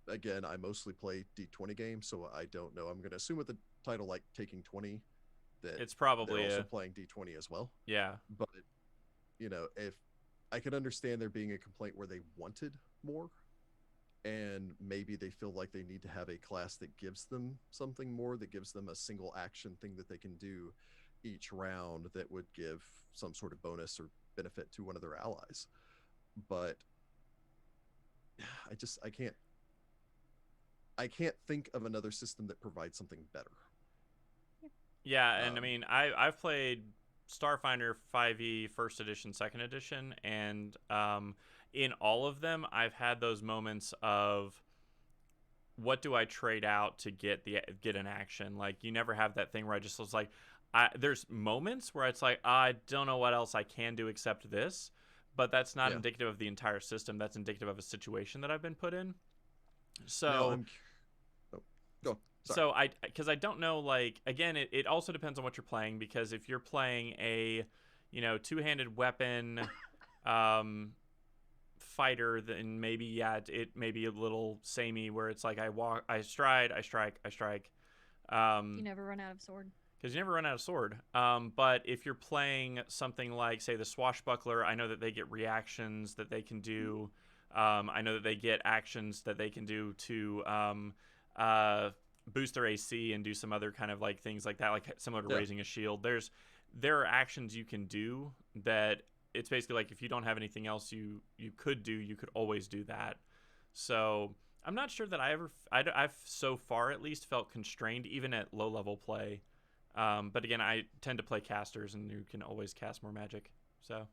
Again, I mostly play D20 games, so I don't know. I'm going to assume with the title like Taking 20 that it's probably they're also playing D20 as well. Yeah. But, if I could understand there being a complaint where they wanted more, and maybe they feel like they need to have a class that gives them something more, that gives them a single action thing that they can do each round that would give some sort of bonus or benefit to one of their allies. But I can't think of another system that provides something better. Yeah, and I mean, I've played Starfinder 5e First Edition, Second Edition, and in all of them, I've had those moments of what do I trade out to get an action. Like, you never have that thing where I just was like, there's moments where it's like, I don't know what else I can do except this, but that's not indicative of the entire system. That's indicative of a situation that I've been put in. So, so because I don't know, like, again, it also depends on what you're playing, because if you're playing a, two-handed weapon fighter, then maybe, it may be a little samey where it's like I stride, I strike, I strike. You never run out of sword. Because you never run out of sword. But if you're playing something like, say, the Swashbuckler, I know that they get reactions that they can do. I know that they get actions that they can do to boost their AC and do some other kind of like things like that, like similar to raising a shield. There are actions you can do that it's basically like if you don't have anything else you could do, you could always do that. So I'm not sure that I've so far at least felt constrained even at low level play. But again, I tend to play casters, and you can always cast more magic. So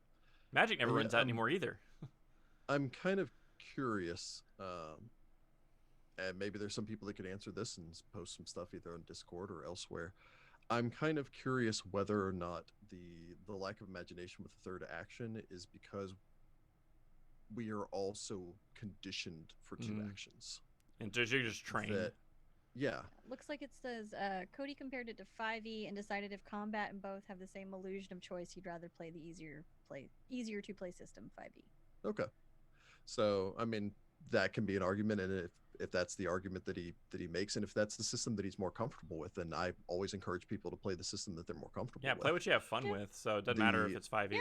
magic never runs out anymore either. I'm kind of curious, and maybe there's some people that could answer this and post some stuff either on Discord or elsewhere. I'm kind of curious whether or not the lack of imagination with the third action is because we are also conditioned for two actions. And you're just trained. Yeah. Looks like it says Cody compared it to 5e and decided if combat and both have the same illusion of choice, he'd rather play the easier to play system 5e. Okay. So, I mean, that can be an argument, and if that's the argument that he makes, and if that's the system that he's more comfortable with, then I always encourage people to play the system that they're more comfortable with. Yeah, play what you have fun with. So it doesn't matter if it's 5e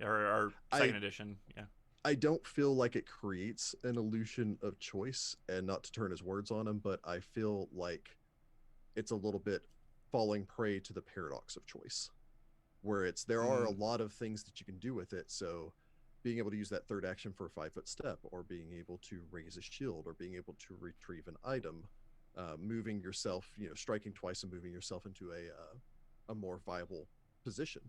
or second edition. Yeah. I don't feel like it creates an illusion of choice, and not to turn his words on him, but I feel like it's a little bit falling prey to the paradox of choice, where there are a lot of things that you can do with it. So being able to use that third action for a 5-foot step, or being able to raise a shield, or being able to retrieve an item, moving yourself, striking twice and moving yourself into a more viable position.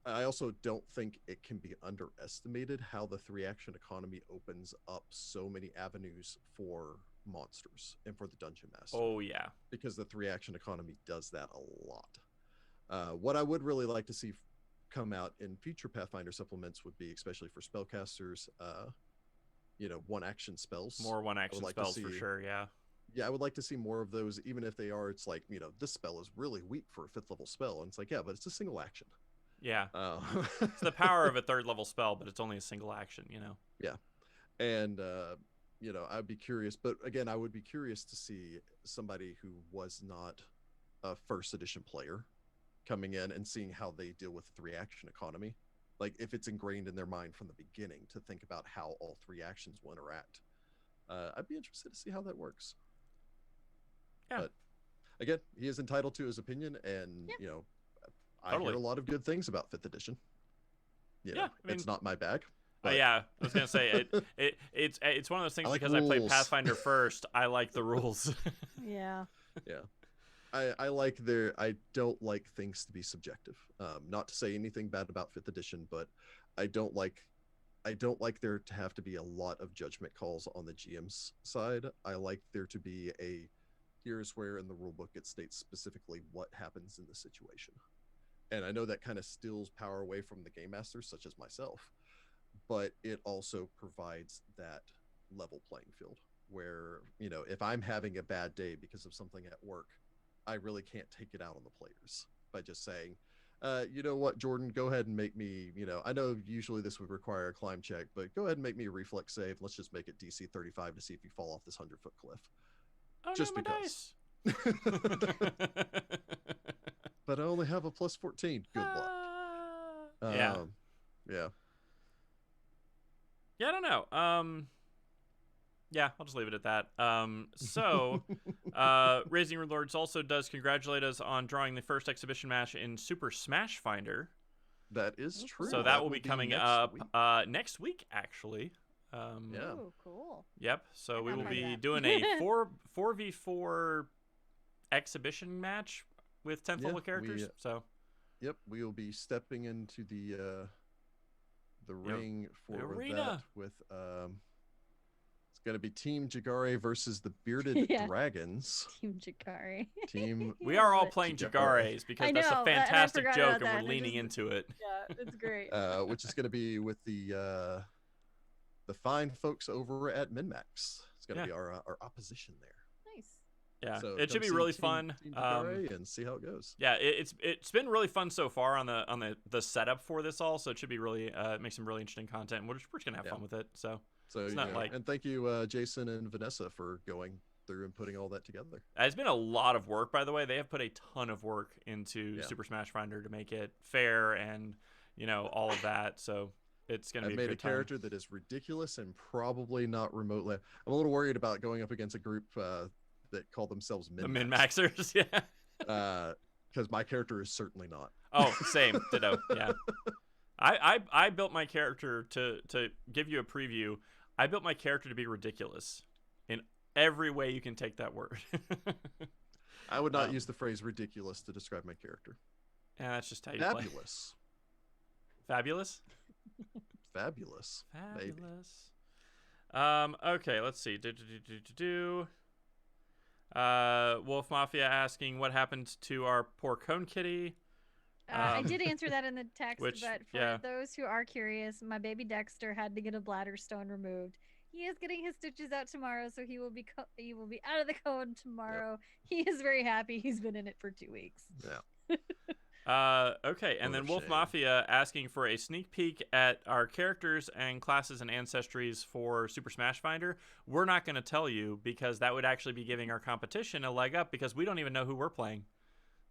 I also don't think it can be underestimated how the 3-action economy opens up so many avenues for monsters and for the dungeon master. Oh yeah, because the 3-action economy does that a lot. What I would really like to see come out in future Pathfinder supplements would be, especially for spellcasters, 1-action spells. More 1-action spells for sure. Yeah, I would like to see more of those, even if they are, it's like, this spell is really weak for a 5th level spell, and it's like, yeah, but it's a single action. Yeah. It's the power of a 3rd level spell, but it's only a single action, Yeah. And, I'd be curious, but again, I would be curious to see somebody who was not a 1st edition player coming in and seeing how they deal with the 3-action economy. Like, if it's ingrained in their mind from the beginning to think about how all 3 actions will interact. I'd be interested to see how that works. Yeah. But again, he is entitled to his opinion, and, I hear a lot of good things about 5th edition. It's not my bag. Yeah, I was gonna say it's one of those things, because I played Pathfinder first. I like the rules. Yeah. I don't like things to be subjective. Not to say anything bad about 5th edition, but I don't like there to have to be a lot of judgment calls on the GM's side. I like there to be here's where in the rulebook it states specifically what happens in the situation. And I know that kind of steals power away from the game masters, such as myself, but it also provides that level playing field where, if I'm having a bad day because of something at work, I really can't take it out on the players by just saying, you know what, Jordan, go ahead and make me, I know usually this would require a climb check, but go ahead and make me a reflex save. Let's just make it DC 35 to see if you fall off this 100-foot cliff. Oh, just no, because. But I only have a plus 14. Good luck. Yeah. Yeah. Yeah, I don't know. Yeah, I'll just leave it at that. So, Raising Lords also does congratulate us on drawing the first exhibition match in Super Smash Finder. That is true. So that will be coming up next week, actually. Yeah. Ooh, cool. Yep. So we will be doing a 4v4 exhibition match with 10th level characters. Yep, we will be stepping into the ring for arena. That with it's going to be Team Jagare versus the Bearded Dragons. Team Jagare. We are all playing Jagares because that's a fantastic joke and we're leaning into it. Yeah, it's great. Which is going to be with the fine folks over at MinMax. It's going to be our opposition there. Nice. Yeah, so it should be really fun. Team Jagare and see how it goes. Yeah, it's been really fun so far on the setup for this all. So it should be really make some really interesting content. And we're just gonna have fun with it. So it's not and thank you Jason and Vanessa for going through and putting all that together. It's been a lot of work, by the way. They have put a ton of work into Super Smash Finder to make it fair and all of that. So it's going to be I've made a character that is ridiculous and probably not remotely. I'm a little worried about going up against a group that call themselves min-maxers. Yeah. Because my character is certainly not. Oh, same. Ditto. Yeah. I built my character to give you a preview. I built my character to be ridiculous in every way you can take that word. I would not use the phrase ridiculous to describe my character. Yeah, that's just how you Fabulous. Play. Fabulous? Fabulous. Fabulous. Okay, let's see. Wolf Mafia asking what happened to our poor Cone Kitty. I did answer that in the text, but for yeah. those who are curious, my baby Dexter had to get a bladder stone removed. He is getting his stitches out tomorrow, so he will be out of the cone tomorrow. Yep. He is very happy. He's been in it for 2 weeks. Yeah. Okay, and then Wolf Mafia asking for a sneak peek at our characters and classes and ancestries for Super Smash Finder. We're not going to tell you because that would actually be giving our competition a leg up because we don't even know who we're playing.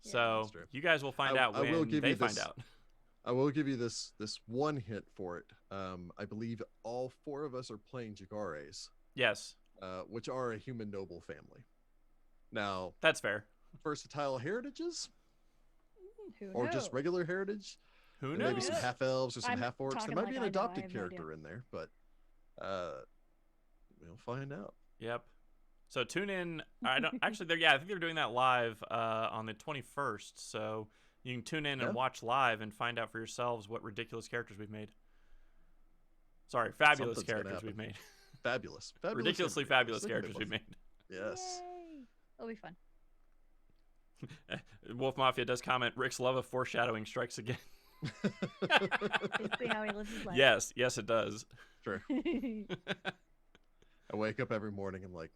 Yeah, so you guys will find out when they find out. I will give you this one hint for it. I believe all 4 of us are playing Jagares. Yes. Which are a human noble family. Now, that's fair. Versatile heritages? Who or knows? Just regular heritage? Who knows? Maybe some half elves or some half orcs. There might be an adopted no character in there, but we'll find out. Yep. So tune in. I think they're doing that live on the 21st. So you can tune in and watch live and find out for yourselves what ridiculous characters we've made. Sorry, fabulous characters we've made. Fabulous. Ridiculously fabulous characters we've made. Yes. Yay. It'll be fun. Wolf Mafia does comment, Rick's love of foreshadowing strikes again. Basically how he lives his life. Yes, it does. Sure. I wake up every morning and like,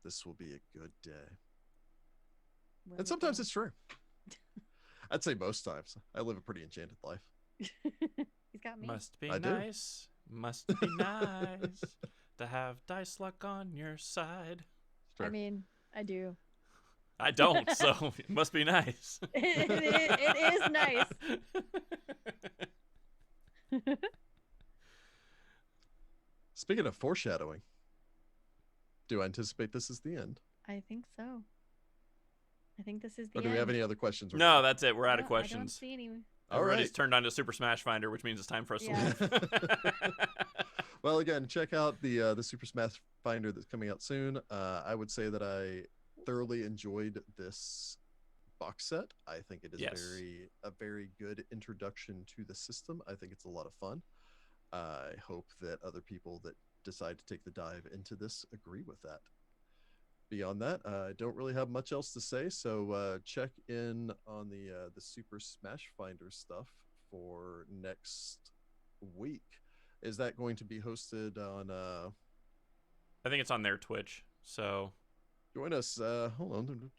this will be a good day. And sometimes it's true. I'd say most times. I live a pretty enchanted life. He's got me. Must be nice to have dice luck on your side. Sure. I mean, I do. I don't, so it must be nice. It is nice. Speaking of foreshadowing, do I anticipate this is the end? I think so. I think this is the end. Or do we have any other questions? No, that's it. We're out of questions. I don't see any. Everybody's turned on to Super Smash Finder, which means it's time for us to leave. Well, again, check out the Super Smash Finder that's coming out soon. I would say that I thoroughly enjoyed this box set. I think it is Yes. a very good introduction to the system. I think it's a lot of fun. I hope that other people that decide to take the dive into this agree with that. Beyond that, I don't really have much else to say. So check in on the Super Smash Finder stuff for next week. Is that going to be hosted on? I think it's on their Twitch. So join us. Hold on.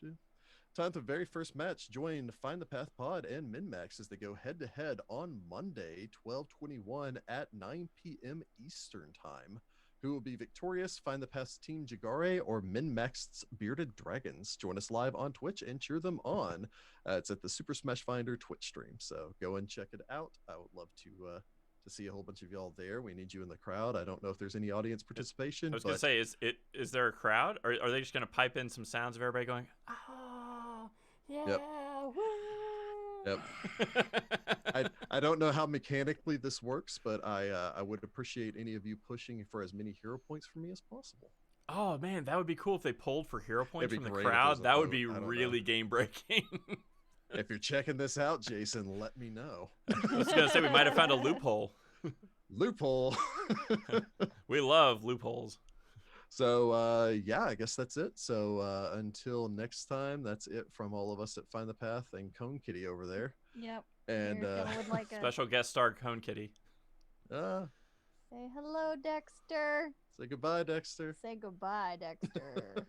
Time for the very first match. Join Find the Path Pod and MinMax as they go head to head on Monday, 12/21 at 9 p.m. Eastern Time. Who will be victorious? Find the Path's Team Jagare or MinMax's Bearded Dragons. Join us live on Twitch and cheer them on. It's at the Super Smash Finder Twitch stream, so go and check it out. I would love to see a whole bunch of y'all there. We need you in the crowd. I don't know if there's any audience participation. I was gonna say, is there a crowd, or are they just gonna pipe in some sounds of everybody going, "Ah, yeah, yep. woo"? Yep. I don't know how mechanically this works, but I would appreciate any of you pushing for as many hero points for me as possible. Oh man, that would be cool if they pulled for hero points from the great crowd. That would be I don't really game breaking. If you're checking this out, Jason, let me know. I was gonna say we might have found a loophole. Loophole. We love loopholes. So yeah, I guess that's it. So until next time, that's it from all of us at Find the Path and Cone Kitty over there. Yep. And like special guest star Cone Kitty. Say hello, Dexter. Say goodbye, Dexter. Say goodbye, Dexter.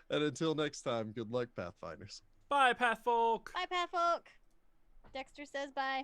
And until next time, good luck, Pathfinders. Bye, Pathfolk. Bye, Pathfolk. Dexter says bye.